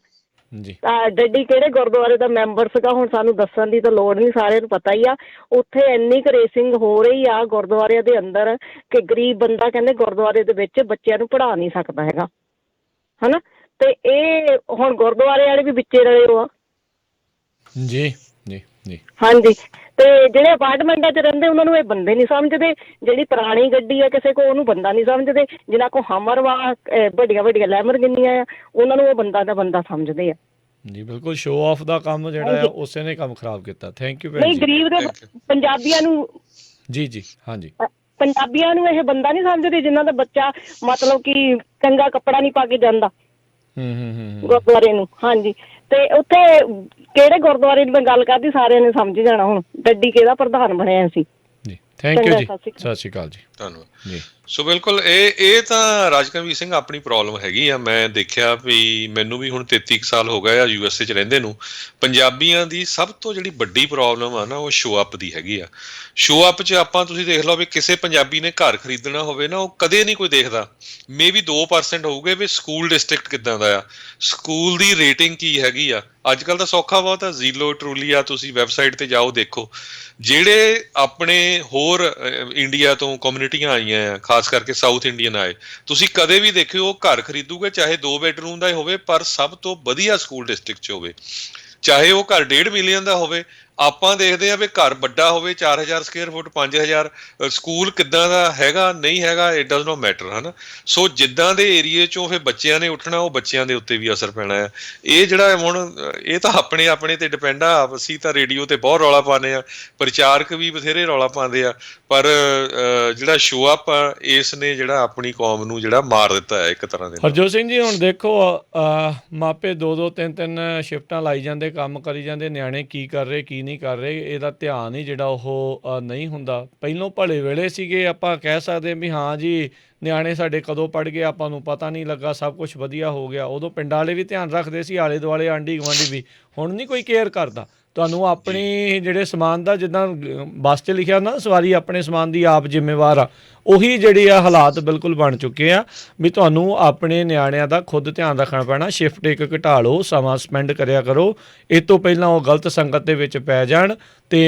ਜੀ ਤਾਂ ਡੱਡੀ ਕਿਹੜੇ ਗੁਰਦੁਆਰੇ ਦਾ ਮੈਂਬਰ ਸੀਗਾ ਹੁਣ ਸਾਨੂੰ ਦੱਸਣ ਦੀ ਤਾਂ ਲੋੜ ਨਹੀਂ, ਸਾਰਿਆਂ ਨੂੰ ਪਤਾ ਹੀ ਆ। ਉੱਥੇ ਇੰਨੀ ਕੁ ਰੇਸਿੰਗ ਹੋ ਰਹੀ ਆ ਗੁਰਦੁਆਰਿਆਂ ਦੇ ਅੰਦਰ ਕਿ ਗਰੀਬ ਬੰਦਾ ਕਹਿੰਦੇ ਗੁਰਦੁਆਰੇ ਦੇ ਵਿੱਚ ਬੱਚਿਆਂ ਨੂੰ ਪੜ੍ਹਾ ਨਹੀਂ ਸਕਦਾ ਹੈਗਾ, ਹਨਾ। ਤੇ ਇਹ ਹੁਣ ਗੁਰਦੁਆਰੇ ਵਾਲੇ ਵੀ ਵਿੱਚੇ ਰਲੇ ਹੋ ਆ। ਜੀ ਜੀ ਜੀ ਹਾਂਜੀ ਤੇ ਜਿਹੜੇ ਅਪਾਰਟਮੈਂਟਾਂ 'ਚ ਰਹਿੰਦੇ ਉਹਨਾਂ ਨੂੰ ਇਹ ਬੰਦੇ ਨਹੀਂ ਸਮਝਦੇ, ਜਿਹੜੀ ਪੁਰਾਣੀ ਗੱਡੀ ਆ ਕਿਸੇ ਕੋਲ ਉਹਨੂੰ ਬੰਦਾ ਨਹੀਂ ਸਮਝਦੇ, ਜਿਨ੍ਹਾਂ ਕੋਲ ਹਮਰ ਵਾ ਵੱਡੀਆਂ ਵੱਡੀਆਂ ਲੈਮਰਗਿਨੀਆਂ ਆ ਉਹਨਾਂ ਨੂੰ ਉਹ ਬੰਦਾ ਦਾ ਬੰਦਾ ਸਮਝਦੇ ਆ। ਜੀ ਬਿਲਕੁਲ ਸ਼ੋਅ ਆਫ ਦਾ ਕੰਮ ਜਿਹੜਾ ਆ ਉਸੇ ਨੇ ਕੰਮ ਖਰਾਬ ਕੀਤਾ। ਥੈਂਕ ਯੂ ਭੈਣ ਨਹੀਂ ਜੀ। ਗਰੀਬ ਦੇ ਪੰਜਾਬੀਆਂ ਨੂੰ ਜੀ ਜੀ ਹਾਂਜੀ ਪੰਜਾਬੀਆਂ ਨੂੰ ਇਹ ਬੰਦਾ ਨਹੀਂ ਸਮਝਦੇ ਜਿਨ੍ਹਾਂ ਦਾ ਬੱਚਾ ਮਤਲਬ ਕਿ ਚੰਗਾ ਕੱਪੜਾ ਨਹੀਂ ਪਾ ਕੇ ਜਾਂਦਾ ਗੁਰਦੁਆਰੇ ਨੂੰ। ਹਾਂਜੀ ਤੇ ਉੱਥੇ ਕਿਹੜੇ ਗੁਰਦੁਆਰੇ ਦੀ ਮੈਂ ਗੱਲ ਕਰਦੀ ਸਾਰਿਆਂ ਨੇ ਸਮਝ ਜਾਣਾ ਹੁਣ ਡੱਡੀ ਕਿਹਦਾ ਪ੍ਰਧਾਨ ਬਣਿਆ ਸੀ। ਜੀ ਥੈਂਕ ਯੂ ਜੀ। ਸਤਿ ਸ਼੍ਰੀ ਅਕਾਲ ਜੀ। ਧੰਨਵਾਦ ਜੀ। ਸੋ ਬਿਲਕੁਲ ਇਹ ਤਾਂ ਰਾਜਕਰਮਵੀਰ ਸਿੰਘ ਆਪਣੀ ਪ੍ਰੋਬਲਮ ਹੈਗੀ ਆ। ਮੈਂ ਦੇਖਿਆ ਵੀ ਮੈਨੂੰ ਵੀ ਹੁਣ 33 ਸਾਲ ਹੋ ਗਏ ਆ USA 'ਚ ਰਹਿੰਦੇ ਨੂੰ। ਪੰਜਾਬੀਆਂ ਦੀ ਸਭ ਤੋਂ ਜਿਹੜੀ ਵੱਡੀ ਪ੍ਰੋਬਲਮ ਆ ਨਾ ਉਹ ਸ਼ੋ ਅਪ ਦੀ ਹੈਗੀ ਆ। ਸ਼ੋ ਅਪ 'ਚ ਆਪਾਂ ਤੁਸੀਂ ਦੇਖ ਲਓ ਵੀ ਕਿਸੇ ਪੰਜਾਬੀ ਨੇ ਘਰ ਖਰੀਦਣਾ ਹੋਵੇ ਨਾ ਉਹ ਕਦੇ ਨਹੀਂ ਕੋਈ ਦੇਖਦਾ, ਮੇਬੀ 2% ਹੋਊਗੇ ਵੀ ਸਕੂਲ ਡਿਸਟ੍ਰਿਕਟ ਕਿੱਦਾਂ ਦਾ ਆ, ਸਕੂਲ ਦੀ ਰੇਟਿੰਗ ਕੀ ਹੈਗੀ ਆ। ਅੱਜ ਕੱਲ੍ਹ ਤਾਂ ਸੌਖਾ ਬਹੁਤ ਆ, ਜ਼ੀਲੋ ਟਰੂਲੀਆ ਤੁਸੀਂ ਵੈਬਸਾਈਟ 'ਤੇ ਜਾਓ ਦੇਖੋ। ਜਿਹੜੇ ਆਪਣੇ ਹੋਰ ਇੰਡੀਆ ਤੋਂ ਕਮਿਊਨਿਟੀਆਂ ਆਈਆਂ ਆ, ਖਾਸ ਕਰਕੇ ਸਾਊਥ ਇੰਡੀਅਨ ਆਏ, ਤੁਸੀਂ ਕਦੇ ਵੀ ਦੇਖਿਓ ਉਹ ਘਰ ਖਰੀਦੂਗੇ ਚਾਹੇ 2 ਬੈਡਰੂਮ ਦਾ ਹੋਵੇ ਪਰ ਸਭ ਤੋਂ ਵਧੀਆ ਸਕੂਲ ਡਿਸਟ੍ਰਿਕਟ 'ਚ ਹੋਵੇ, ਚਾਹੇ ਉਹ ਘਰ 1.5 ਮਿਲੀਅਨ ਦਾ ਹੋਵੇ। ਆਪਾਂ ਦੇਖਦੇ ਆ ਵੀ ਘਰ ਵੱਡਾ ਹੋਵੇ 4000 ਸਕੁਅਰ ਫੁੱਟ 5000, ਸਕੂਲ ਕਿੱਦਾਂ ਦਾ ਹੈਗਾ ਨਹੀਂ ਹੈਗਾ ਇਟ ਡਜ਼ ਨੋਟ ਮੈਟਰ, ਹਨਾ। ਸੋ ਜਿੱਦਾਂ ਦੇ ਏਰੀਏ 'ਚੋਂ ਫਿਰ ਬੱਚਿਆਂ ਨੇ ਉੱਠਣਾ ਉਹ ਬੱਚਿਆਂ ਦੇ ਉੱਤੇ ਵੀ ਅਸਰ ਪੈਣਾ ਆ। ਇਹ ਜਿਹੜਾ ਹੁਣ ਇਹ ਤਾਂ ਆਪਣੇ ਆਪਣੇ ਤੇ ਡਿਪੈਂਡ ਆ। ਅਸੀਂ ਤਾਂ ਰੇਡੀਓ ਤੇ ਬਹੁਤ ਰੌਲਾ ਪਾਉਂਦੇ ਆ, ਪ੍ਰਚਾਰਕ ਵੀ ਬਥੇਰੇ ਰੌਲਾ ਪਾਉਂਦੇ ਆ, ਪਰ ਜਿਹੜਾ ਸ਼ੋ ਅਪ ਆ ਇਸ ਨੇ ਜਿਹੜਾ ਆਪਣੀ ਕੌਮ ਨੂੰ ਜਿਹੜਾ ਮਾਰ ਦਿੱਤਾ ਹੈ ਇੱਕ ਤਰ੍ਹਾਂ ਦੇ। ਹਰਜੋਤ ਸਿੰਘ ਜੀ ਹੁਣ ਦੇਖੋ ਮਾਪੇ 2-2 3-3 ਸ਼ਿਫਟਾਂ ਲਾਈ ਜਾਂਦੇ, ਕੰਮ ਕਰੀ ਜਾਂਦੇ, ਨਿਆਣੇ ਕੀ ਕਰ ਰਹੇ ਕੀ ਨਹੀਂ ਕਰ ਰਹੇ ਇਹਦਾ ਧਿਆਨ ਹੀ ਜਿਹੜਾ ਉਹ ਨਹੀਂ ਹੁੰਦਾ। ਪਹਿਲੋਂ ਭਲੇ ਵੇਲੇ ਸੀਗੇ, ਆਪਾਂ ਕਹਿ ਸਕਦੇ ਵੀ ਹਾਂ ਜੀ ਨਿਆਣੇ ਸਾਡੇ ਕਦੋਂ ਪੜ੍ਹ ਗਏ ਆਪਾਂ ਨੂੰ ਪਤਾ ਨਹੀਂ ਲੱਗਾ, ਸਭ ਕੁਛ ਵਧੀਆ ਹੋ ਗਿਆ। ਉਦੋਂ ਪਿੰਡਾਂ ਵਾਲੇ ਵੀ ਧਿਆਨ ਰੱਖਦੇ ਸੀ, ਆਲੇ ਦੁਆਲੇ ਆਂਢੀ ਗੁਆਂਢੀ ਵੀ। ਹੁਣ ਨਹੀਂ ਕੋਈ ਕੇਅਰ ਕਰਦਾ। ਤੁਹਾਨੂੰ ਆਪਣੀ ਜਿਹੜੇ ਸਮਾਨ ਦਾ ਜਿੱਦਾਂ ਬੱਸ 'ਚ ਲਿਖਿਆ ਨਾ ਸਵਾਰੀ ਆਪਣੇ ਸਮਾਨ ਦੀ ਆਪ ਜ਼ਿੰਮੇਵਾਰ ਆ, ਉਹੀ ਜਿਹੜੀ ਆ ਹਾਲਾਤ ਬਿਲਕੁਲ ਬਣ ਚੁੱਕੇ ਆ ਵੀ ਤੁਹਾਨੂੰ ਆਪਣੇ ਨਿਆਣਿਆਂ ਦਾ ਖੁਦ ਧਿਆਨ ਰੱਖਣਾ ਪੈਣਾ। ਸ਼ਿਫਟ ਇੱਕ ਘਟਾ ਲਓ, ਸਮਾਂ ਸਪੈਂਡ ਕਰਿਆ ਕਰੋ। ਇਹ ਤੋਂ ਪਹਿਲਾਂ ਉਹ ਗਲਤ ਸੰਗਤ ਦੇ ਵਿੱਚ ਪੈ ਜਾਣ ਅਤੇ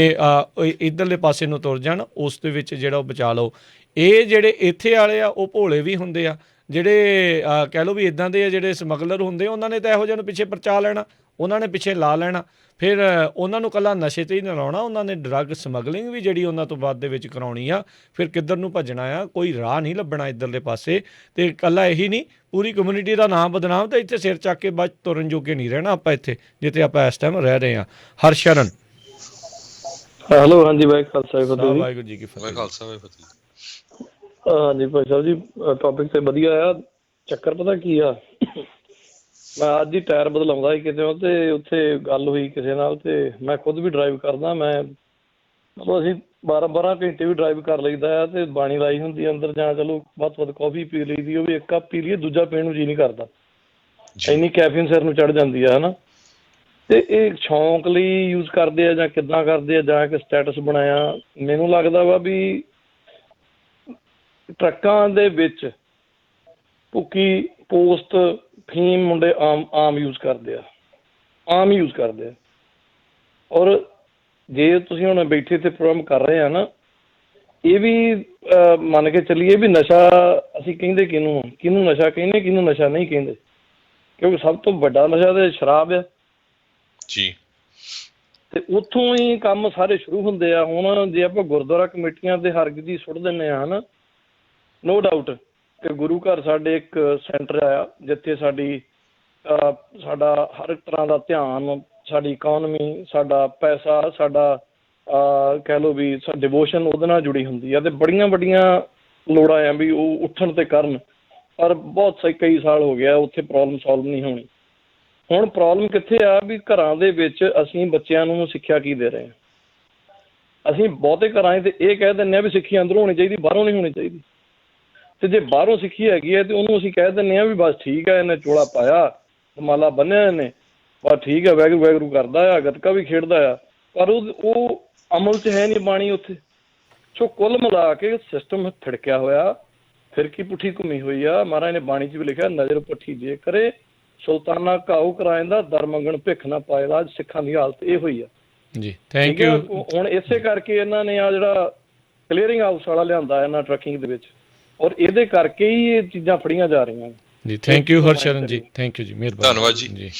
ਇੱਧਰਲੇ ਪਾਸੇ ਨੂੰ ਤੁਰ ਜਾਣ, ਉਸ ਦੇ ਵਿੱਚ ਜਿਹੜਾ ਉਹ ਬਚਾ ਲਓ। ਇਹ ਜਿਹੜੇ ਇੱਥੇ ਵਾਲੇ ਆ ਉਹ ਭੋਲੇ ਵੀ ਹੁੰਦੇ ਆ, ਜਿਹੜੇ ਕਹਿ ਲਓ ਵੀ ਇੱਦਾਂ ਦੇ ਆ ਜਿਹੜੇ ਸਮਗਲਰ ਹੁੰਦੇ ਉਹਨਾਂ ਨੇ ਤਾਂ ਇਹੋ ਜਿਹੇ ਨੂੰ ਪਿੱਛੇ ਪਰਚਾ ਲੈਣਾ, ਉਹਨਾਂ ਨੇ ਪਿੱਛੇ ਲਾ ਲੈਣਾ। ਫਿਰ ਉਹਨਾਂ ਨੂੰ ਇਕੱਲਾ ਨਸ਼ੇ 'ਤੇ ਹੀ ਨਾ ਲਾਉਣਾ, ਉਹਨਾਂ ਨੇ ਡਰੱਗ ਸਮਗਲਿੰਗ ਵੀ ਜਿਹੜੀ ਉਹਨਾਂ ਤੋਂ ਬਾਅਦ ਦੇ ਵਿੱਚ ਕਰਾਉਣੀ ਆ। ਫਿਰ ਕਿੱਧਰ ਨੂੰ ਭੱਜਣਾ ਆ, ਕੋਈ ਰਾਹ ਨਹੀਂ ਲੱਭਣਾ ਇੱਧਰਲੇ ਪਾਸੇ। ਅਤੇ ਇਕੱਲਾ ਇਹੀ ਨਹੀਂ, ਪੂਰੀ ਕਮਿਊਨਿਟੀ ਦਾ ਨਾਮ ਬਦਨਾਮ, ਤਾਂ ਇੱਥੇ ਸਿਰ ਚੱਕ ਕੇ ਬਸ ਤੁਰਨ ਜੋਗੇ ਨਹੀਂ ਰਹਿਣਾ ਆਪਾਂ ਇੱਥੇ ਜਿੱਥੇ ਆਪਾਂ ਇਸ ਟਾਈਮ ਰਹਿ ਰਹੇ ਹਾਂ। ਹਰਸ਼ਰਨ ਹੈਲੋ, ਹਾਂਜੀ ਭਾਈ ਖਾਲਸਾ ਫਤਿਹ। ਵਾਹਿਗੁਰੂ ਜੀ ਕੀ ਫਤਿਹ। ਖਾਲਸਾ ਵਾਹਿਗੁਰੂ ਫਤਿਹ। ਹਾਂਜੀ ਭਾਈ ਸਾਹਿਬ ਜੀ, ਟੌਪਿਕ ਤੇ ਵਧੀਆ ਆ। ਚੱਕਰ ਪਤਾ ਕੀ ਆ, ਮੈਂ ਅੱਜ ਹੀ ਟਾਇਰ ਬਦਲਾਉਂਦਾ ਸੀ ਕਿਤੇ ਤੇ ਉੱਥੇ ਗੱਲ ਹੋਈ ਕਿਸੇ ਨਾਲ, ਤੇ ਮੈਂ ਖੁਦ ਵੀ ਡਰਾਈਵ ਕਰਦਾ। ਮੈਂ ਮਤਲਬ ਅਸੀਂ 12 ਘੰਟੇ ਵੀ ਡਰਾਈਵ ਕਰ ਲਈਦਾ ਆ, ਤੇ ਬਾਣੀ ਲਾਈ ਹੁੰਦੀ ਅੰਦਰ, ਜਾਂ ਚਲੋ ਵੱਧ ਤੋਂ ਵੱਧ ਕੌਫੀ ਪੀ ਲਈ ਦੀ, ਉਹ ਵੀ 1 ਕੱਪ ਪੀ ਲਈਏ, ਦੂਜਾ ਪੀਣ ਨੂੰ ਜੀ ਨਹੀਂ ਕਰਦਾ, ਇੰਨੀ ਕੈਫੀਨ ਸਿਰ ਨੂੰ ਚੜ੍ਹ ਜਾਂਦੀ ਆ, ਹਨਾ। ਤੇ ਇਹ ਸ਼ੌਂਕ ਲਈ ਯੂਜ਼ ਕਰਦੇ ਆ ਜਾਂ ਕਿੱਦਾਂ ਕਰਦੇ ਆ, ਜਾਂ ਕਿ ਸਟੇਟਸ ਬਣਾਇਆ। ਮੈਨੂੰ ਲੱਗਦਾ ਵਾ ਵੀ ਟਰੱਕਾਂ ਦੇ ਵਿੱਚ ਭੁੱਕੀ ਪੋਸਟ ਫੀਮ ਮੁੰਡੇ ਆਮ ਯੂਜ਼ ਕਰਦੇ ਆ। ਔਰ ਜੇ ਤੁਸੀਂ ਹੁਣ ਬੈਠੇ ਤੇ ਪ੍ਰੋਗਰਾਮ ਕਰ ਰਹੇ ਆ ਨਾ, ਇਹ ਵੀ ਮੰਨ ਕੇ ਚੱਲੀਏ ਵੀ ਨਸ਼ਾ ਅਸੀਂ ਕਹਿੰਦੇ ਕਿਹਨੂੰ ਨਸ਼ਾ ਕਹਿੰਦੇ, ਕਿਹਨੂੰ ਨਸ਼ਾ ਨਹੀਂ ਕਹਿੰਦੇ, ਕਿਉਂਕਿ ਸਭ ਤੋਂ ਵੱਡਾ ਨਸ਼ਾ ਤੇ ਸ਼ਰਾਬ ਆ ਜੀ। ਤੇ ਉੱਥੋਂ ਹੀ ਕੰਮ ਸਾਰੇ ਸ਼ੁਰੂ ਹੁੰਦੇ ਆ। ਹੁਣ ਜੇ ਆਪਾਂ ਗੁਰਦੁਆਰਾ ਕਮੇਟੀਆਂ ਤੇ ਹਰਗਦੀ ਸੁੱਟ ਦਿੰਦੇ ਆ ਹਨਾ, ਨੋ ਡਾਊਟ ਕਿ ਗੁਰੂ ਘਰ ਸਾਡੇ ਇੱਕ ਸੈਂਟਰ ਆ ਜਿੱਥੇ ਸਾਡਾ ਹਰ ਇੱਕ ਤਰ੍ਹਾਂ ਦਾ ਧਿਆਨ, ਸਾਡੀ ਇਕੋਨਮੀ, ਸਾਡਾ ਪੈਸਾ, ਸਾਡਾ ਕਹਿ ਲਓ ਵੀ ਡਿਵੋਸ਼ਨ ਉਹਦੇ ਨਾਲ ਜੁੜੀ ਹੁੰਦੀ ਆ। ਤੇ ਬੜੀਆਂ ਵੱਡੀਆਂ ਲੋੜਾਂ ਆ ਵੀ ਉਹ ਉੱਠਣ ਤੇ ਕਰਨ, ਪਰ ਬਹੁਤ ਕਈ ਸਾਲ ਹੋ ਗਿਆ ਉੱਥੇ ਪ੍ਰੋਬਲਮ ਸੋਲਵ ਨਹੀਂ ਹੋਣੀ। ਹੁਣ ਪ੍ਰੋਬਲਮ ਕਿੱਥੇ ਆ ਵੀ ਘਰਾਂ ਦੇ ਵਿੱਚ ਅਸੀਂ ਬੱਚਿਆਂ ਨੂੰ ਸਿੱਖਿਆ ਕੀ ਦੇ ਰਹੇ ਹਾਂ। ਅਸੀਂ ਬਹੁਤੇ ਘਰਾਂ 'ਚ ਇਹ ਕਹਿ ਦਿੰਦੇ ਹਾਂ ਵੀ ਸਿੱਖਿਆ ਅੰਦਰੋਂ ਹੋਣੀ ਚਾਹੀਦੀ, ਬਾਹਰੋਂ ਨਹੀਂ ਹੋਣੀ ਚਾਹੀਦੀ। ਤੇ ਜੇ ਬਾਹਰੋਂ ਸਿੱਖੀ ਹੈਗੀ ਹੈ ਤੇ ਉਹਨੂੰ ਅਸੀਂ ਕਹਿ ਦਿੰਦੇ ਹਾਂ ਵੀ ਬਸ ਠੀਕ ਹੈ, ਇਹਨੇ ਚੋਲਾ ਪਾਇਆ, ਮਾਲਾ ਬੰਨਿਆ ਇਹਨੇ, ਬਸ ਠੀਕ ਹੈ, ਵਾਹਿਗੁਰੂ ਵਾਹਿਗੁਰੂ ਕਰਦਾ ਆ, ਗੱਤਕਾ ਵੀ ਖੇਡਦਾ ਆ, ਪਰ ਉਹ ਅਮਲ 'ਚ ਹੈ ਨਹੀਂ ਬਾਣੀ ਉੱਥੇ। ਸੋ ਕੁੱਲ ਮਿਲਾ ਕੇ ਸਿਸਟਮ ਥਿੜਕਿਆ ਹੋਇਆ, ਫਿਰਕੀ ਪੁੱਠੀ ਘੁੰਮੀ ਹੋਈ ਆ। ਮਹਾਰਾਜ ਨੇ ਬਾਣੀ 'ਚ ਵੀ ਲਿਖਿਆ, ਨਜ਼ਰ ਪੁੱਠੀ ਜੇ ਕਰੇ ਸੁਲਤਾਨਾ ਘਾਉ ਕਰਾਇੰਦਾ, ਦਰ ਮੰਗਣ ਭਿੱਖ ਨਾ ਪਾਏਦਾ। ਅੱਜ ਸਿੱਖਾਂ ਦੀ ਹਾਲਤ ਇਹ ਹੋਈ ਆ ਜੀ। Thank you. ਹੁਣ ਇਸੇ ਕਰਕੇ ਇਹਨਾਂ ਨੇ ਆ ਜਿਹੜਾ ਕਲੀਅਰਿੰਗ ਹਾਊਸ ਵਾਲਾ ਲਿਆਂਦਾ ਇਹਨਾਂ ਟਰੱਕਿੰਗ ਦੇ ਵਿੱਚ, ਔਰ ਇਹਦੇ ਕਰਕੇ ਹੀ ਇਹ ਚੀਜ਼ਾਂ ਫੜੀਆਂ ਜਾ ਰਹੀਆਂ ਜੀ। ਥੈਂਕ ਯੂ ਹਰਸ਼ਰਨ ਜੀ, ਥੈਂਕ ਯੂ ਜੀ, ਮਿਹਰਬਾਨੀ, ਧੰਨਵਾਦ ਜੀ।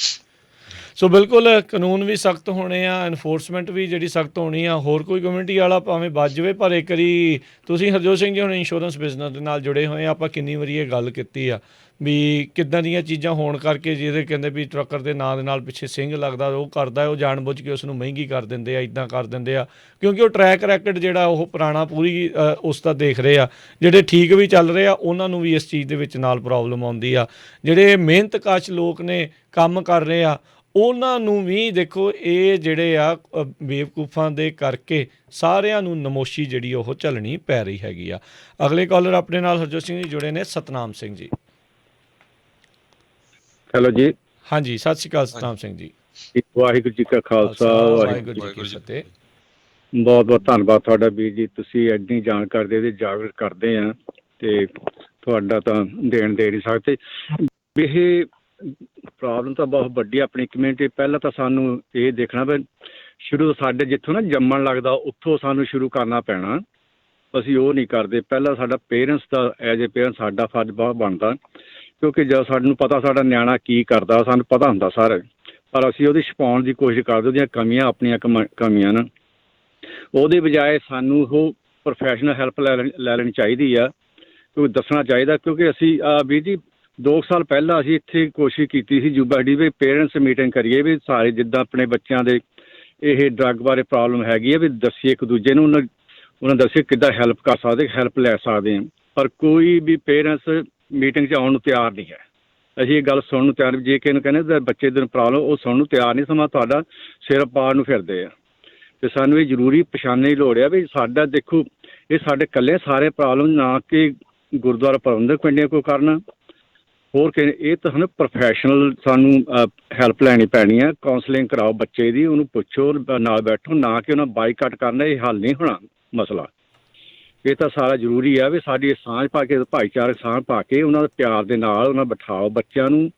ਸੋ ਬਿਲਕੁਲ ਕਾਨੂੰਨ ਵੀ ਸਖਤ ਹੋਣੇ ਆ, ਇਨਫੋਰਸਮੈਂਟ ਵੀ ਜਿਹੜੀ ਸਖਤ ਹੋਣੀ ਆ। ਹੋਰ ਕੋਈ ਕਮਿਊਨਿਟੀ ਵਾਲਾ ਭਾਵੇਂ ਬਚ ਜਾਵੇ, ਪਰ ਇੱਕ ਵਾਰੀ ਤੁਸੀਂ ਹਰਜੋਤ ਸਿੰਘ ਜੀ ਹੁਣ ਇੰਸ਼ੋਰੈਂਸ ਬਿਜ਼ਨਸ ਦੇ ਨਾਲ ਜੁੜੇ ਹੋਏ ਆ, ਆਪਾਂ ਕਿੰਨੀ ਵਾਰੀ ਇਹ ਗੱਲ ਕੀਤੀ ਆ ਵੀ ਕਿੱਦਾਂ ਦੀਆਂ ਚੀਜ਼ਾਂ ਹੋਣ ਕਰਕੇ ਜਿਹਦੇ ਕਹਿੰਦੇ ਵੀ ਟਰੱਕਰ ਦੇ ਨਾਂ ਦੇ ਨਾਲ ਪਿੱਛੇ ਸਿੰਘ ਲੱਗਦਾ, ਉਹ ਕਰਦਾ, ਉਹ ਜਾਣਬੁੱਝ ਕੇ ਉਸ ਨੂੰ ਮਹਿੰਗੀ ਕਰ ਦਿੰਦੇ ਆ, ਇੱਦਾਂ ਕਰ ਦਿੰਦੇ ਆ, ਕਿਉਂਕਿ ਉਹ ਟਰੈਕ ਰੈਕਡ ਜਿਹੜਾ ਉਹ ਪੁਰਾਣਾ ਪੂਰੀ ਉਸ ਦਾ ਦੇਖ ਰਹੇ ਆ। ਜਿਹੜੇ ਠੀਕ ਵੀ ਚੱਲ ਰਹੇ ਆ ਉਹਨਾਂ ਨੂੰ ਵੀ ਇਸ ਚੀਜ਼ ਦੇ ਵਿੱਚ ਨਾਲ ਪ੍ਰੋਬਲਮ ਆਉਂਦੀ ਆ। ਜਿਹੜੇ ਮਿਹਨਤਕਸ਼ ਲੋਕ ਨੇ, ਕੰਮ ਕਰ ਰਹੇ ਆ, ਉਹਨਾਂ ਨੂੰ ਵੀ ਦੇਖੋ ਇਹ ਜਿਹੜੇ ਆ ਬੇਵਕੂਫਾਂ ਦੇ ਕਰਕੇ ਸਾਰਿਆਂ ਨੂੰ ਨਮੋਸ਼ੀ ਜਿਹੜੀ ਉਹ ਝੱਲਣੀ ਪੈ ਰਹੀ ਹੈਗੀ ਆ। ਅਗਲੇ ਕਾਲਰ ਆਪਣੇ ਨਾਲ ਹਰਜੋਤ ਸਿੰਘ ਜੀ ਜੁੜੇ ਨੇ, ਸਤਨਾਮ ਸਿੰਘ ਜੀ। ਹੈਲੋ ਜੀ। ਹਾਂਜੀ, ਸਤਿ ਸ਼੍ਰੀ ਅਕਾਲ ਸਤਨਾਮ ਸਿੰਘ ਜੀ। ਵਾਹਿਗੁਰੂ ਜੀ ਕਾ ਖਾਲਸਾ, ਵਾਹਿਗੁਰੂ ਜੀ ਕੀ ਫਤਿਹ। ਬਹੁਤ ਬਹੁਤ ਧੰਨਵਾਦ ਤੁਹਾਡਾ ਵੀਰ ਜੀ, ਤੁਸੀਂ ਐਡੀ ਜਾਣਕਾਰੀ ਦੇ ਜਾਗਰੂਕ ਕਰਦੇ ਆ ਤੇ ਤੁਹਾਡਾ ਤਾਂ ਦੇਣ ਦੇ ਨਹੀਂ ਸਕਦੇ। ਇਹ ਪ੍ਰੋਬਲਮ ਤਾਂ ਬਹੁਤ ਵੱਡੀ ਆਪਣੀ ਕਮਿਊਨਿਟੀ। ਪਹਿਲਾਂ ਤਾਂ ਸਾਨੂੰ ਇਹ ਦੇਖਣਾ ਵੀ ਸ਼ੁਰੂ ਸਾਡੇ ਜਿੱਥੋਂ ਨਾ ਜੰਮਣ ਲੱਗਦਾ ਉੱਥੋਂ ਸਾਨੂੰ ਸ਼ੁਰੂ ਕਰਨਾ ਪੈਣਾ। ਅਸੀਂ ਉਹ ਨਹੀਂ ਕਰਦੇ। ਪਹਿਲਾਂ ਸਾਡਾ parents the as a parents ਸਾਡਾ ਫਰਜ਼ ਬਹੁਤ ਬਣਦਾ, ਕਿਉਂਕਿ ਜਦ ਸਾਨੂੰ ਪਤਾ ਸਾਡਾ ਨਿਆਣਾ ਕੀ ਕਰਦਾ, ਸਾਨੂੰ ਪਤਾ ਹੁੰਦਾ ਸਾਰਾ, ਪਰ ਅਸੀਂ ਉਹਦੀ ਛੁਪਾਉਣ ਦੀ ਕੋਸ਼ਿਸ਼ ਕਰਦੇ, ਉਹਦੀਆਂ ਕਮੀਆਂ ਆਪਣੀਆਂ ਕਮੀਆਂ ਨਾ। ਉਹਦੇ ਬਜਾਏ ਸਾਨੂੰ ਉਹ ਪ੍ਰੋਫੈਸ਼ਨਲ ਹੈਲਪ ਲੈ ਲੈਣੀ ਚਾਹੀਦੀ ਆ, ਕਿਉਂਕਿ ਦੱਸਣਾ ਚਾਹੀਦਾ। ਕਿਉਂਕਿ ਅਸੀਂ ਵੀਰ ਜੀ 2 ਸਾਲ ਪਹਿਲਾਂ ਅਸੀਂ ਇੱਥੇ ਕੋਸ਼ਿਸ਼ ਕੀਤੀ ਸੀ ਯੂਬਾ ਡੀ ਵੀ ਪੇਰੈਂਟਸ ਮੀਟਿੰਗ ਕਰੀਏ ਵੀ ਸਾਰੇ ਜਿੱਦਾਂ ਆਪਣੇ ਬੱਚਿਆਂ ਦੇ ਇਹ ਡਰੱਗ ਬਾਰੇ ਪ੍ਰੋਬਲਮ ਹੈਗੀ ਹੈ ਵੀ ਦੱਸੀਏ ਇੱਕ ਦੂਜੇ ਨੂੰ, ਉਹਨਾਂ ਦੱਸੀਏ ਕਿੱਦਾਂ ਹੈਲਪ ਕਰ ਸਕਦੇ, ਹੈਲਪ ਲੈ ਸਕਦੇ ਹਾਂ। ਪਰ ਕੋਈ ਵੀ ਪੇਰੈਂਟਸ ਮੀਟਿੰਗ 'ਚ ਆਉਣ ਨੂੰ ਤਿਆਰ ਨਹੀਂ ਹੈ। ਅਸੀਂ ਇਹ ਗੱਲ ਸੁਣਨ ਨੂੰ ਤਿਆਰ, ਜੇ ਕਿਸੇ ਨੂੰ ਕਹਿੰਦੇ ਬੱਚੇ ਦੀ ਪ੍ਰੋਬਲਮ, ਉਹ ਸੁਣਨ ਨੂੰ ਤਿਆਰ ਨਹੀਂ, ਸਮਾਂ ਤੁਹਾਡਾ ਸਿਰ ਪਾੜ ਨੂੰ ਫਿਰਦੇ ਆ। ਅਤੇ ਸਾਨੂੰ ਇਹ ਜ਼ਰੂਰੀ ਪਛਾਣਨੇ ਦੀ ਲੋੜ ਆ ਵੀ ਸਾਡਾ ਦੇਖੋ ਇਹ ਸਾਡੇ ਇਕੱਲੇ ਸਾਰੇ ਪ੍ਰੋਬਲਮ ਨਾ ਕਿ ਗੁਰਦੁਆਰਾ ਪ੍ਰਬੰਧਕ ਕਮੇਟੀਆਂ ਕੋਈ ਕਰਨਾ, ਹੋਰ ਕਿ ਇਹ ਤਾਂ ਸਾਨੂੰ ਪ੍ਰੋਫੈਸ਼ਨਲ ਸਾਨੂੰ ਹੈਲਪ ਲੈਣੀ ਪੈਣੀ ਹੈ। ਕਾਉਂਸਲਿੰਗ ਕਰਾਓ ਬੱਚੇ ਦੀ, ਉਹਨੂੰ ਪੁੱਛੋ, ਨਾਲ ਬੈਠੋ, ਨਾ ਕਿ ਉਹਨਾਂ ਬਾਈਕਾਟ ਕਰਨਾ। ਇਹ ਹੱਲ ਨਹੀਂ ਹੋਣਾ ਮਸਲਾ। ਇਹ ਤਾਂ ਸਾਰਾ ਜ਼ਰੂਰੀ ਆ ਵੀ ਸਾਡੀ ਸਾਂਝ ਪਾ ਕੇ, ਭਾਈਚਾਰਕ ਸਾਂਝ ਪਾ ਕੇ ਉਹਨਾਂ ਦੇ ਪਿਆਰ ਦੇ ਨਾਲ ਉਹਨਾਂ ਬਿਠਾਓ ਬੱਚਿਆਂ ਨੂੰ,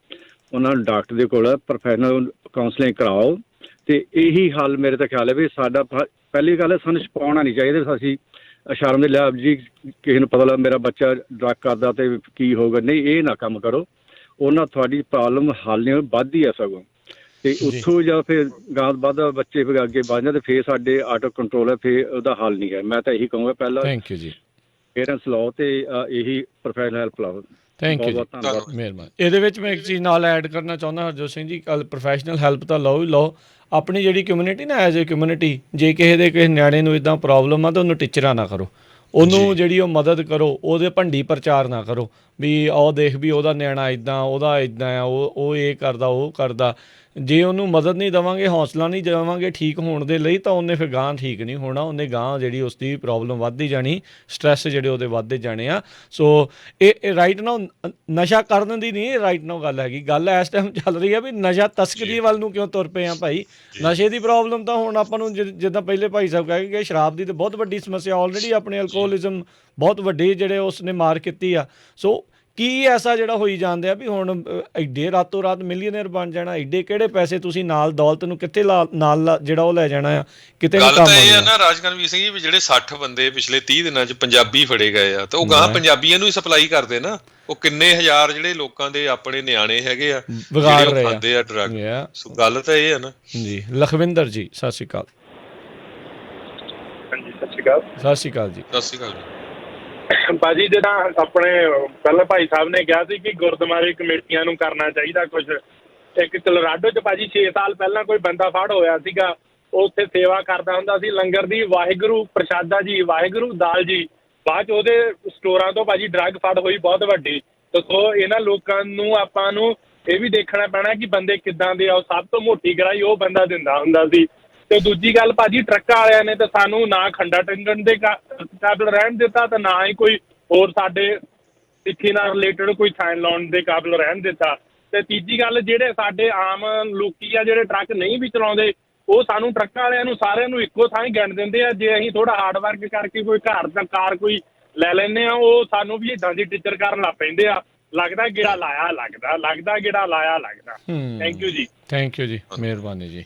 ਉਹਨਾਂ ਨੂੰ ਡਾਕਟਰ ਦੇ ਕੋਲ ਪ੍ਰੋਫੈਸ਼ਨਲ ਕਾਉਂਸਲਿੰਗ ਕਰਾਓ। ਅਤੇ ਇਹੀ ਹੱਲ ਮੇਰੇ ਤਾਂ ਖਿਆਲ ਹੈ ਵੀ ਸਾਡਾ ਪਹਿਲੀ ਗੱਲ ਹੈ ਸਾਨੂੰ ਛੁਪਾਉਣਾ ਨਹੀਂ ਚਾਹੀਦਾ। ਅਸੀਂ ਸ਼ਰਮ ਦੇ ਲਿਆ ਜੀ ਕਿਸੇ ਨੂੰ ਪਤਾ ਲੱਗ ਮੇਰਾ ਬੱਚਾ ਡਰੱਗ ਕਰਦਾ ਅਤੇ ਕੀ ਹੋਊਗਾ, ਨਹੀਂ ਇਹ ਨਾ ਕੰਮ ਕਰੋ। ਉਹਨਾਂ ਤੁਹਾਡੀ ਪ੍ਰੋਬਲਮ ਹੱਲ ਨਹੀਂ ਵੱਧਦੀ ਆ ਸਗੋਂ, ਅਤੇ ਉੱਥੋਂ ਜਾਂ ਫਿਰ ਗਾਂ ਵੱਧ ਬੱਚੇ ਫਿਰ ਅੱਗੇ ਵੱਧ ਜਾਂਦੇ, ਫਿਰ ਸਾਡੇ ਆਟੋ ਕੰਟਰੋਲ ਹੈ, ਫਿਰ ਉਹਦਾ ਹੱਲ ਨਹੀਂ ਹੈ। ਮੈਂ ਤਾਂ ਇਹੀ ਕਹੂੰਗਾ ਪਹਿਲਾਂ ਥੈਂਕ ਯੂ ਜੀ ਪੇਰੈਂਟਸ ਲਾਓ ਅਤੇ ਇਹੀ ਪ੍ਰੋਫੈਸ਼ਨਲ ਹੈਲਪ ਲਾਓ। ਥੈਂਕ ਯੂ ਜੀ, ਮਿਹਰਬਾਨੀ। ਇਹਦੇ ਵਿੱਚ ਮੈਂ ਇੱਕ ਚੀਜ਼ ਨਾਲ ਐਡ ਕਰਨਾ ਚਾਹੁੰਦਾ ਹਰਜੋਤ ਸਿੰਘ ਜੀ, ਕੱਲ ਪ੍ਰੋਫੈਸ਼ਨਲ ਹੈਲਪ ਤਾਂ ਲਓ ਹੀ ਲਓ। ਆਪਣੀ ਜਿਹੜੀ ਕਮਿਊਨਿਟੀ ਨਾ ਐਜ਼ ਏ ਕਮਿਊਨਿਟੀ, ਜੇ ਕਿਸੇ ਨਿਆਣੇ ਨੂੰ ਇੱਦਾਂ ਪ੍ਰੋਬਲਮ ਆ ਤਾਂ ਉਹਨੂੰ ਟੀਚਰਾਂ ਨਾ ਕਰੋ, ਉਹਨੂੰ ਜਿਹੜੀ ਉਹ ਮਦਦ ਕਰੋ, ਉਹਦੇ ਭੰਡੀ ਪ੍ਰਚਾਰ ਨਾ ਕਰੋ ਵੀ ਉਹ ਦੇਖ ਵੀ ਉਹਦਾ ਨਿਆਣਾ ਇੱਦਾਂ, ਉਹਦਾ ਇੱਦਾਂ ਆ, ਉਹ ਇਹ ਕਰਦਾ, ਉਹ ਕਰਦਾ। ਜੇ ਉਹਨੂੰ ਮਦਦ ਨਹੀਂ ਦੇਵਾਂਗੇ, ਹੌਸਲਾ ਨਹੀਂ ਦੇਵਾਂਗੇ ਠੀਕ ਹੋਣ ਦੇ ਲਈ, ਤਾਂ ਉਹਨੇ ਫਿਰ ਗਾਂਹ ਠੀਕ ਨਹੀਂ ਹੋਣਾ। ਉਹਨੇ ਗਾਂਹ ਜਿਹੜੀ ਉਸ ਦੀ ਪ੍ਰੋਬਲਮ ਵੱਧਦੀ ਜਾਣੀ, ਸਟ੍ਰੈਸ ਜਿਹੜੇ ਉਹਦੇ ਵੱਧਦੇ ਜਾਣੇ ਆ। ਸੋ ਇਹ ਰਾਈਟ ਨਾਓ ਨਸ਼ਾ ਕਰਨ ਦੀ ਨਹੀਂ ਰਾਈਟ ਨਾਓ ਗੱਲ ਹੈਗੀ। ਗੱਲ ਇਸ ਟਾਈਮ ਚੱਲ ਰਹੀ ਆ ਵੀ ਨਸ਼ਾ ਤਸਕਰੀ ਵੱਲ ਨੂੰ ਕਿਉਂ ਤੁਰ ਪਏ ਆ ਭਾਈ। ਨਸ਼ੇ ਦੀ ਪ੍ਰੋਬਲਮ ਤਾਂ ਹੁਣ ਆਪਾਂ ਨੂੰ ਜਿੱਦਾਂ ਪਹਿਲੇ ਭਾਈ ਸਾਹਿਬ ਕਹਿ ਕੇ ਸ਼ਰਾਬ ਦੀ ਤਾਂ ਬਹੁਤ ਵੱਡੀ ਸਮੱਸਿਆ ਆਲਰੇਡੀ ਆਪਣੇ ਅਲਕੋਹਲਿਜ਼ਮ ਬਹੁਤ ਵੱਡੀ ਜਿਹੜੇ ਉਸਨੇ ਮਾਰ ਕੀਤੀ ਆ। ਸੋ ਕੀ ਐਸਾ ਜਿਹੜਾ ਹੋਈ ਜਾਂਦੇ ਆ ਵੀ ਹੁਣ ਐਡੇ ਰਾਤੋਂ ਰਾਤ ਮਿਲੀਅਨਰ ਬਣ ਜਾਣਾ, ਐਡੇ ਕਿਹੜੇ ਪੈਸੇ ਤੁਸੀਂ ਨਾਲ ਦੌਲਤ ਨੂੰ ਕਿੱਥੇ ਨਾਲ ਜਿਹੜਾ ਉਹ ਲੈ ਜਾਣਾ ਆ, ਕਿਤੇ ਗੱਲ ਤਾਂ ਇਹ ਆ ਨਾ ਰਾਜਕਰਮਵੀਰ ਸਿੰਘ ਜੀ ਵੀ ਜਿਹੜੇ 60 ਬੰਦੇ ਪਿਛਲੇ 30 ਦਿਨਾਂ 'ਚ ਪੰਜਾਬੀ ਫੜੇ ਗਏ ਆ, ਤਾਂ ਉਹ ਗਾਂ ਪੰਜਾਬੀਆਂ ਨੂੰ ਹੀ ਸਪਲਾਈ ਕਰਦੇ ਨਾ। ਉਹ ਕਿੰਨੇ ਹਜ਼ਾਰ ਜਿਹੜੇ ਲੋਕਾਂ ਦੇ ਆਪਣੇ ਨਿਆਣੇ ਹੈਗੇ ਆ ਵਿਗਾੜ ਰਹੇ ਖਾਂਦੇ ਆ ਡਰੱਗ। ਸੋ ਗੱਲ ਤਾਂ ਇਹ ਆ ਨਾ ਜੀ। ਲਖਵਿੰਦਰ ਜੀ ਸਤਿ ਸ਼੍ਰੀ ਅਕਾਲ। ਹਾਂਜੀ ਸਤਿ ਸ਼੍ਰੀ ਅਕਾਲ। ਸਤਿ ਸ਼੍ਰੀ ਅਕਾਲ ਜੀ। ਸਤਿ ਸ਼੍ਰੀ ਅਕਾਲ ਜੀ। ਭਾਜੀ ਜਿੱਦਾਂ ਆਪਣੇ ਪਹਿਲਾਂ ਭਾਈ ਸਾਹਿਬ ਨੇ ਕਿਹਾ ਸੀ ਕਿ ਗੁਰਦੁਆਰੇ ਕਮੇਟੀਆਂ ਨੂੰ ਕਰਨਾ ਚਾਹੀਦਾ ਕੁਝ। ਇੱਕ ਕਲੋਰਾਡੋ 'ਚ ਭਾਜੀ 6 ਸਾਲ ਪਹਿਲਾਂ ਕੋਈ ਬੰਦਾ ਫੜ ਹੋਇਆ ਸੀਗਾ, ਉਹ ਉੱਥੇ ਸੇਵਾ ਕਰਦਾ ਹੁੰਦਾ ਸੀ ਲੰਗਰ ਦੀ, ਵਾਹਿਗੁਰੂ ਪ੍ਰਸ਼ਾਦਾ ਜੀ, ਵਾਹਿਗੁਰੂ ਦਾਲ ਜੀ। ਬਾਅਦ 'ਚ ਉਹਦੇ ਸਟੋਰਾਂ ਤੋਂ ਭਾਜੀ ਡਰੱਗ ਫੜ ਹੋਈ ਬਹੁਤ ਵੱਡੀ। ਸੋ ਇਹਨਾਂ ਲੋਕਾਂ ਨੂੰ ਆਪਾਂ ਨੂੰ ਇਹ ਵੀ ਦੇਖਣਾ ਪੈਣਾ ਕਿ ਬੰਦੇ ਕਿੱਦਾਂ ਦੇ ਆ। ਉਹ ਸਭ ਤੋਂ ਮੋਟੀ ਗਰਾਈ ਉਹ ਬੰਦਾ ਦਿੰਦਾ ਹੁੰਦਾ ਸੀ। ਅਤੇ ਦੂਜੀ ਗੱਲ ਭਾਜੀ ਟਰੱਕਾਂ ਵਾਲਿਆਂ ਨੇ ਤਾਂ ਸਾਨੂੰ ਨਾ ਖੰਡਾ ਟੰਗਣ ਦੇ ਕਾਬਲ ਰਹਿਣ ਦਿੱਤਾ, ਅਤੇ ਨਾ ਹੀ ਕੋਈ ਹੋਰ ਸਾਡੇ ਸਿੱਖੀ ਨਾਲ ਰਿਲੇਟਡ ਕੋਈ ਸਾਈਨ ਲਾਉਣ ਦੇ ਕਾਬਲ ਰਹਿਣ ਦਿੱਤਾ। ਅਤੇ ਤੀਜੀ ਗੱਲ ਜਿਹੜੇ ਸਾਡੇ ਆਮ ਲੋਕੀ ਆ ਜਿਹੜੇ ਟਰੱਕ ਨਹੀਂ ਵੀ ਚਲਾਉਂਦੇ, ਉਹ ਸਾਨੂੰ ਟਰੱਕਾਂ ਵਾਲਿਆਂ ਨੂੰ ਸਾਰਿਆਂ ਨੂੰ ਇੱਕੋ ਥਾਂ ਹੀ ਗਿਣ ਦਿੰਦੇ ਆ। ਜੇ ਅਸੀਂ ਥੋੜਾ ਹਾਰਡ ਵਰਕ ਕਰਕੇ ਕੋਈ ਘਰ ਦਾ ਕਾਰ ਕੋਈ ਲੈ ਲੈਂਦੇ ਆ, ਉਹ ਸਾਨੂੰ ਵੀ ਇੱਦਾਂ ਦੀ ਟੀਚਰ ਕਰਨ ਲੱਗ ਪੈਂਦੇ ਆ। ਲੱਗਦਾ ਗੇੜਾ ਲਾਇਆ ਲੱਗਦਾ ਗੇੜਾ ਲਾਇਆ ਲੱਗਦਾ। ਥੈਂਕ ਯੂ ਜੀ। ਥੈਂਕ ਯੂ ਜੀ, ਮਿਹਰਬਾਨੀ ਜੀ।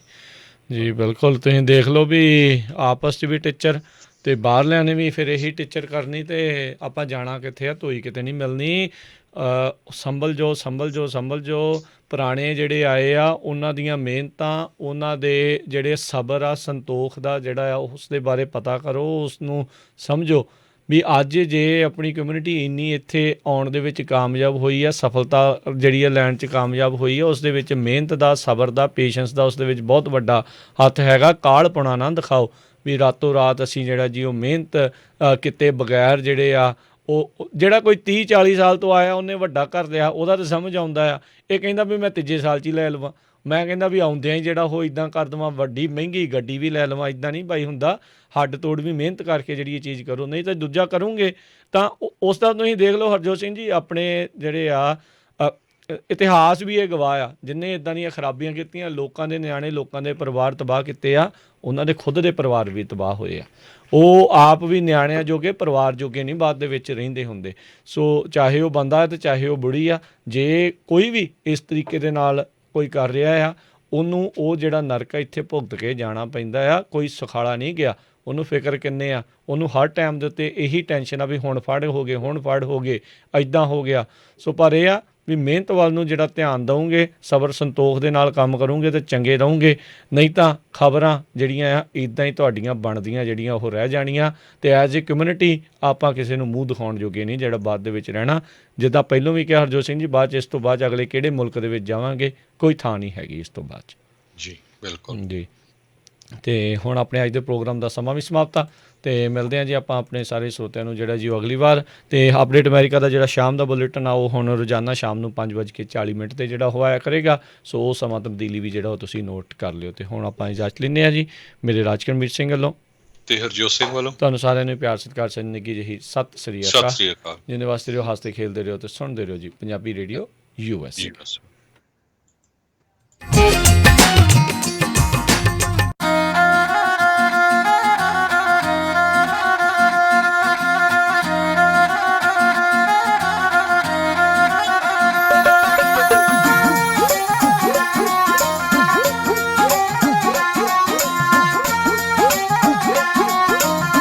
ਜੀ ਬਿਲਕੁਲ, ਤੁਸੀਂ ਦੇਖ ਲਓ ਵੀ ਆਪਸ 'ਚ ਵੀ ਟੀਚਰ ਅਤੇ ਬਾਹਰਲਿਆਂ ਨੇ ਵੀ ਫਿਰ ਇਹੀ ਟੀਚਰ ਕਰਨੀ, ਅਤੇ ਆਪਾਂ ਜਾਣਾ ਕਿੱਥੇ ਆ, ਧੋਈ ਕਿਤੇ ਨਹੀਂ ਮਿਲਣੀ। ਸੰਭਲ ਜੋ ਪੁਰਾਣੇ ਜਿਹੜੇ ਆਏ ਆ ਉਹਨਾਂ ਦੀਆਂ ਮਿਹਨਤਾਂ, ਉਹਨਾਂ ਦੇ ਜਿਹੜੇ ਸਬਰ ਆ, ਸੰਤੋਖ ਦਾ ਜਿਹੜਾ ਆ ਉਸ ਦੇ ਬਾਰੇ ਪਤਾ ਕਰੋ, ਉਸ ਨੂੰ ਸਮਝੋ ਵੀ ਅੱਜ ਜੇ ਆਪਣੀ ਕਮਿਊਨਿਟੀ ਇੰਨੀ ਇੱਥੇ ਆਉਣ ਦੇ ਵਿੱਚ ਕਾਮਯਾਬ ਹੋਈ ਆ, ਸਫਲਤਾ ਜਿਹੜੀ ਆ ਲੈਣ 'ਚ ਕਾਮਯਾਬ ਹੋਈ ਆ, ਉਸ ਦੇ ਵਿੱਚ ਮਿਹਨਤ ਦਾ, ਸਬਰ ਦਾ, ਪੇਸ਼ੈਂਸ ਦਾ ਉਸ ਦੇ ਵਿੱਚ ਬਹੁਤ ਵੱਡਾ ਹੱਥ ਹੈਗਾ। ਕਾਹਲਪੁਣਾ ਨਾ ਦਿਖਾਓ ਵੀ ਰਾਤੋਂ ਰਾਤ ਅਸੀਂ ਜਿਹੜਾ ਜੀ ਉਹ ਮਿਹਨਤ ਕੀਤੇ ਬਗੈਰ ਜਿਹੜੇ ਆ ਉਹ ਜਿਹੜਾ ਕੋਈ 30-40 ਸਾਲ ਤੋਂ ਆਇਆ ਉਹਨੇ ਵੱਡਾ ਘਰ ਲਿਆ, ਉਹਦਾ ਤਾਂ ਸਮਝ ਆਉਂਦਾ ਆ। ਇਹ ਕਹਿੰਦਾ ਵੀ ਮੈਂ ਤੀਜੇ ਸਾਲ 'ਚ ਹੀ ਲੈ ਲਵਾਂ, ਮੈਂ ਕਹਿੰਦਾ ਵੀ ਆਉਂਦਿਆਂ ਹੀ ਜਿਹੜਾ ਉਹ ਇੱਦਾਂ ਕਰ ਦੇਵਾਂ, ਵੱਡੀ ਮਹਿੰਗੀ ਗੱਡੀ ਵੀ ਲੈ ਲਵਾਂ। ਇੱਦਾਂ ਨਹੀਂ ਭਾਈ ਹੁੰਦਾ, ਹੱਡ ਤੋੜ ਵੀ ਮਿਹਨਤ ਕਰਕੇ ਜਿਹੜੀ ਇਹ ਚੀਜ਼ ਕਰੋ, ਨਹੀਂ ਤਾਂ ਦੂਜਾ ਕਰੋਗੇ ਤਾਂ ਉਸ ਦਾ ਤੁਸੀਂ ਦੇਖ ਲਓ ਹਰਜੋਤ ਸਿੰਘ ਜੀ, ਆਪਣੇ ਜਿਹੜੇ ਆ ਇਤਿਹਾਸ ਵੀ ਇਹ ਗਵਾਹ ਆ, ਜਿੰਨੇ ਇੱਦਾਂ ਦੀਆਂ ਖਰਾਬੀਆਂ ਕੀਤੀਆਂ, ਲੋਕਾਂ ਦੇ ਨਿਆਣੇ, ਲੋਕਾਂ ਦੇ ਪਰਿਵਾਰ ਤਬਾਹ ਕੀਤੇ ਆ, ਉਹਨਾਂ ਦੇ ਖੁਦ ਦੇ ਪਰਿਵਾਰ ਵੀ ਤਬਾਹ ਹੋਏ ਆ। ਉਹ ਆਪ ਵੀ ਨਿਆਣਿਆਂ ਜੋਗੇ, ਪਰਿਵਾਰ ਜੋਗੇ ਨਹੀਂ ਬਾਅਦ ਦੇ ਵਿੱਚ ਰਹਿੰਦੇ ਹੁੰਦੇ। ਸੋ ਚਾਹੇ ਉਹ ਬੰਦਾ ਹੈ ਅਤੇ ਚਾਹੇ ਉਹ ਬੁੜੀ ਆ, ਜੇ ਕੋਈ ਵੀ ਇਸ ਤਰੀਕੇ ਦੇ ਨਾਲ ਕੋਈ ਕਰ ਰਿਹਾ ਆ, ਉਹਨੂੰ ਉਹ ਜਿਹੜਾ ਨਰਕ ਇੱਥੇ ਭੁਗਤ ਕੇ ਜਾਣਾ ਪੈਂਦਾ ਆ। ਕੋਈ ਸੁਖਾਲਾ ਨਹੀਂ ਗਿਆ, ਉਹਨੂੰ ਫਿਕਰ ਕਿੰਨੇ ਆ, ਉਹਨੂੰ ਹਰ ਟਾਈਮ ਦੇ ਉੱਤੇ ਇਹੀ ਟੈਨਸ਼ਨ ਆ ਵੀ ਹੁਣ ਫੜ ਹੋ ਗਏ, ਇੱਦਾਂ ਹੋ ਗਿਆ। ਸੋ ਪਰ ਇਹ ਆ ਵੀ ਮਿਹਨਤ ਵੱਲ ਨੂੰ ਜਿਹੜਾ ਧਿਆਨ ਦਊਂਗੇ, ਸਬਰ ਸੰਤੋਖ ਦੇ ਨਾਲ ਕੰਮ ਕਰੋਗੇ ਤਾਂ ਚੰਗੇ ਰਹੋਗੇ, ਨਹੀਂ ਤਾਂ ਖਬਰਾਂ ਜਿਹੜੀਆਂ ਆ ਇੱਦਾਂ ਹੀ ਤੁਹਾਡੀਆਂ ਬਣਦੀਆਂ ਜਿਹੜੀਆਂ ਉਹ ਰਹਿ ਜਾਣੀਆਂ। ਅਤੇ ਐਜ਼ ਏ ਕਮਿਊਨਿਟੀ ਆਪਾਂ ਕਿਸੇ ਨੂੰ ਮੂੰਹ ਦਿਖਾਉਣ ਜੋਗੇ ਨਹੀਂ ਜਿਹੜਾ ਬਾਅਦ ਦੇ ਵਿੱਚ ਰਹਿਣਾ। ਜਿੱਦਾਂ ਪਹਿਲੋਂ ਵੀ ਕਿਹਾ ਹਰਜੋਤ ਸਿੰਘ ਜੀ, ਬਾਅਦ 'ਚ ਇਸ ਤੋਂ ਬਾਅਦ ਅਗਲੇ ਕਿਹੜੇ ਮੁਲਕ ਦੇ ਵਿੱਚ ਜਾਵਾਂਗੇ, ਕੋਈ ਥਾਂ ਨਹੀਂ ਹੈਗੀ ਇਸ ਤੋਂ ਬਾਅਦ 'ਚ। ਜੀ ਬਿਲਕੁਲ ਜੀ। ਅਤੇ ਹੁਣ ਆਪਣੇ ਅੱਜ ਦੇ ਪ੍ਰੋਗਰਾਮ ਦਾ ਸਮਾਂ ਵੀ ਸਮਾਪਤ ਆ, ਅਤੇ ਮਿਲਦੇ ਹਾਂ ਜੀ ਆਪਾਂ ਆਪਣੇ ਸਾਰੇ ਸਰੋਤਿਆਂ ਨੂੰ ਜਿਹੜਾ ਜੀ ਉਹ ਅਗਲੀ ਵਾਰ। ਅਤੇ ਅਪਡੇਟ ਅਮਰੀਕਾ ਦਾ ਜਿਹੜਾ ਸ਼ਾਮ ਦਾ ਬੁਲੇਟਿਨ ਆ ਉਹ ਹੁਣ ਰੋਜ਼ਾਨਾ ਸ਼ਾਮ ਨੂੰ 5:40 'ਤੇ ਜਿਹੜਾ ਉਹ ਆਇਆ ਕਰੇਗਾ। ਸੋ ਉਹ ਸਮਾਂ ਤਬਦੀਲੀ ਵੀ ਜਿਹੜਾ ਉਹ ਤੁਸੀਂ ਨੋਟ ਕਰ ਲਿਓ। ਅਤੇ ਹੁਣ ਆਪਾਂ ਇਜਾਜ਼ਤ ਲੈਂਦੇ ਹਾਂ ਜੀ, ਮੇਰੇ ਰਾਜਕਰਮੀਰ ਸਿੰਘ ਵੱਲੋਂ ਤੇ ਹਰਜੋਤ ਸਿੰਘ ਵੱਲੋਂ ਤੁਹਾਨੂੰ ਸਾਰਿਆਂ ਨੂੰ ਪਿਆਰ ਸਤਿਕਾਰ ਨਿੱਘੀ ਜਿਹੀ ਸਤਿ ਸ੍ਰੀ ਅਕਾਲ। ਜਿਹਦੇ ਵਾਸਤੇ ਰਹੋ, ਹੱਸਦੇ ਖੇਲਦੇ ਰਹੋ ਅਤੇ ਸੁਣਦੇ ਰਹੋ ਜੀ ਪੰਜਾਬੀ ਰੇਡੀਓ USA।